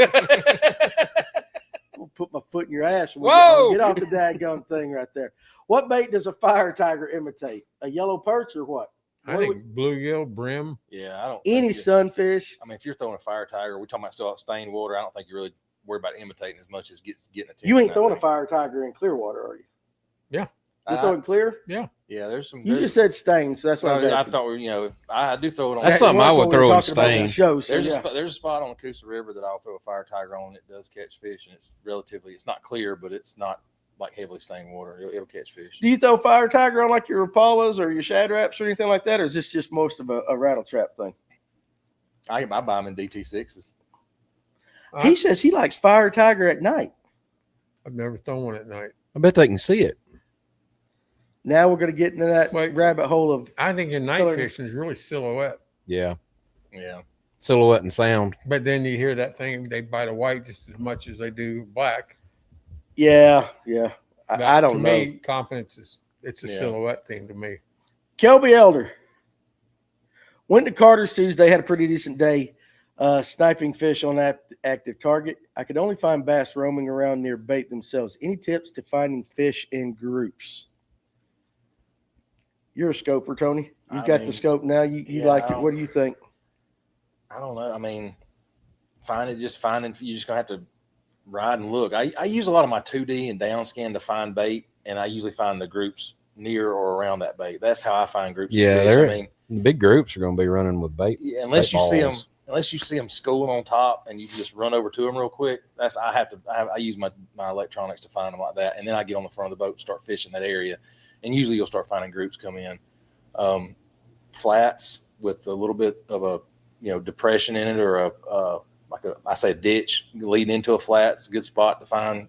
S1: I'll put my foot in your ass. When we
S3: Whoa!
S1: get off the daggone thing right there. What bait does a fire tiger imitate? A yellow perch or what?
S4: I think bluegill, brim.
S2: Yeah, I don't.
S1: Any
S2: think
S1: sunfish.
S2: I mean, if you're throwing a fire tiger, we're talking about still stained water. I don't think you really worry about imitating as much as getting attention.
S1: You ain't throwing a fire tiger in clear water, are you?
S4: Yeah.
S1: You're throwing clear?
S2: Yeah, there's some.
S1: You just said stained, so that's what I was
S2: I
S1: asking.
S2: thought I do throw it on.
S3: That's something I would throw in stain.
S1: There's
S2: There's a spot on the Coosa River that I'll throw a fire tiger on. It does catch fish, and it's not clear, but it's not like heavily stained water. It'll catch fish.
S1: Do you throw fire tiger on like your Rapalas or your shad wraps or anything like that, or is this just most of a rattle trap thing?
S2: I buy them in DT6s.
S1: He says he likes fire tiger at night.
S4: I've never thrown one at night.
S3: I bet they can see it.
S1: Now we're going to get into that rabbit hole of.
S4: I think your night fishing is really silhouette.
S3: Yeah.
S2: Yeah.
S3: Silhouette and sound.
S4: But then you hear that thing, they bite a white just as much as they do black.
S1: Yeah. I don't know.
S4: To me, confidence it's a silhouette thing to me.
S1: Kelby Elder went to Carter's Tuesday, had a pretty decent day sniping fish on that active target. I could only find bass roaming around near bait themselves. Any tips to finding fish in groups? You're a scoper, Tony. You've got the scope now. You like it. What do you think?
S2: I don't know. I mean, you just going to have to ride and look. I use a lot of my 2D and down scan to find bait, and I usually find the groups near or around that bait. That's how I find groups.
S3: Yeah,
S2: of fish. I mean,
S3: the big groups are going to be running with bait.
S2: Yeah, unless you see them schooling on top and you can just run over to them real quick. I use my electronics to find them like that, and then I get on the front of the boat and start fishing that area. And usually you'll start finding groups come in. Flats with a little bit of a depression in it, or a ditch leading into a flat. It's a good spot to find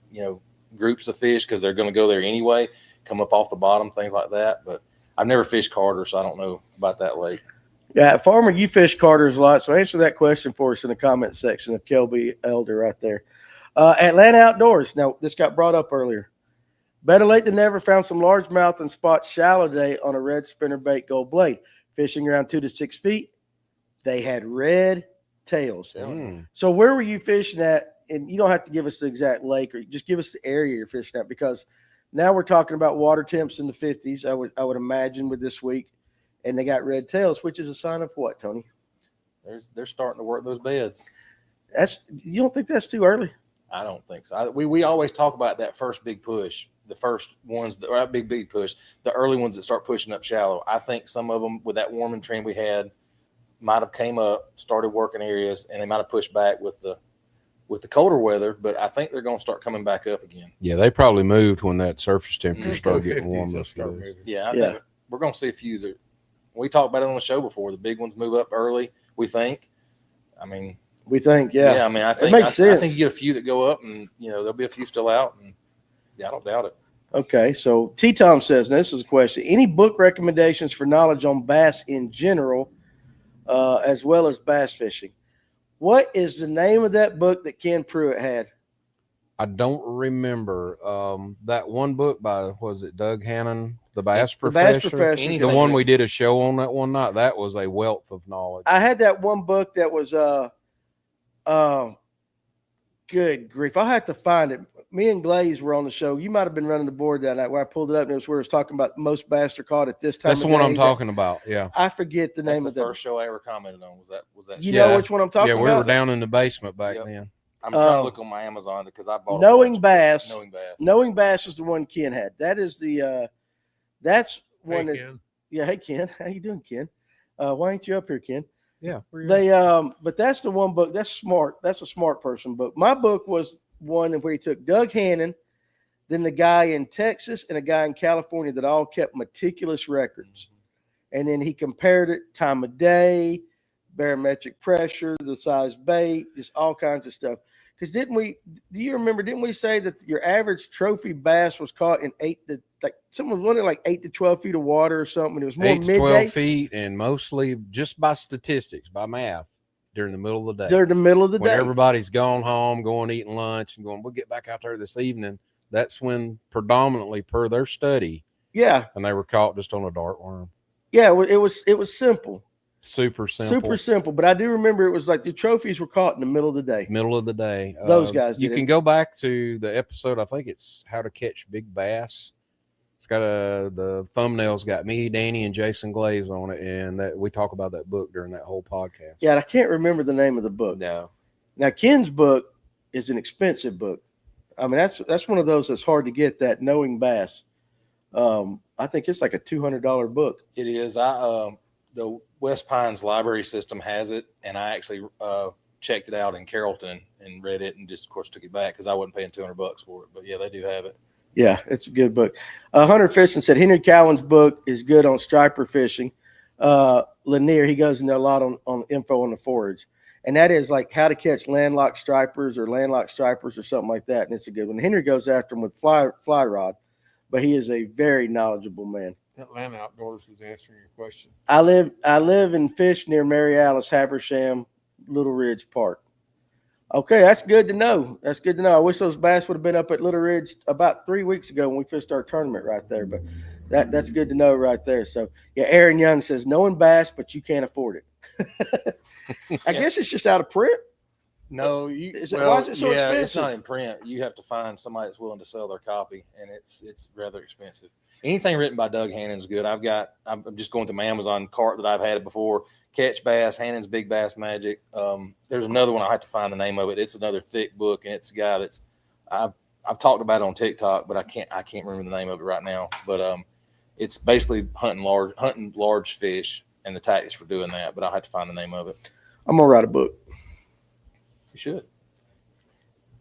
S2: groups of fish because they're going to go there anyway, come up off the bottom, things like that. But I've never fished Carter, so I don't know about that lake.
S1: Yeah, Farmer, you fish Carter's a lot, so answer that question for us in the comment section of Kelby Elder right there. Atlanta Outdoors. Now, this got brought up earlier. Better late than never, found some largemouth and spot shallow day on a red spinnerbait gold blade. Fishing around 2 to 6 feet. They had red tails. So where were you fishing at? And you don't have to give us the exact lake, or just give us the area you're fishing at, because now we're talking about water temps in the 50s, I would imagine, with this week. And they got red tails, which is a sign of what, Tony?
S2: They're starting to work those beds.
S1: You don't think that's too early?
S2: I don't think so. We always talk about that first big push, the first ones that are big push, the early ones that start pushing up shallow. I think some of them, with that warming trend we had, might have came up, started working areas, and they might have pushed back with the colder weather. But I think they're going to start coming back up again.
S3: Yeah, they probably moved when that surface temperature started getting warmer.
S2: Yeah, I think we're going to see a few that we talked about it on the show before. The big ones move up early, we think. I mean,
S1: we think, yeah.
S2: I mean, I think
S1: it makes sense.
S2: I think you get a few that go up, and there'll be a few still out, and I don't doubt it.
S1: Okay, so T. Tom says, now this is a question: any book recommendations for knowledge on bass in general, as well as bass fishing? What is the name of that book that Ken Pruitt had?
S3: I don't remember. That one book by, was it Doug Hannon, The Bass Professor? The one we did a show on that one night. That was a wealth of knowledge.
S1: I had that one book that was good grief. I'll have to find it. Me and Glaze were on the show. You might have been running the board that night where I pulled it up, and it was where it was talking about most bass are caught at this time.
S3: That's the one I'm talking about. Yeah.
S1: I forget the name of
S2: the first show I ever commented on. Was that
S1: you know which one I'm talking about?
S3: Yeah, we were down in the basement back then.
S2: I'm trying to look on my Amazon because I bought
S1: Knowing Bass.
S2: Knowing Bass
S1: is the one Ken had. That is the that's one that
S4: Ken.
S1: Yeah, hey Ken. How you doing, Ken? Why ain't you up here, Ken?
S3: Yeah.
S1: They but that's the one book. That's smart. That's a smart person book. My book was one where he took Doug Hannon, then the guy in Texas and a guy in California that all kept meticulous records. And then he compared it, time of day, barometric pressure, the size bait, just all kinds of stuff. Because didn't we say that your average trophy bass was caught in 8 to 12 feet of water or something? It was more
S3: 8 to
S1: midday.
S3: 12 feet, and mostly just by statistics, by math, during the middle of the day.
S1: During the middle of the day.
S3: When everybody's gone home, going eating lunch, and going, we'll get back out there this evening. That's when predominantly, per their study, and they were caught just on a dart worm.
S1: Yeah, it was simple.
S3: Super simple.
S1: But I do remember it was like the trophies were caught in the middle of the day.
S3: Those guys did. You can go back to the episode, I think it's How to Catch Big Bass. It's got the thumbnail's got me, Danny, and Jason Glaze on it, and that we talk about that book during that whole podcast.
S1: Yeah, I can't remember the name of the book.
S3: No.
S1: Now, Ken's book is an expensive book. I mean, that's one of those that's hard to get. That Knowing Bass. I think it's like a $200 book.
S2: It is. The West Pines library system has it, and I actually checked it out in Carrollton and read it, and just of course took it back because I wasn't paying $200 for it. But yeah, they do have it.
S1: Yeah, it's a good book. Hunter Fishing said Henry Cowan's book is good on striper fishing. Lanier, he goes into a lot on info on the forage. And that is like how to catch landlocked stripers or something like that. And it's a good one. Henry goes after them with fly rod, but he is a very knowledgeable man.
S4: Atlanta Outdoors was answering your question.
S1: I live and fish near Mary Alice, Habersham, Little Ridge Park. Okay, that's good to know. That's good to know. I wish those bass would have been up at Little Ridge about 3 weeks ago when we fished our tournament right there. But that's good to know right there. So yeah, Aaron Young says knowing bass, but you can't afford it. I guess it's just out of print.
S2: No,
S1: why is it so expensive?
S2: It's not in print. You have to find somebody that's willing to sell their copy, and it's rather expensive. Anything written by Doug Hannon's good. I'm just going through my Amazon cart that I've had it before. Catch Bass, Hannon's Big Bass Magic. There's another one. I have to find the name of it. It's another thick book, and it's a guy that's I've talked about it on TikTok, but I can't remember the name of it right now. But it's basically hunting large fish and the tactics for doing that. But I'll have to find the name of it.
S1: I'm gonna write a book.
S2: You should.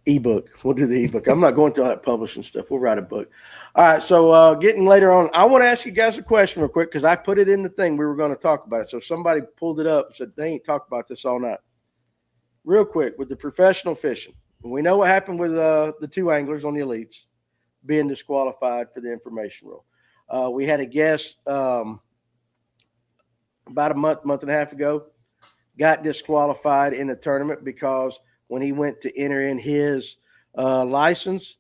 S1: Ebook. We'll do the ebook. I'm not going through all that publishing stuff. We'll write a book. All right. So getting later on, I want to ask you guys a question real quick because I put it in the thing we were going to talk about it. So somebody pulled it up and said they ain't talked about this all night. Real quick with the professional fishing, we know what happened with the two anglers on the elites being disqualified for the information rule. We had a guest about a month and a half ago, got disqualified in the tournament because when he went to enter in his license,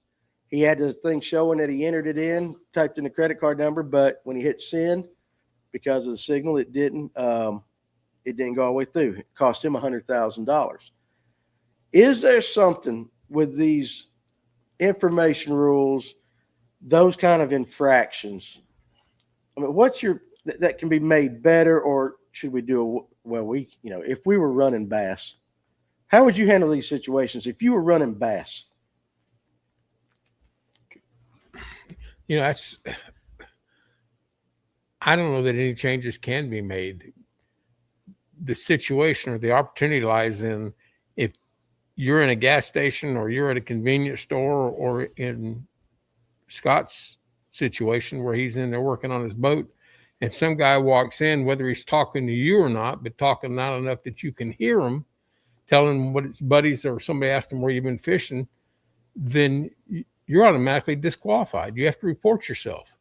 S1: he had the thing showing that he entered it in, typed in the credit card number, but when he hit send, because of the signal, it didn't go all the way through. It cost him $100,000. Is there something with these information rules, those kind of infractions? I mean, that can be made better, or should we do if we were running bass, how would you handle these situations if you were running bass?
S4: I don't know that any changes can be made. The situation or the opportunity lies in if you're in a gas station or you're at a convenience store or in Scott's situation where he's in there working on his boat and some guy walks in, whether he's talking to you or not, but talking loud enough that you can hear him, telling him what his buddies or somebody asked him where you've been fishing, then you're automatically disqualified. You have to report yourself.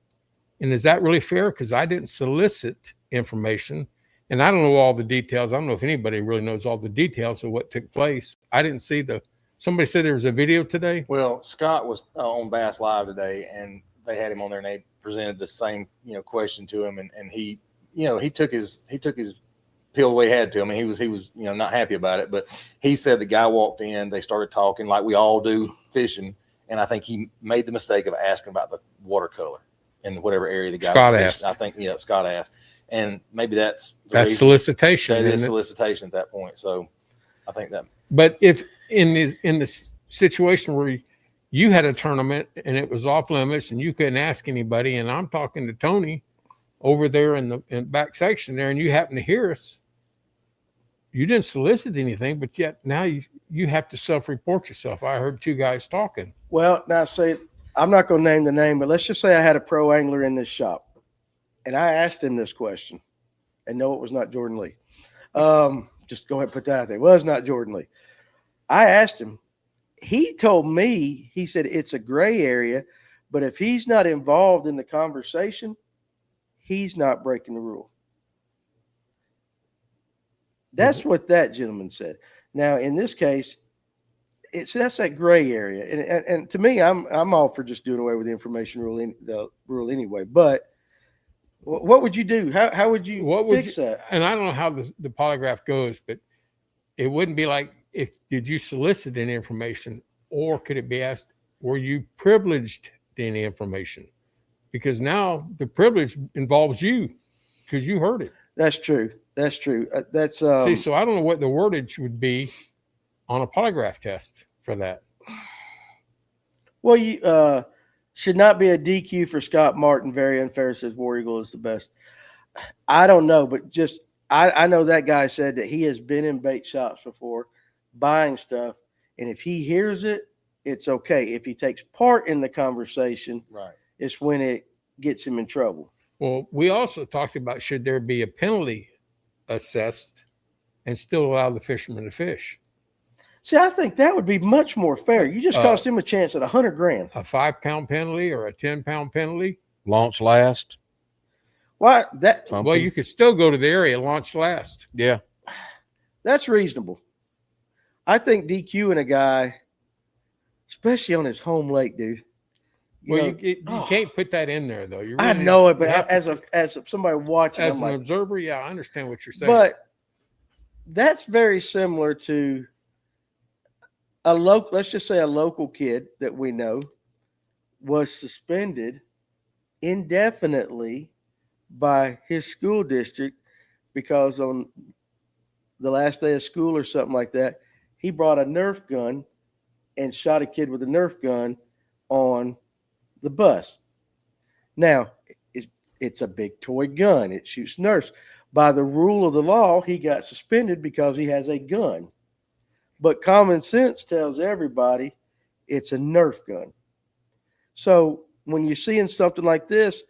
S4: And is that really fair? Because I didn't solicit information and I don't know all the details. I don't know if anybody really knows all the details of what took place. I didn't see somebody said there was a video today.
S2: Well, Scott was on Bass Live today and they had him on there and they presented the same, question to him. And he took his pill the way he had to. I mean, he was not happy about it, but he said the guy walked in, they started talking like we all do fishing. And I think he made the mistake of asking about the watercolor in whatever area the guy
S4: Scott
S2: was
S4: asked.
S2: fishing. I think, Scott asked. And maybe that's
S4: solicitation.
S2: That is solicitation at that point. So I think that.
S4: But if in the situation where you had a tournament and it was off limits and you couldn't ask anybody, and I'm talking to Tony over there in the back section there, and you happen to hear us, you didn't solicit anything, but yet now you have to self-report yourself. I heard two guys talking.
S1: Well, now say, I'm not going to name the name, but let's just say I had a pro angler in this shop and I asked him this question, and no, it was not Jordan Lee. Just go ahead and put that out there. It was not Jordan Lee. I asked him, he told me, he said it's a gray area, but if he's not involved in the conversation, he's not breaking the rule. That's what that gentleman said. Now, in this case, that's that gray area, and to me, I'm all for just doing away with the information rule, the rule anyway. But what would you do? How would you fix that?
S4: And I don't know how the polygraph goes, but it wouldn't be like did you solicit any information, or could it be asked, were you privileged to any information? because now the privilege involves you because you heard it.
S1: That's true. That's true. That's
S4: See, so I don't know what the wordage would be on a polygraph test for that.
S1: well, you should not be a DQ for Scott Martin. Very unfair, says War Eagle is the best. I don't know, but just I know that guy said that he has been in bait shops before buying stuff, and if he hears it, it's okay. If he takes part in the conversation,
S2: Right.
S1: it's when it gets him in trouble.
S4: Well, we also talked about should there be a penalty assessed and still allow the fishermen to fish.
S1: See, I think that would be much more fair. You just cost him a chance at $100,000.
S4: A 5-pound penalty or a 10-pound penalty.
S3: Launch last.
S1: Why that?
S3: Something.
S4: Well, you could still go to the area and launch last.
S3: Yeah.
S1: That's reasonable. I think DQing a guy, especially on his home lake, dude.
S4: You can't put that in there though. You
S1: I
S4: really
S1: know
S4: have-
S1: it, but
S4: you have to-
S1: as somebody watching,
S4: as
S1: I'm
S4: an
S1: like,
S4: observer, yeah, I understand what you're saying.
S1: but that's very similar to a local. Let's just say a local kid that we know was suspended indefinitely by his school district because on the last day of school or something like that, he brought a Nerf gun and shot a kid with a Nerf gun on the bus. Now, it's a big toy gun. It shoots Nerfs. By the rule of the law, he got suspended because he has a gun. But common sense tells everybody it's a Nerf gun. So when you're seeing something like this,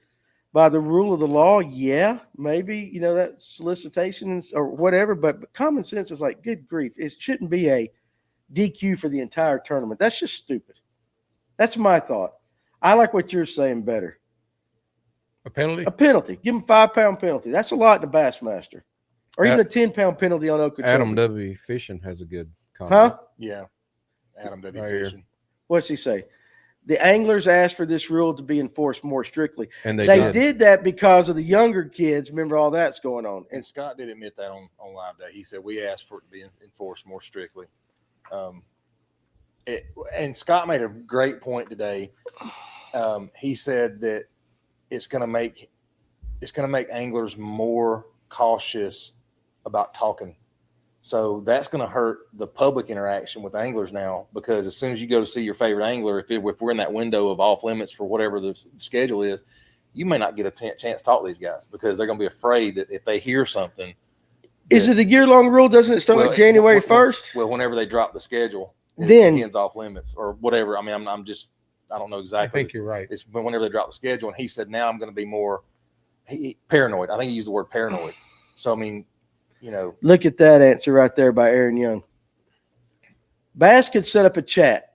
S1: by the rule of the law, yeah, maybe, that solicitation or whatever, but common sense is like, good grief, it shouldn't be a DQ for the entire tournament. That's just stupid. That's my thought. I like what you're saying better.
S4: a penalty.
S1: A penalty. Give him a 5-pound penalty. That's a lot in a Bassmaster. Or even a 10-pound penalty on Okeechobee.
S3: Adam W. Fishing has a good comment.
S1: Huh?
S2: Yeah. Adam W.
S3: Right here.
S2: Fishing.
S1: What's he say? The anglers asked for this rule to be enforced more strictly.
S3: And
S1: They did that because of the younger kids. Remember, all that's going on.
S2: And Scott did admit that on Live Day. He said, we asked for it to be enforced more strictly. And Scott made a great point today. He said that it's going to make anglers more cautious about talking. So that's going to hurt the public interaction with anglers now, because as soon as you go to see your favorite angler, if we're in that window of off limits for whatever the schedule is, you may not get a chance to talk to these guys because they're going to be afraid that if they hear something.
S1: Is it a year-long rule? Doesn't it start January 1st?
S2: Well, whenever they drop the schedule,
S1: then
S2: it begins off limits or whatever. I mean, I don't know exactly.
S4: I think you're right.
S2: It's whenever they drop the schedule. And he said, now I'm going to be more paranoid. I think he used the word paranoid. So, I mean,
S1: look at that answer right there by Aaron Young. Bass could set up a chat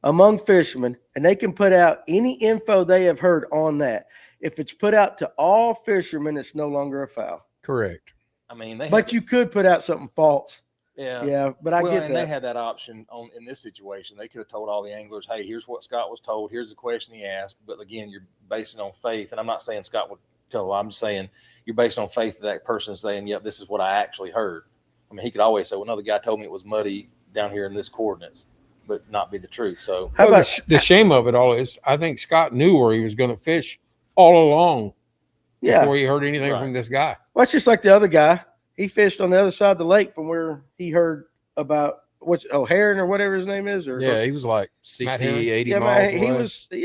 S1: among fishermen, and they can put out any info they have heard on that. If it's put out to all fishermen, it's no longer a foul.
S3: Correct.
S2: I mean,
S1: But you could put out something false.
S2: Yeah.
S1: Yeah, but I get
S2: and
S1: that.
S2: they had that option in this situation. They could have told all the anglers, hey, here's what Scott was told. Here's the question he asked. But again, you're basing on faith. And I'm not saying Scott would tell a lie. I'm just saying you're based on faith that person is saying, yep, this is what I actually heard. I mean, he could always say, well, no, the guy told me it was muddy down here in this coordinates, but not be the truth. So
S1: How about
S4: the shame of it all is I think Scott knew where he was going to fish all along before he heard anything
S2: Right.
S4: from this guy.
S1: Well, it's just like the other guy. He fished on the other side of the lake from where he heard about Heron or whatever his name is. Or
S3: Yeah, he was like 60,
S4: Matt Herron?
S3: 80
S1: yeah,
S3: miles
S1: man,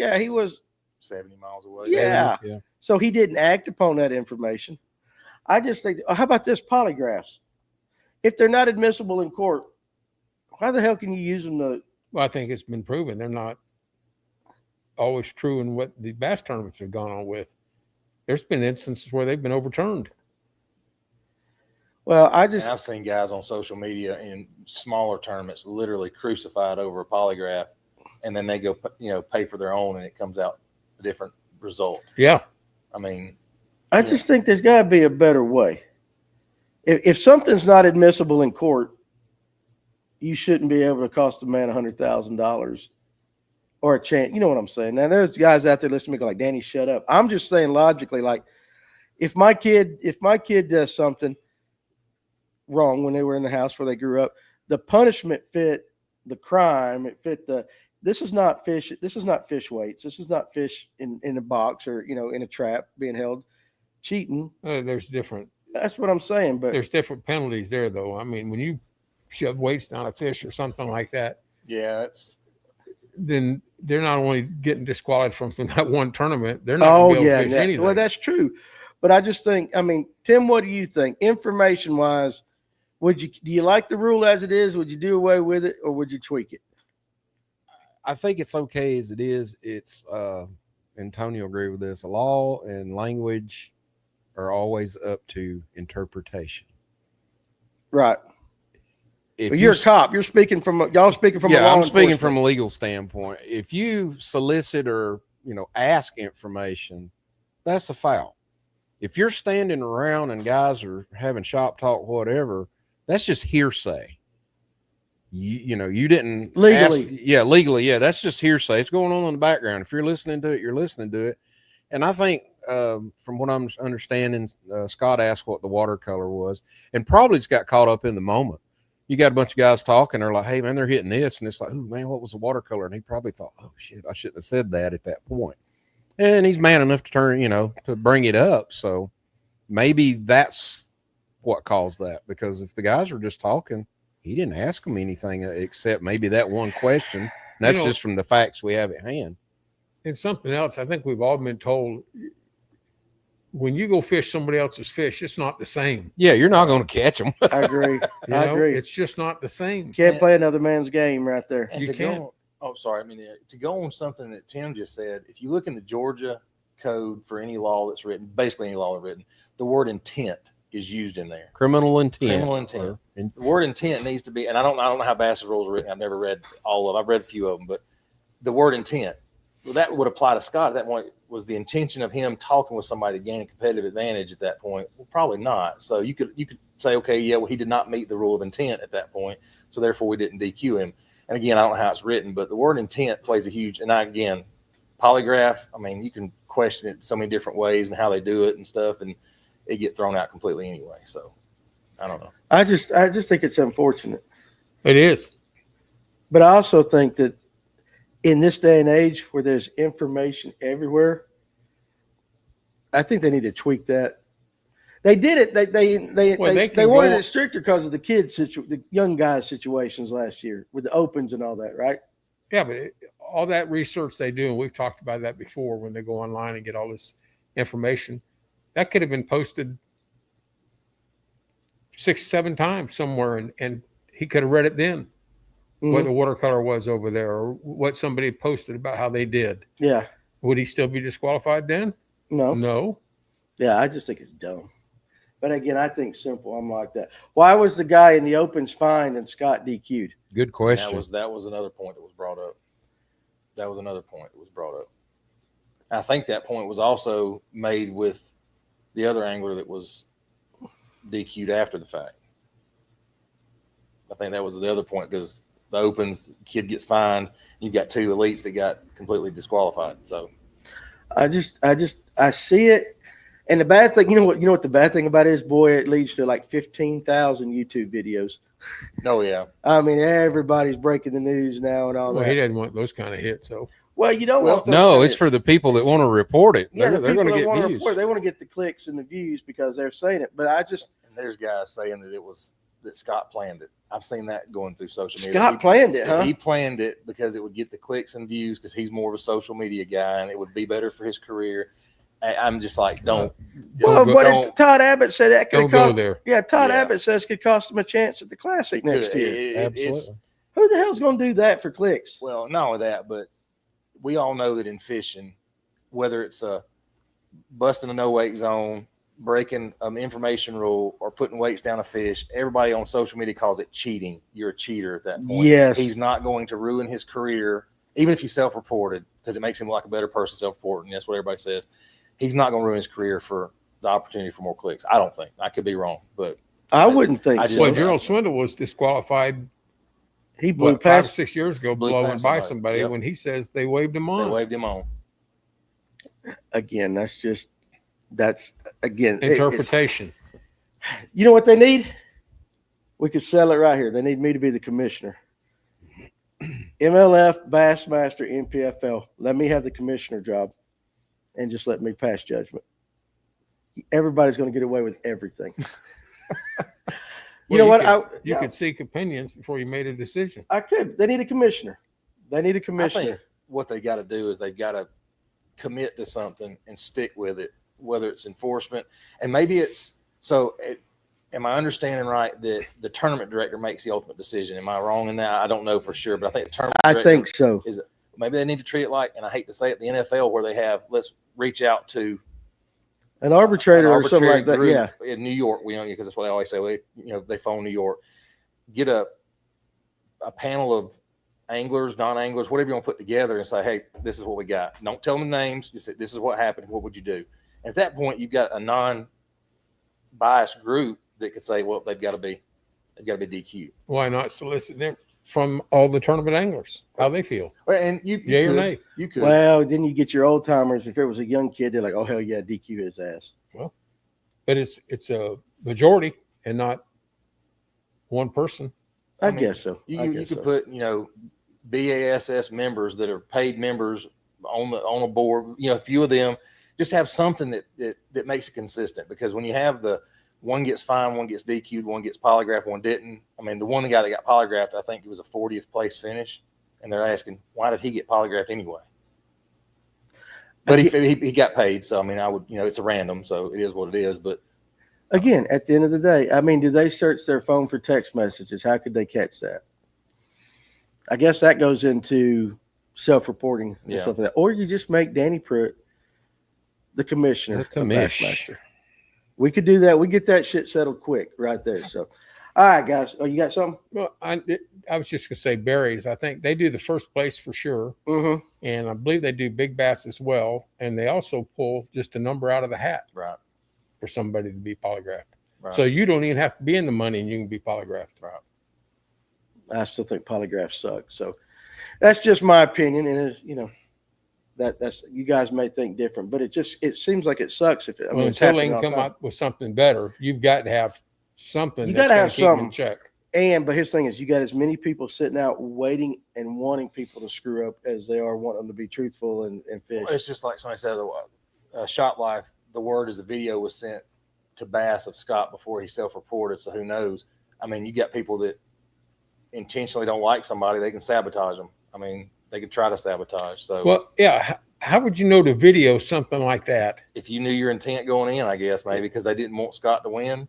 S3: away.
S1: he was
S2: 70 miles away.
S1: Yeah.
S3: Yeah.
S1: So he didn't act upon that information. I just think, how about this polygraphs? If they're not admissible in court, how the hell can you use them to?
S4: Well, I think it's been proven they're not always true in what the bass tournaments have gone on with. There's been instances where they've been overturned.
S1: Well,
S2: And I've seen guys on social media in smaller tournaments literally crucified over a polygraph, and then they go, pay for their own, and it comes out a different result.
S4: Yeah.
S2: I mean,
S1: I just think there's got to be a better way. If something's not admissible in court, you shouldn't be able to cost a man $100,000 or a chance. You know what I'm saying? Now, there's guys out there listening to me go like, Danny, shut up. I'm just saying logically, like, if my kid does something wrong when they were in the house where they grew up, the punishment fit the crime. It fit this is not fish. This is not fish weights. This is not fish in a box or, in a trap being held. Cheating.
S4: There's different.
S1: That's what I'm saying. But
S4: there's different penalties there, though. I mean, when you shove weights down a fish or something like that, then they're not only getting disqualified from that one tournament, they're not going to be able to fish anything.
S1: Well, that's true. But I just think, Tim, what do you think? Information wise, do you like the rule as it is? Would you do away with it, or would you tweak it?
S3: I think it's okay as it is. It's and Tony will agree with this. Law and language are always up to interpretation.
S1: Right. But you're a cop. You're speaking from y'all speaking from a law
S3: I'm speaking from a legal standpoint. If you solicit or ask information, that's a foul. If you're standing around and guys are having shop talk, whatever, that's just hearsay. You didn't
S1: legally.
S3: Legally, that's just hearsay. It's going on in the background. If you're listening to it, you're listening to it. And I think from what I'm understanding, Scott asked what the watercolor was, and probably just got caught up in the moment. You got a bunch of guys talking. They're like, "Hey, man, they're hitting this," and it's like, "Oh man, what was the watercolor?" And he probably thought, "Oh shit, I shouldn't have said that at that point." And he's man enough to to bring it up. So maybe that's what caused that, because if the guys were just talking, he didn't ask them anything except maybe that one question. And that's just from the facts we have at hand.
S4: And something else, I think we've all been told, when you go fish somebody else's fish, it's not the same.
S3: Yeah, you're not going to catch them.
S1: I agree. I agree.
S4: It's just not the same.
S1: You can't play another man's game right there.
S2: And you can't. To go on something that Tim just said, if you look in the Georgia code for any law that's written, basically any law that's written, the word intent is used in there.
S3: Criminal intent.
S2: Criminal intent. The word intent needs to be, and I don't know how Bass's rules are written. I've never read all of them. I've read a few of them, but the word intent, well, that would apply to Scott at that point. Was the intention of him talking with somebody to gain a competitive advantage at that point? Well, probably not. So you could say, okay, yeah, well, he did not meet the rule of intent at that point, so therefore we didn't DQ him. And again, I don't know how it's written, but the word intent plays a huge, and again, polygraph, you can question it so many different ways and how they do it and stuff, and it get thrown out completely anyway. So I don't know. I just
S1: think it's unfortunate.
S4: It is.
S1: But I also think that in this day and age where there's information everywhere, I think they need to tweak that. They did it. They wanted it stricter because of the young guys' situations last year with the opens and all that, right?
S4: Yeah, but all that research they do, and we've talked about that before, when they go online and get all this information, that could have been posted 6-7 times somewhere, and he could have read it then. What the watercolor was over there, or what somebody posted about how they did.
S1: Yeah.
S4: Would he still be disqualified then? No. Yeah,
S1: I just think it's dumb. But again, I think simple. I'm like that. Why was the guy in the opens fined and Scott DQ'd?
S3: Good question.
S2: That was another point that was brought up. I think that point was also made with the other angler that was DQ'd after the fact. I think that was the other point, because the opens, kid gets fined. You've got 2 elites that got completely disqualified. So
S1: I see it. And the bad thing, you know what the bad thing about it is, boy, it leads to like 15,000 YouTube videos.
S2: Oh yeah.
S1: Everybody's breaking the news now and all that.
S4: Well, he didn't want those kind of hits, so.
S1: Well, you don't want those.
S3: No, it's for the people that want to report it.
S1: Yeah,
S3: they're going to get views.
S1: They want to get the clicks and the views because they're saying it. But and
S2: there's guys saying that Scott planned it. I've seen that going through social media.
S1: Scott planned it, huh?
S2: He planned it because it would get the clicks and views, because he's more of a social media guy, and it would be better for his career. I'm just like, don't.
S1: Todd Abbott said that could
S4: go there.
S1: Yeah, Todd Abbott says could cost him a chance at the Classic next year. Who the hell's going to do that for clicks?
S2: Well, not only that, but we all know that in fishing, whether it's busting a no-weight zone, breaking an information rule, or putting weights down a fish, everybody on social media calls it cheating. You're a cheater at that point.
S1: Yes.
S2: He's not going to ruin his career, even if he's self-reported, because it makes him like a better person self-reported, and that's what everybody says. He's not going to ruin his career for the opportunity for more clicks. I don't think. I could be wrong, but
S1: I wouldn't think so.
S4: Well, Gerald Swindle was disqualified.
S1: He blew
S4: 5 or 6 years ago, blowing by somebody.
S2: Yep.
S4: When he says they waved him on.
S2: They waved him on.
S1: Again, that's
S4: interpretation.
S1: You know what they need? We could sell it right here. They need me to be the commissioner. MLF, Bassmaster, NPFL. Let me have the commissioner job and just let me pass judgment. Everybody's going to get away with everything. You know what?
S4: You could seek opinions before you made a decision.
S1: I could. They need a commissioner. They need a
S2: I
S1: commissioner.
S2: think what they got to do is they've got to commit to something and stick with it, whether it's enforcement. And maybe it's so. Am I understanding right that the tournament director makes the ultimate decision? Am I wrong in that? I don't know for sure, but I think the tournament director,
S1: I think so.
S2: Is it, maybe they need to treat it like, and I hate to say it, the NFL, where they have, let's reach out to
S1: An arbitrator or something like that.
S2: group
S1: Yeah.
S2: in New York, we know, because that's what they always say. Well, they phone New York. Get a panel of anglers, non-anglers, whatever you want to put together, and say, hey, this is what we got. Don't tell them the names. Just say, this is what happened. What would you do? And at that point, you've got a non-biased group that could say, well, they've got to be DQ.
S4: Why not solicit them from all the tournament anglers? How they feel?
S2: Well, and you
S4: Yay or
S2: could,
S4: nay?
S2: you could.
S1: Well, then you get your old timers. If it was a young kid, they're like, oh, hell yeah, DQ his ass.
S4: Well, but it's a majority and not one person.
S1: I guess so.
S2: You could put, BASS members that are paid members on a board, a few of them, just have something that makes it consistent. Because when you have the one gets fined, one gets DQ'd, one gets polygraphed, one didn't. I mean, the one guy that got polygraphed, I think it was a 40th place finish. And they're asking, why did he get polygraphed anyway? But he got paid. So, I mean, I would, it's a random, so it is what it is. But
S1: again, at the end of the day, I mean, do they search their phone for text messages? How could they catch that? I guess that goes into self-reporting and stuff like that. Or you just make Danny Pruitt the commissioner of Bassmaster. We could do that. We get that shit settled quick right there. So, all right, guys. Oh, you got something?
S4: Well, I was just going to say berries. I think they do the first place for sure.
S1: Mm-hmm.
S4: And I believe they do big bass as well. And they also pull just a number out of the hat for somebody to be polygraphed. Right. So you don't even have to be in the money and you can be polygraphed.
S2: Right.
S1: I still think polygraphs suck. So that's just my opinion. And it's, that's you guys may think different, but it seems like it sucks if
S4: until they can come out with something better, you've got to have something.
S1: You got to have something
S4: in check.
S1: But his thing is, you got as many people sitting out waiting and wanting people to screw up as they are wanting them to be truthful and fish.
S2: Well, it's just like somebody said, Shot Life, the word is the video was sent to Bass of Scott before he self-reported. So who knows? I mean, you got people that intentionally don't like somebody, they can sabotage them. I mean, they could try to sabotage. So,
S4: well, yeah. How would you know to video something like that?
S2: If you knew your intent going in, I guess maybe because they didn't want Scott to win.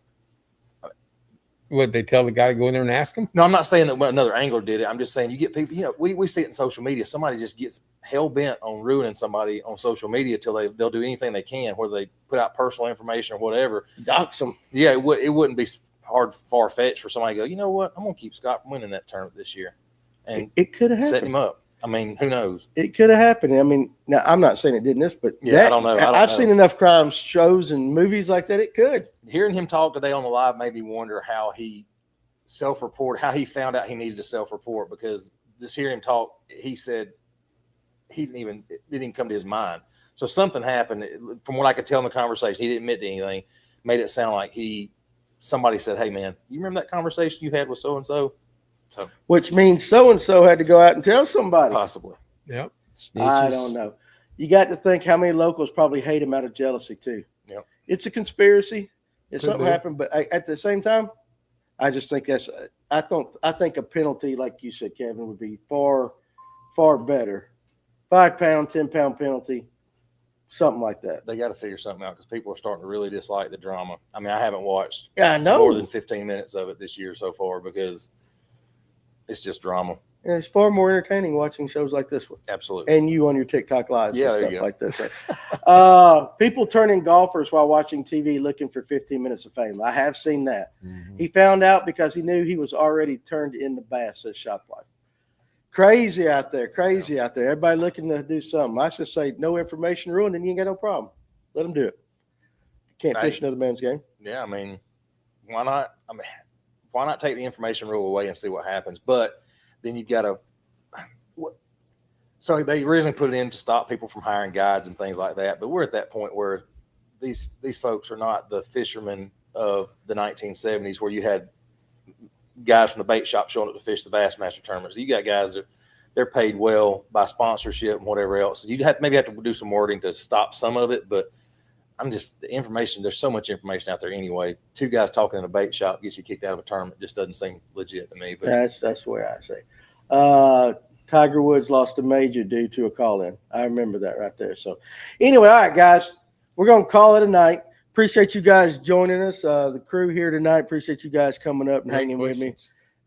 S4: Would they tell the guy to go in there and ask him?
S2: No, I'm not saying that another angler did it. I'm just saying you get people, we see it in social media. Somebody just gets hell bent on ruining somebody on social media till they'll do anything they can, whether they put out personal information or whatever.
S1: Dox them.
S2: Yeah, it wouldn't be far fetched for somebody to go, you know what? I'm going to keep Scott from winning that tournament this year. And
S1: it could have
S2: set him up. I mean, who knows?
S1: It could have happened. I mean, now I'm not saying it didn't this, but
S2: I don't know.
S1: I've seen enough crime shows and movies like that. It could.
S2: Hearing him talk today on the live made me wonder how he self-reported, how he found out he needed to self-report, because just hearing him talk, he said it didn't even come to his mind. So something happened. From what I could tell in the conversation, he didn't admit to anything. Made it sound like somebody said, "Hey man, you remember that conversation you had with so and so?" So,
S1: which means so and so had to go out and tell somebody.
S2: Possibly.
S4: Yep.
S3: Snitches.
S1: I don't know. You got to think how many locals probably hate him out of jealousy too.
S2: Yep.
S1: It's a conspiracy. It's
S4: Could
S1: something
S4: be.
S1: happened, but at the same time, I just think I think a penalty, like you said, Kevin, would be far, far better. 5 pound, 10 pound penalty, something like that.
S2: They got to figure something out because people are starting to really dislike the drama. I mean, I haven't watched
S1: I know
S2: more than 15 minutes of it this year so far because it's just drama.
S1: And it's far more entertaining watching shows like this one.
S2: Absolutely.
S1: And you on your TikTok lives
S2: Yeah,
S1: and
S2: there
S1: stuff
S2: you go.
S1: like this. People turning golfers while watching TV looking for 15 minutes of fame. I have seen that.
S3: Mhm.
S1: He found out because he knew he was already turned into bass, says Shop Life. Crazy out there. Everybody looking to do something. I just say no information ruined, and you ain't got no problem. Let them do it. Can't fish another man's game.
S2: Yeah, I mean, why not? I mean, why not take the information rule away and see what happens? But then you've got to. So they originally put it in to stop people from hiring guides and things like that. But we're at that point where these folks are not the fishermen of the 1970s, where you had guys from the bait shop showing up to fish the Bassmaster tournaments. You got guys that they're paid well by sponsorship and whatever else. You'd maybe have to do some wording to stop some of it, but the information, there's so much information out there anyway. Two guys talking in a bait shop gets you kicked out of a tournament. Just doesn't seem legit to me. But
S1: That's the way I say. Tiger Woods lost a major due to a call-in. I remember that right there. So anyway, all right, guys, we're going to call it a night. Appreciate you guys joining us. The crew here tonight, appreciate you guys coming up and hanging with me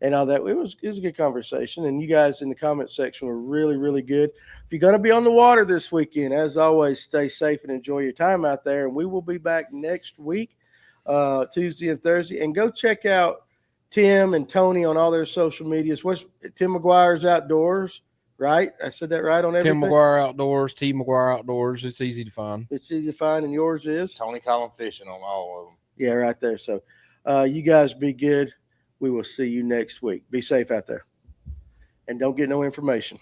S1: and all that. It was a good conversation, and you guys in the comment section were really, really good. If you're going to be on the water this weekend, as always, stay safe and enjoy your time out there. And we will be back next week, Tuesday and Thursday. And go check out Tim and Tony on all their social medias. What's Tim McGuire's Outdoors, right? I said that right on everything?
S3: Tim McGuire Outdoors, T McGuire Outdoors. It's easy to find.
S1: It's easy to find, and yours is?
S2: Tony Collin Fishing on all of them.
S1: Yeah, right there. So you guys be good. We will see you next week. Be safe out there. And don't get no information.